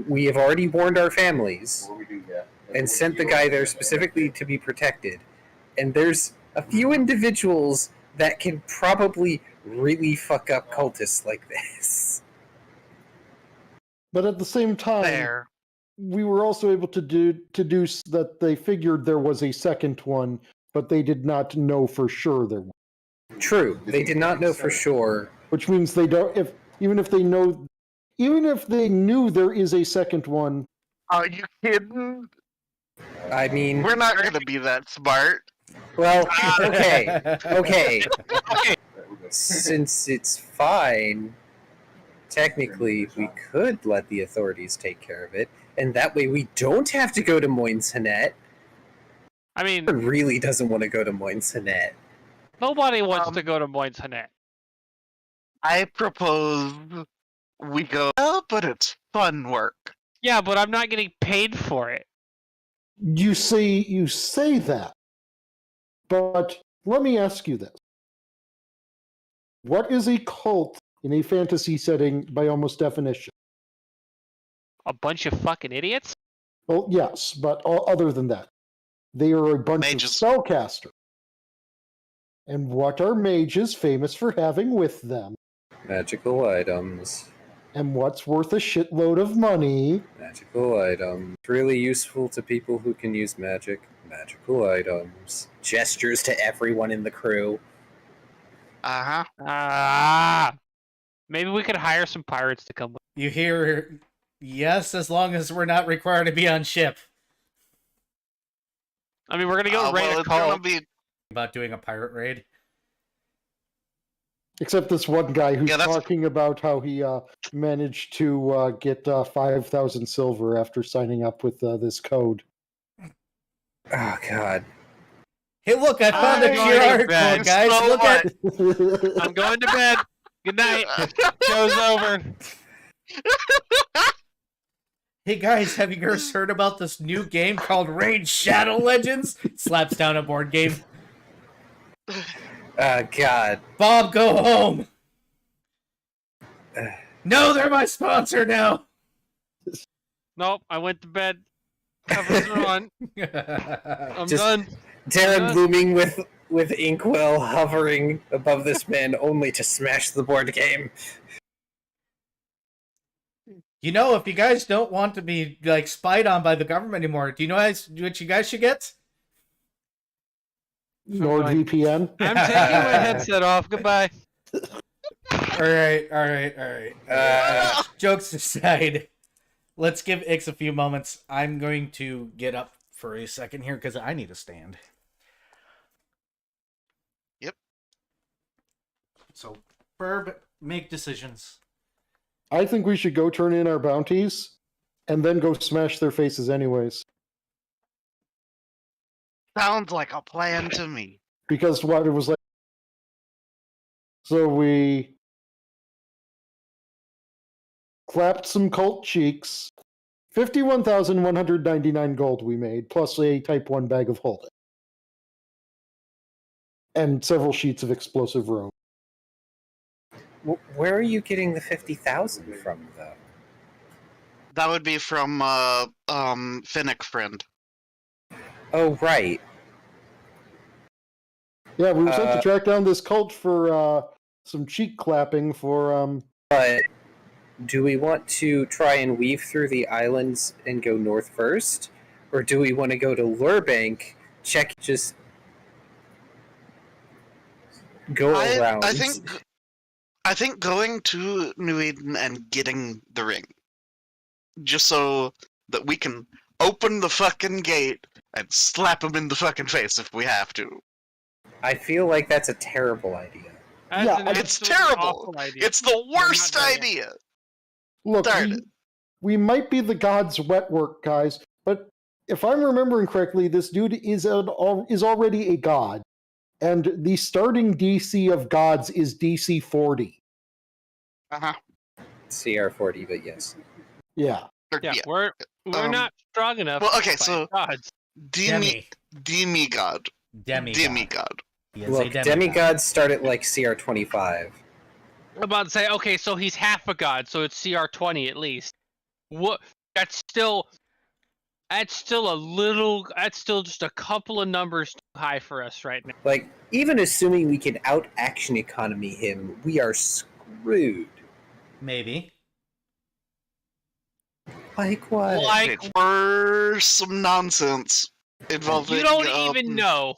We have already warned our families and sent the guy there specifically to be protected. And there's a few individuals that can probably really fuck up cultists like this. But at the same time, There. we were also able to deduce that they figured there was a second one, but they did not know for sure there was. True, they did not know for sure. Which means they don't. Even if they knew there is a second one. Are you kidding? I mean, We're not gonna be that smart. well, okay. Since it's fine, technically we could let the authorities take care of it, and that way we don't have to go to Moinsenet. I mean, Who really doesn't want to go to Moinsenet? nobody wants to go to Moinsenet. I propose we go. Oh, but it's fun work. Yeah, but I'm not getting paid for it. You say that, but let me ask you this: what is a cult in a fantasy setting by almost definition? A bunch of fucking idiots? Well, yes, but other than that, they are a bunch Mages. of spellcasters. And what are mages famous for having with them? Magical items. And what's worth a shitload of money? Magical items. Really useful to people who can use magic. Magical items. Gestures to everyone in the crew. Maybe we could hire some pirates to come with. You hear, yes, as long as we're not required to be on ship. I mean, we're gonna go raid Well, a it's gonna cult. be. About doing a pirate raid. Except this one guy who's Yeah, that's- talking about how he managed to get 5,000 silver after signing up with this code. Oh, God. Hey, look, I found a I'm cure going to article, bed. guys. So Look at I'm going to bed. Good night. Show's over. Hey guys, have you guys heard about this new game called Raid Shadow Legends? Slaps down a board game. God. Bob, go home. No, they're my sponsor now. Nope, I went to bed. Covers are on. I'm Just- done. Darren looming with inkwell hovering above this man only to smash the board game. You know, if you guys don't want to be like spied on by the government anymore, do you know what you guys should get? NordVPN. I'm taking my headset off. Goodbye. All right. Jokes aside, let's give Ix a few moments. I'm going to get up for a second here because I need a stand. Yep. So, Burb, make decisions. I think we should go turn in our bounties and then go smash their faces anyways. Sounds like a plan to me. Because what it was like. So we clapped some cult cheeks. 51,199 gold we made, plus a Type 1 bag of holding. And several sheets of explosive rope. Where are you getting the 50,000 from, though? That would be from Finnick Friend. Oh, right. Yeah, we were sent to track down this cult for some cheek clapping for But do we want to try and weave through the islands and go north first? Or do we want to go to Lurbank, check, just go around? I think going to New Eden and getting the ring, just so that we can open the fucking gate and slap him in the fucking face if we have to. I feel like that's a terrible idea. That's Yeah, an It's absolutely terrible. awful idea. It's the worst not doing it. idea. look, Darn it. we might be the gods' wet work, guys, but if I'm remembering correctly, this dude is already a god. And the starting DC of gods is DC 40. Uh-huh. CR40, but yes. Yeah. Yeah, we're not strong enough. Well, okay, to fight so gods. Demigod. Demigod. He is Look, a demigod. demigods start at like CR25. I'm about to say, okay, so he's half a god, so it's CR20 at least. What? That's still just a couple of numbers too high for us right now. Like, even assuming we can out-action economy him, we are screwed. Maybe. Like what? Like, For some nonsense involving. you don't even know.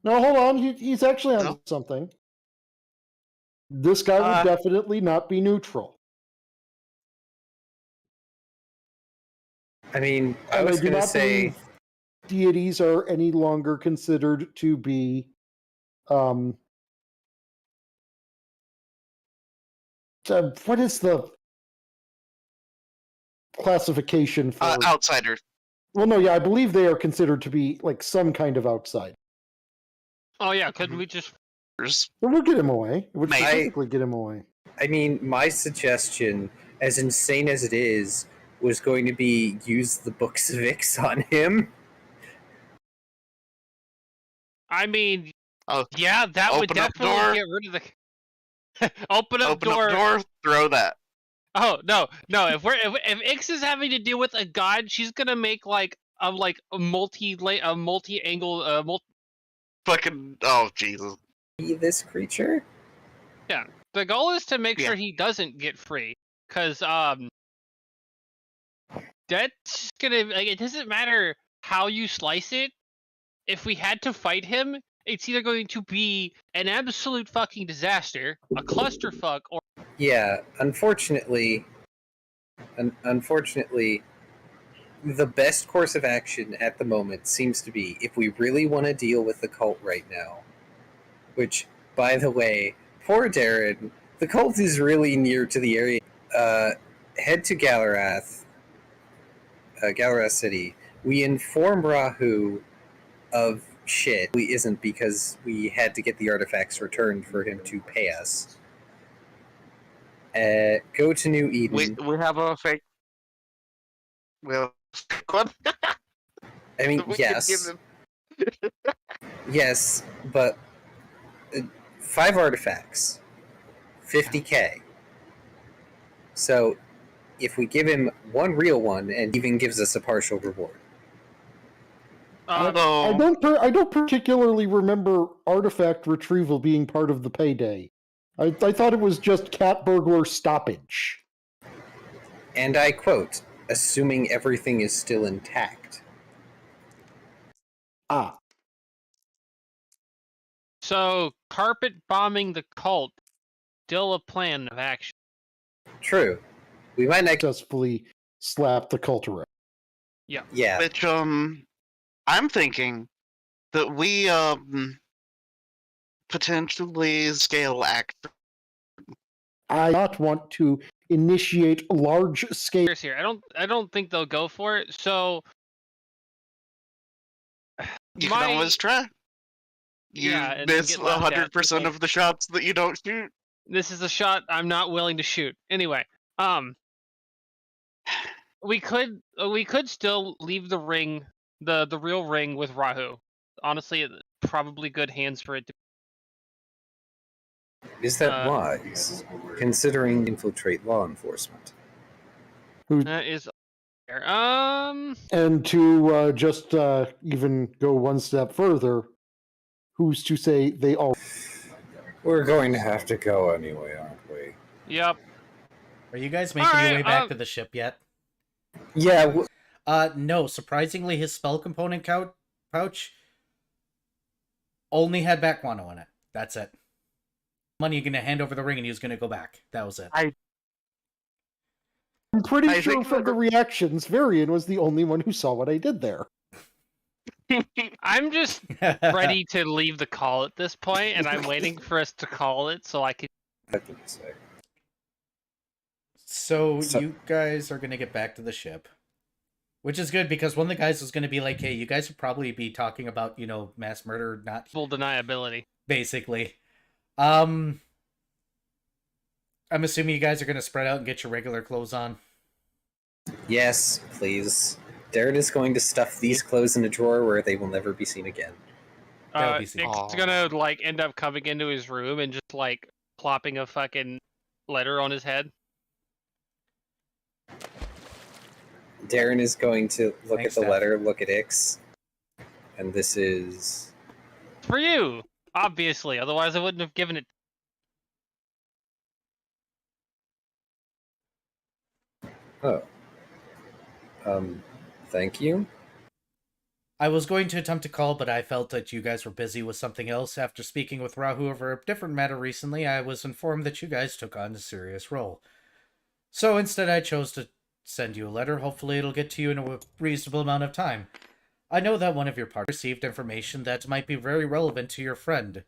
No, hold on. He's actually on something. This guy would definitely not be neutral. I mean, I And was do going to not say... believe deities are any longer considered to be what is the classification for outsider. Well, no, yeah, I believe they are considered to be like some kind of outside. Oh yeah, couldn't we just? But we'll get him away. It would Mate. specifically get him away. I mean, my suggestion, as insane as it is, was going to be use the Books of Ix on him. I mean, Oh, yeah, that would open up definitely door. get rid of the. Open up Open door. up door. Throw that. Oh no. If Ix is having to deal with a god, she's gonna make like a multi-angle Fucking. Oh Jesus. Be this creature? The goal is to make Yeah. sure he doesn't get free, because that's gonna like it doesn't matter how you slice it. If we had to fight him, it's either going to be an absolute fucking disaster, a clusterfuck, or Yeah, unfortunately, the best course of action at the moment seems to be, if we really want to deal with the cult right now, which, by the way, poor Darren, the cult is really near to the area. Head to Galarath City. We inform Rahu of shit. We isn't, because we had to get the artifacts returned for him to pay us. Go to New Eden. We have a fake. We have a fake one. I mean, We can give yes. him- Yes, but 5 artifacts, 50k. So if we give him one real one, and even gives us a partial reward. I No. don't particularly remember artifact retrieval being part of the payday. I thought it was just cat burglar stoppage. And I quote, assuming everything is still intact. Ah, So, carpet bombing the cult, still a plan of action. True. We might not. successfully slapped the cult around. Yeah. Which I'm thinking that we potentially scale act. I do not want to initiate large scale. Here's here. I don't think they'll go for it. So You my- can always try. You Yeah, and then miss get laughed at. 100% of the shots that you don't shoot. this is a shot I'm not willing to shoot. Anyway, we could still leave the ring, the real ring with Rahu. Honestly, probably good hands for it to Is that wise, considering infiltrate law enforcement? is there. And to just even go one step further, who's to say they all? We're going to have to go anyway, aren't we? Yep. Are you guys making your way back to the ship yet? Yeah. No. Surprisingly, his spell component pouch only had back guano in it. That's it. Money, you're gonna hand over the ring, and he was gonna go back. That was it. I'm pretty I sure think from the reactions, Varian was the only one who saw what I did there. I'm just ready to leave the call at this point, and I'm waiting for us to call it so I can. So you guys are gonna get back to the ship, which is good because one of the guys was gonna be like, "Hey, you guys would probably be talking about, mass murder, not Full deniability. basically." I'm assuming you guys are gonna spread out and get your regular clothes on. Yes, please. Darren is going to stuff these clothes in a drawer where they will never be seen again. That would be sick. Nick's gonna end up coming into his room and just plopping a fucking letter on his head. Darren is going to look Thanks, at the Steph. letter, look at Ix, and this is... For you, obviously. Otherwise, I wouldn't have given it. Oh. Thank you? I was going to attempt to call, but I felt that you guys were busy with something else. After speaking with Rahu over a different matter recently, I was informed that you guys took on a serious role. So instead, I chose to send you a letter. Hopefully, it'll get to you in a reasonable amount of time. I know that one of your parties received information that might be very relevant to your friend.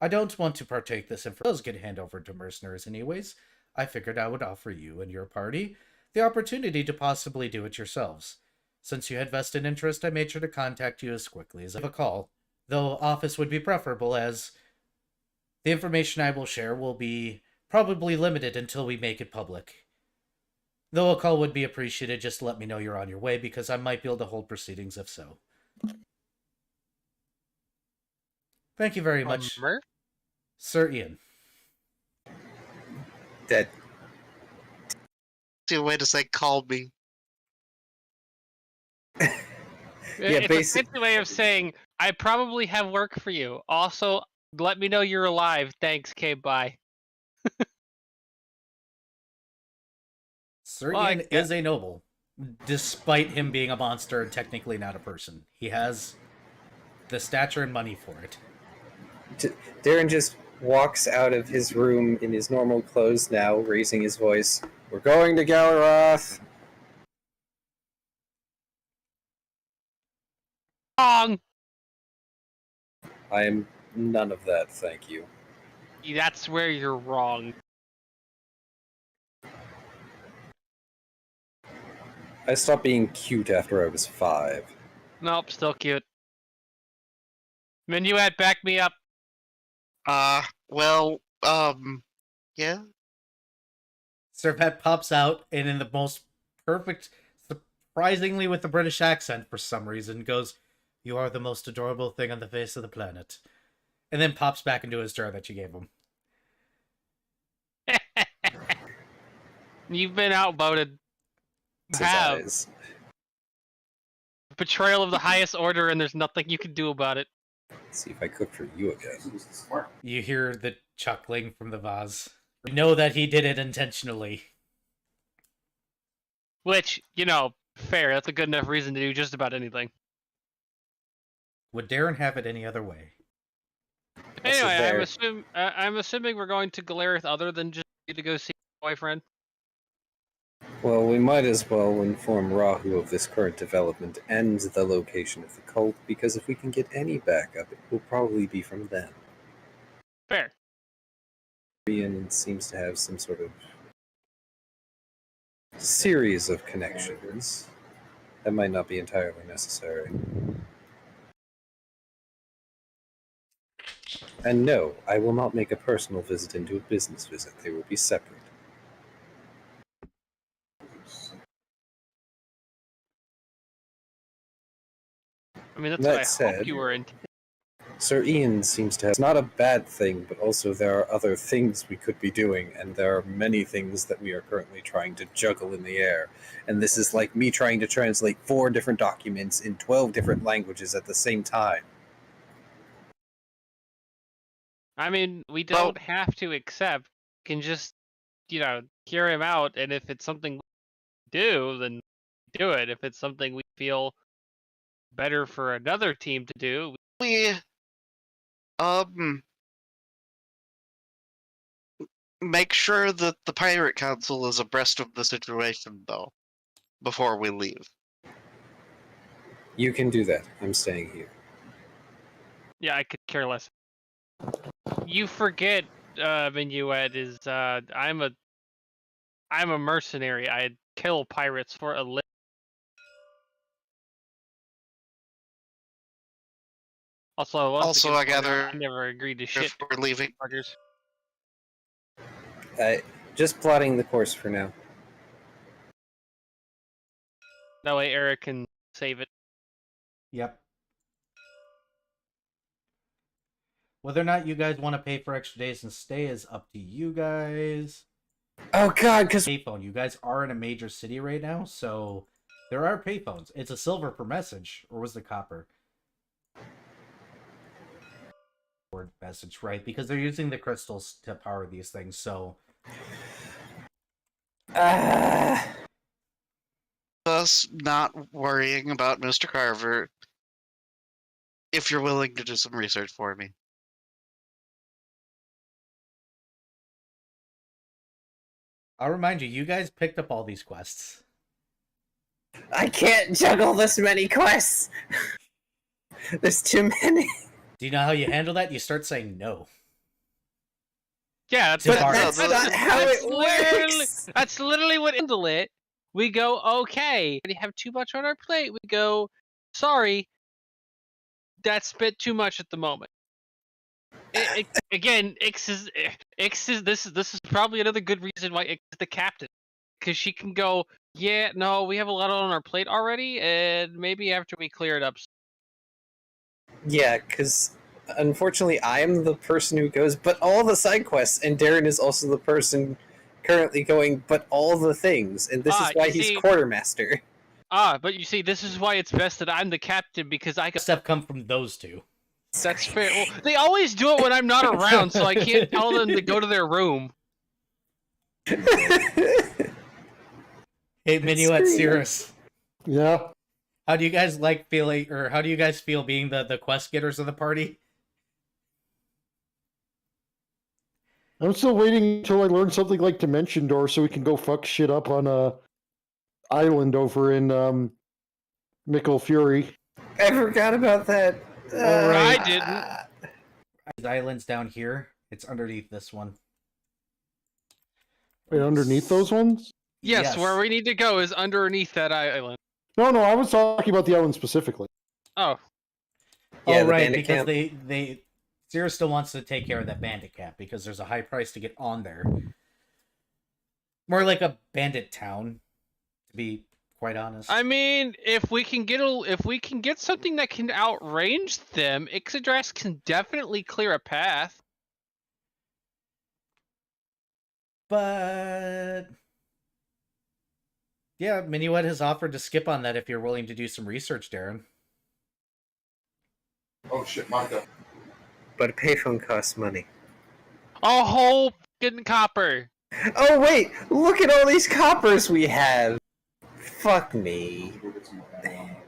I don't want to partake this information. It does get handed over to mercenaries anyways. I figured I would offer you and your party the opportunity to possibly do it yourselves. Since you had vested interest, I made sure to contact you as quickly as I have a call, though office would be preferable as the information I will share will be probably limited until we make it public. Though a call would be appreciated, just let me know you're on your way because I might be able to hold proceedings if so. Thank you very much, Sir Ian. That... See a way to say call me. It's basic- a fancy way of saying I probably have work for you. Also, let me know you're alive. Thanks. Okay, bye. Sir Well, Ian is a noble, despite him being a monster and technically not a person. He has the stature and money for it. Darren just walks out of his room in his normal clothes now, raising his voice. We're going to Galaroth! Wrong. I am none of that, thank you. That's where you're wrong. I stopped being cute after I was 5. Nope, still cute. Minuet, back me up. Well, yeah. Servet pops out and in the most perfect, surprisingly with the British accent for some reason, goes, "You are the most adorable thing on the face of the planet." And then pops back into his jar that you gave him. You've been outvoted. You His have. eyes. Betrayal of the highest order, and there's nothing you can do about it. Let's see if I cook for you again. Smart. You hear the chuckling from the vase. You know that he did it intentionally. Which, fair. That's a good enough reason to do just about anything. Would Darren have it any other way? Anyway, I'm assuming we're going to Galareth other than just to go see my boyfriend. Well, we might as well inform Rahu of this current development and the location of the cult, because if we can get any backup, it will probably be from them. Fair. Ian seems to have some sort of series of connections. That might not be entirely necessary. And no, I will not make a personal visit into a business visit. They will be separate. I mean, that's That what I said- hope you were in. Sir Ian seems to have... It's not a bad thing, but also there are other things we could be doing, and there are many things that we are currently trying to juggle in the air. And this is like me trying to translate 4 different documents in 12 different languages at the same time. I mean, we don't have to accept. We can just, hear him out, and if it's something we do, then do it. If it's something we feel better for another team to do, We make sure that the Pirate Council is abreast of the situation, though, before we leave. You can do that. I'm staying here. yeah, I could care less. You forget, Minuet is I'm a mercenary. I kill pirates for a living. Also, I gather I never agreed to shit. if we're leaving. Fuckers. Just plotting the course for now. That way Eric can save it. Yep. Whether or not you guys want to pay for extra days and stay is up to you guys. Oh god, because... Payphone. You guys are in a major city right now, so there are payphones. It's a silver per message, or was it copper? Word message, right? Because they're using the crystals to power these things, so... Us not worrying about Mr. Carver, if you're willing to do some research for me. I'll remind you, you guys picked up all these quests. I can't juggle this many quests! There's too many. Do you know how you handle that? You start saying no. Yeah, that's, But That's not how it works! That's literally what handle it. We go, okay, we have too much on our plate. We go, sorry, that's a bit too much at the moment. Again, Ix is this is probably another good reason why Ix is the captain, because she can go, yeah, no, we have a lot on our plate already, and maybe after we clear it up. Yeah, because unfortunately I am the person who goes, but all the side quests, and Darren is also the person currently going, but all the things, and this is why he's quartermaster. But you see, this is why it's best that I'm the captain, because I got Stuff come from those two. That's fair. Well, they always do it when I'm not around, so I can't tell them to go to their room. Hey, Minuet, Cirrus. Yeah. How do you guys like feeling, or how do you guys feel being the quest getters of the party? I'm still waiting until I learn something like Dimension Door so we can go fuck shit up on a island over in Mickle Fury. I forgot about that. Alright. I didn't. These islands down here, it's underneath this one. Wait, underneath those ones? Yes, where we need to go is underneath that island. No, I was talking about the island specifically. Oh. Yeah, oh, the right, bandit because camp. they Zero still wants to take care of that bandit camp because there's a high price to get on there. More like a bandit town, to be quite honest. I mean, if we can get something that can outrange them, Ixadrax can definitely clear a path. But yeah, Minuet has offered to skip on that if you're willing to do some research, Darren. Oh shit, Monica. But a payphone costs money. A whole fucking copper. Oh wait, look at all these coppers we have. Fuck me.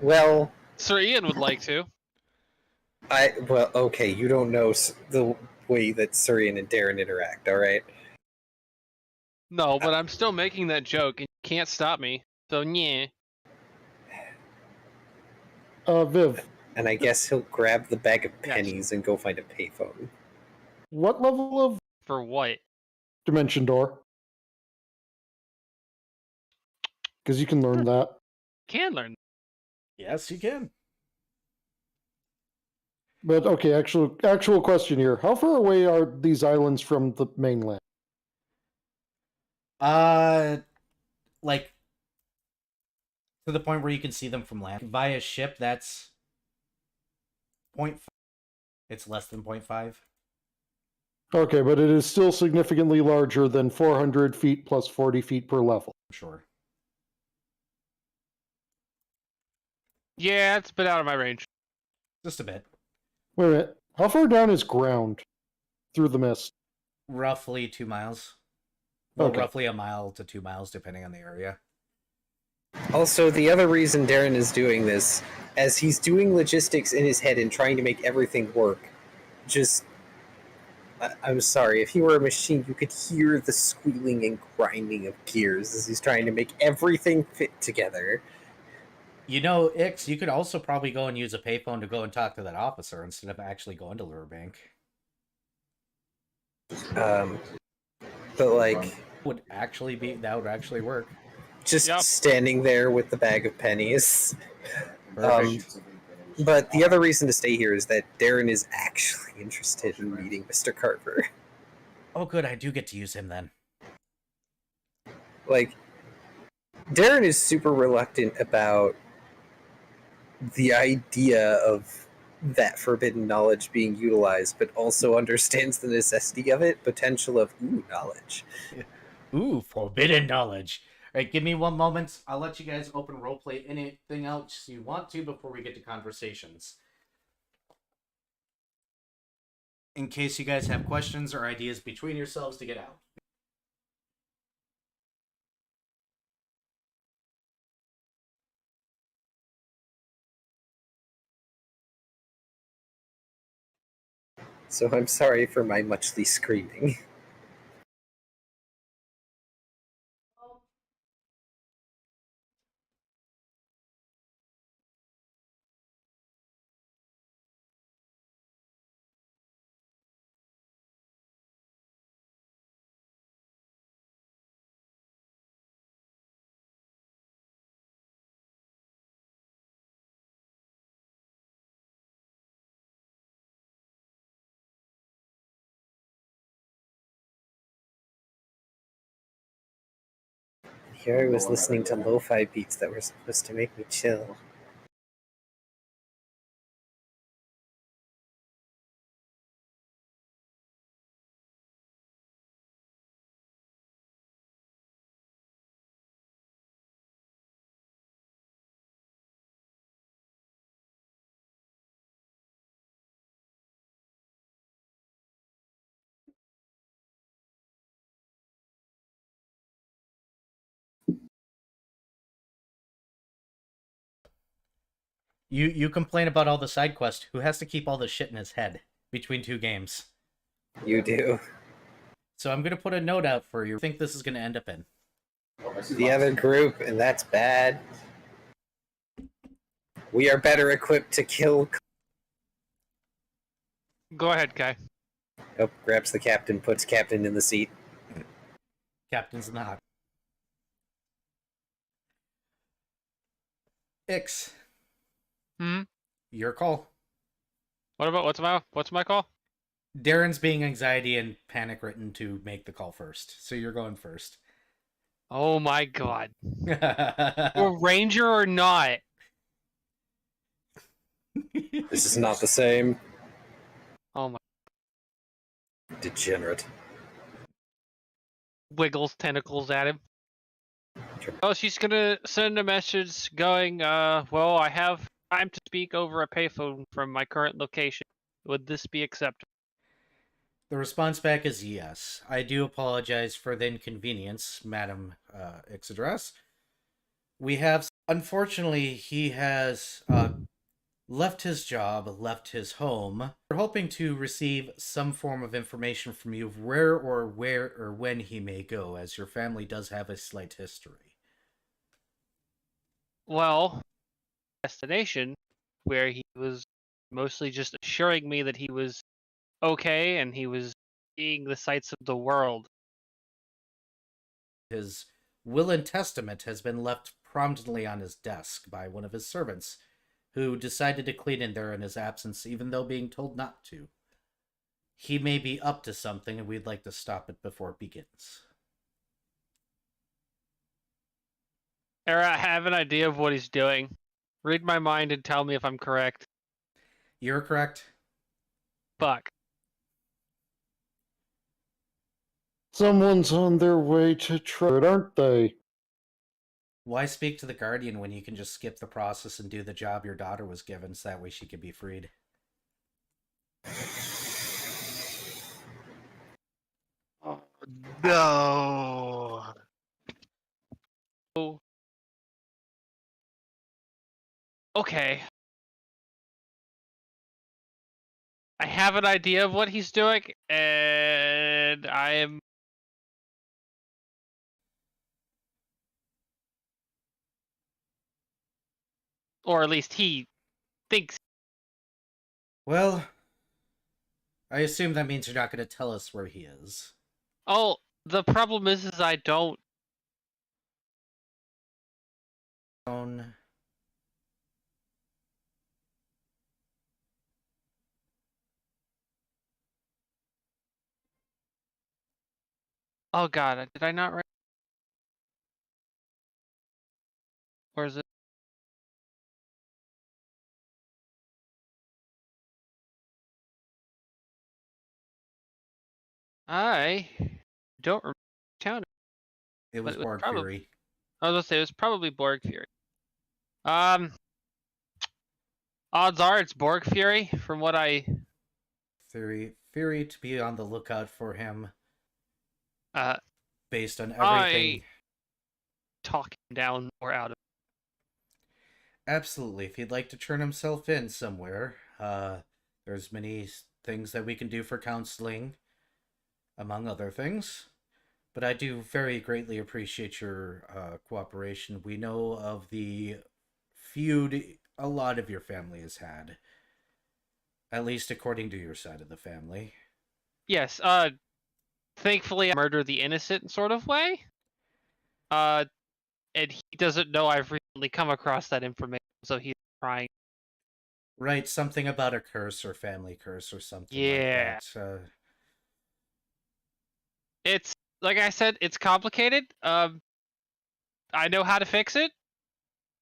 Well, Sir Ian would like to. okay, you don't know the way that Surian and Darren interact, all right? No, but I'm still making that joke, and you can't stop me. So, yeah. Viv, And I guess he'll grab the bag of Yes. pennies and go find a payphone. what level of For what? dimension door? Because you can learn that. Can learn. Yes, you can. But okay, actual question here. How far away are these islands from the mainland? Like to the point where you can see them from land. Via ship, that's 0.5. It's less than 0.5. Okay, but it is still significantly larger than 400 feet plus 40 feet per level. Sure. Yeah, it's a bit out of my range. Just a bit. Wait a minute. How far down is ground through the mist? Roughly 2 miles. Well, Okay. roughly a mile to 2 miles, depending on the area. Also, the other reason Darren is doing this, as he's doing logistics in his head and trying to make everything work, I'm sorry, if he were a machine, you could hear the squealing and grinding of gears as he's trying to make everything fit together. You know, Ix, you could also probably go and use a payphone to go and talk to that officer instead of actually going to Lurebank. But like, That would actually work. just Yep. standing there with the bag of pennies. Perfect. But the other reason to stay here is that Darren is actually interested in meeting Mr. Carver. Oh, good. I do get to use him then. Like, Darren is super reluctant about the idea of that forbidden knowledge being utilized, but also understands the necessity of it, potential of knowledge. Ooh, forbidden knowledge. All right, give me one moment. I'll let you guys open roleplay anything else you want to before we get to conversations. In case you guys have questions or ideas between yourselves to get out. So I'm sorry for my muchly screaming. Here I was listening to lo-fi beats that were supposed to make me chill. You complain about all the side quests. Who has to keep all the shit in his head between two games? You do. So I'm gonna put a note out for you. I think this is gonna end up in. The other group, and that's bad. We are better equipped to kill. Go ahead, Kai. Oh, grabs the captain, puts captain in the seat. Captain's in the hot. Ix, Hmm. your call. What's my call? Darren's being anxiety and panic written to make the call first, so you're going first. Oh my god. A ranger or not? This is not the same. Oh my. Degenerate. Wiggles tentacles at him. Sure. Oh, she's gonna send a message going, well, I have time to speak over a payphone from my current location. Would this be acceptable? The response back is yes. I do apologize for the inconvenience, Madam Ixodras. We have, unfortunately, he has left his job, left his home. We're hoping to receive some form of information from you of where or when he may go, as your family does have a slight history. Well, destination where he was mostly just assuring me that he was okay and he was seeing the sights of the world. His will and testament has been left prominently on his desk by one of his servants, who decided to clean in there in his absence, even though being told not to. He may be up to something, and we'd like to stop it before it begins. Era, I have an idea of what he's doing. Read my mind and tell me if I'm correct. You're correct. Fuck. Someone's on their way to try it, aren't they? Why speak to the Guardian when you can just skip the process and do the job your daughter was given, so that way she could be freed? No. Oh. Okay. I have an idea of what he's doing, and I am... Or at least he thinks... Well, I assume that means you're not going to tell us where he is. Oh, the problem is I don't... Oh god, did I not write? Or is it? I don't remember the town. It was But it was Borg probably- Fury. I was gonna say it was probably Borg Fury. Odds are it's Borg Fury from what I... Fury to be on the lookout for him, based on everything. I talk him down or out of... Absolutely. If he'd like to turn himself in somewhere, there's many things that we can do for counseling, among other things. But I do very greatly appreciate your cooperation. We know of the feud a lot of your family has had. At least according to your side of the family. Yes, thankfully I murder the innocent sort of way. And he doesn't know I've recently come across that information, so he's trying. Right, something about a curse or family curse or something Yeah. like that. It's, like I said, it's complicated. I know how to fix it,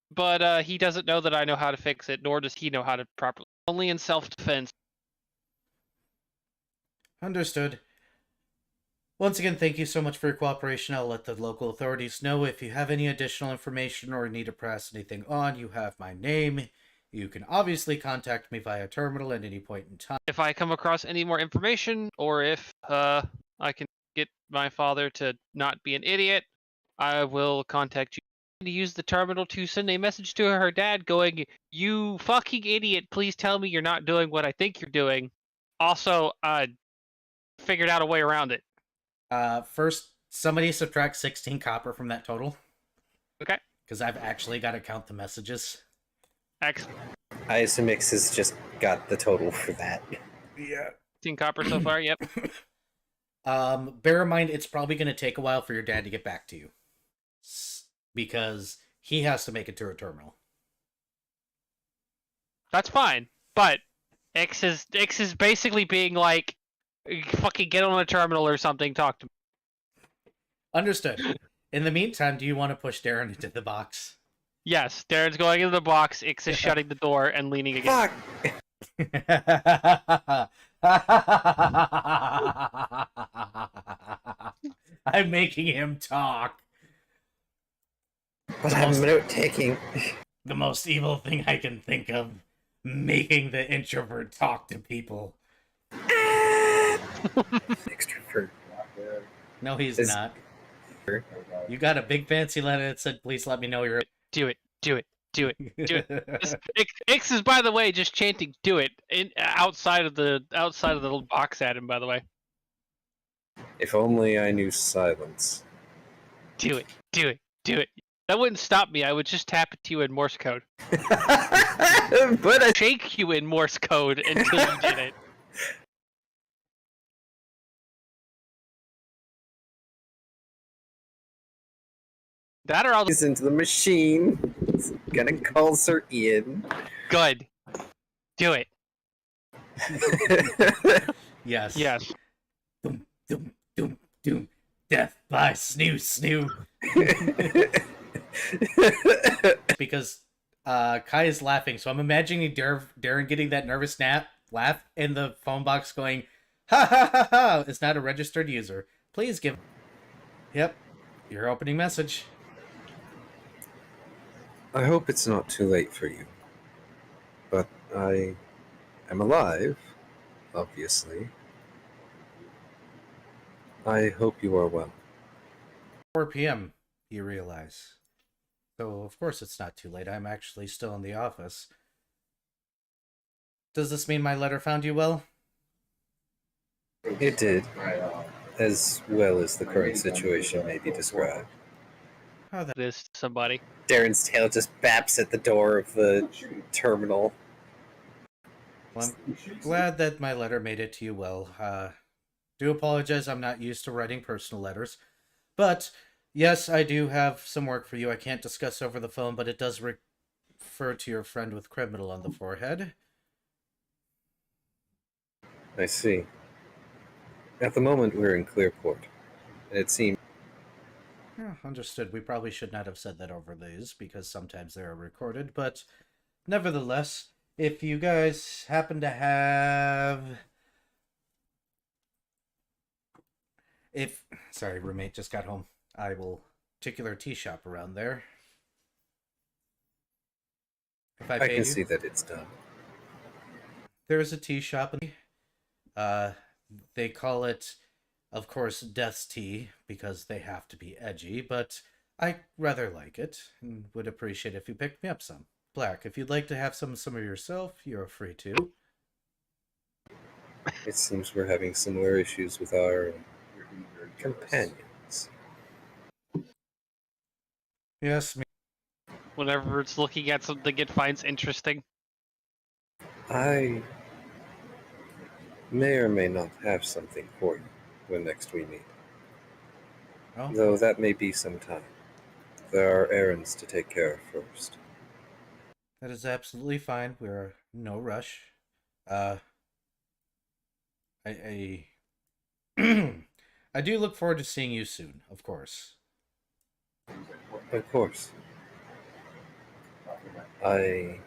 but he doesn't know that I know how to fix it, nor does he know how to properly. Only in self-defense. Understood. Once again, thank you so much for your cooperation. I'll let the local authorities know if you have any additional information or need to pass anything on. You have my name. You can obviously contact me via terminal at any point in time. If I come across any more information, or if I can get my father to not be an idiot, I will contact you. To use the terminal to send a message to her dad going, "You fucking idiot, please tell me you're not doing what I think you're doing." Also, figured out a way around it. First, somebody subtract 16 copper from that total. Okay. Because I've actually got to count the messages. Excellent. I assume X has just got the total for that. Yeah. 15 copper so far, yep. Bear in mind, it's probably going to take a while for your dad to get back to you. Because he has to make it to a terminal. That's fine, but X is basically being like, fucking get on a terminal or something, talk to me. Understood. In the meantime, do you want to push Darren into the box? Yes, Darren's going into the box. Ix is shutting the door and leaning against. Fuck! I'm making him talk. But I'm note taking. The most evil thing I can think of. Making the introvert talk to people. Extrovert. No, he's Is- not. You got a big fancy letter that said, please let me know you're... Do it. Do it. Do it. Do it. Ix is, by the way, just chanting "Do it" outside of the little box at him. By the way, If only I knew silence. do it. Do it. Do it. That wouldn't stop me. I would just tap it to you in Morse code. But I Shake you in Morse code until you did it. That or I'll is into the machine. It's gonna call Sir Ian. good. Do it. Yes. Yes. Doom, doom, doom, doom. Death by snoo, snoo. Because Kai is laughing, so I'm imagining Darren getting that nervous laugh in the phone box going, ha ha ha ha, is not a registered user. Please give... Yep, your opening message. I hope it's not too late for you. But I am alive, obviously. I hope you are well. 4 p.m., you realize. So, of course it's not too late. I'm actually still in the office. Does this mean my letter found you well? It did, as well as the current situation may be described. How that... This to somebody. Darren's tail just baps at the door of the terminal. Well, I'm glad that my letter made it to you well. Do apologize, I'm not used to writing personal letters. But, yes, I do have some work for you I can't discuss over the phone, but it does refer to your friend with criminal on the forehead. I see. At the moment, we're in Clearport. And it seems... Yeah, understood. We probably should not have said that over these, because sometimes they are recorded, but nevertheless, if you guys happen to have... Sorry, roommate just got home. I will particular tea shop around there. If I I pay can you, see that it's done. there is a tea shop. They call it, of course, Death's Tea, because they have to be edgy, but I rather like it, and would appreciate if you picked me up some. Black, if you'd like to have some of yourself, you're free to. It seems we're having similar issues with our companions. Yes, Whenever it's looking at something it finds interesting. I may or may not have something for you when next we meet. oh, Though that may be some time. There are errands to take care of first. that is absolutely fine. We're in no rush. I I do look forward to seeing you soon, of course. Of course. I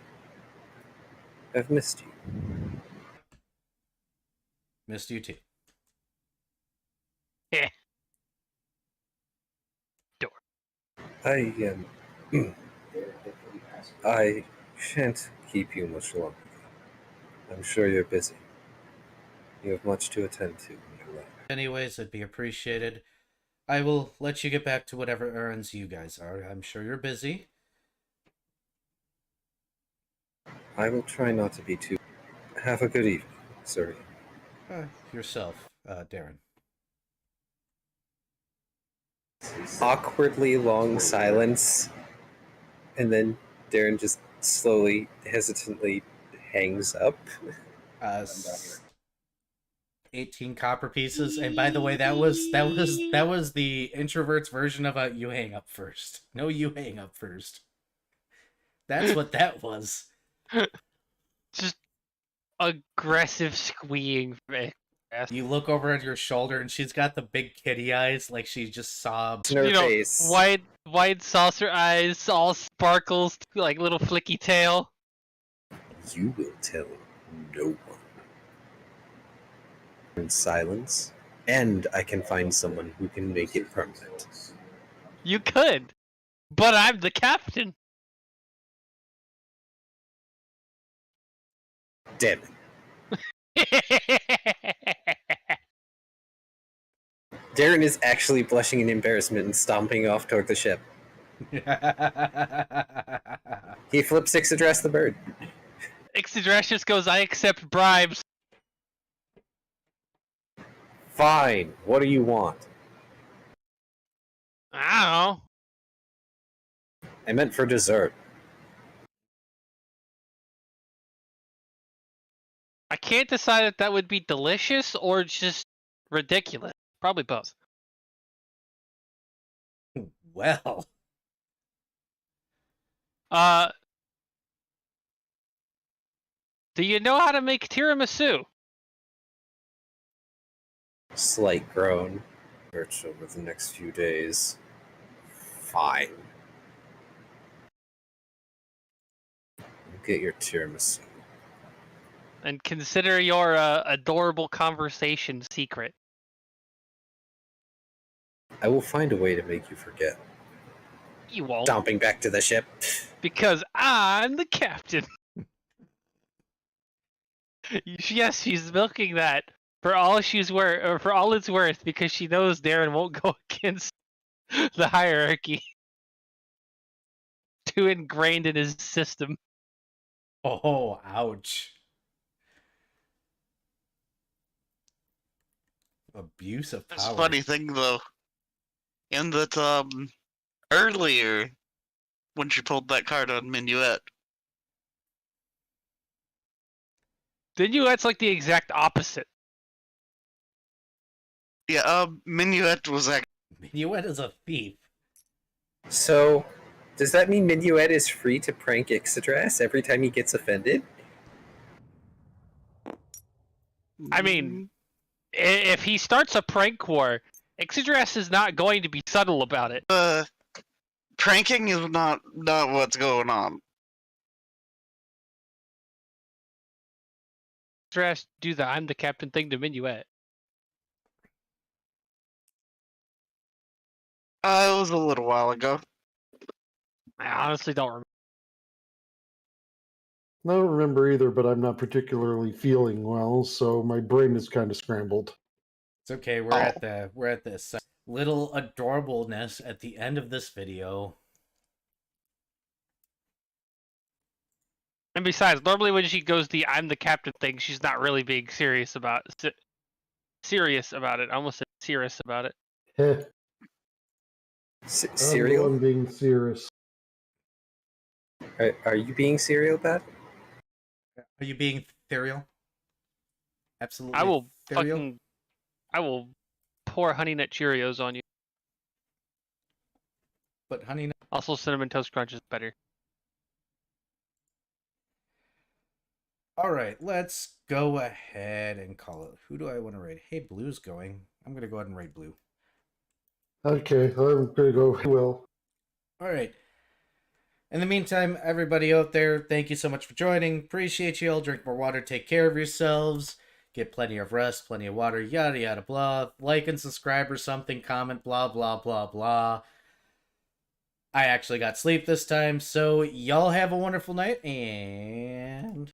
have missed you. Missed you too. I shan't keep you much longer. I'm sure you're busy. You have much to attend to in your life. Anyways, it'd be appreciated. I will let you get back to whatever errands you guys are. I'm sure you're busy. I will try not to be too... Have a good evening, sir. Yourself, Darren. Awkwardly long silence, and then Darren just slowly, hesitantly hangs up. 18 copper pieces, and by the way, that was the introvert's version of a you hang up first. No, you hang up first. That's what that was. Just aggressive squeeing. Yes. You look over at your shoulder, and she's got the big kitty eyes, like she just saw. In her You know, face. wide saucer eyes, all sparkles, like little flicky tail. You will tell no one. In silence, and I can find someone who can make it permanent. You could, but I'm the captain. Damn it. Darren is actually blushing in embarrassment and stomping off toward the ship. He flips Ixadrass the bird. Ixadrash just goes, I accept bribes. Fine, what do you want? I don't know. I meant for dessert. I can't decide if that would be delicious or just ridiculous. Probably both. Well, Do you know how to make tiramisu? Slight groan. Search over the next few days. Fine. Get your tiramisu. And consider your adorable conversation secret. I will find a way to make you forget. You won't. Stomping back to the ship. Because I'm the captain. Yes, she's milking that for all she's worth, or for all it's worth, because she knows Darren won't go against the hierarchy. Too ingrained in his system. oh, ouch. Abuse of That's power. a funny thing though. In that earlier when she pulled that card on Minuet. That's like the exact opposite. Yeah, Minuet was actually Minuet is a thief. So, does that mean Minuet is free to prank Ixadrass every time he gets offended? I mean, if he starts a prank war, Ixadrass is not going to be subtle about it. pranking is not what's going on. Ixadrass do the I'm the captain thing to Minuet. It was a little while ago. I honestly don't remember. I don't remember either, but I'm not particularly feeling well, so my brain is kind of scrambled. It's okay. We're at this little adorableness at the end of this video. And besides, normally when she goes the I'm the captain thing, she's not really being serious about it. I almost said serious about it. Heh. I'm the Cereal? one being serious. Are you being serial about it? Are you being ethereal? Absolutely. I will ethereal? I will pour Honey Nut Cheerios on you. But honey nut. Also, Cinnamon Toast Crunch is better. All right, let's go ahead and call it. Who do I want to raid? Hey, Blue's going. I'm gonna go ahead and raid Blue. Okay, I'm gonna go. Well, All right. In the meantime, everybody out there, thank you so much for joining. Appreciate you all. Drink more water. Take care of yourselves. Get plenty of rest, plenty of water, yada, yada, blah. Like and subscribe or something. Comment, blah, blah, blah, blah. I actually got sleep this time, so y'all have a wonderful night, and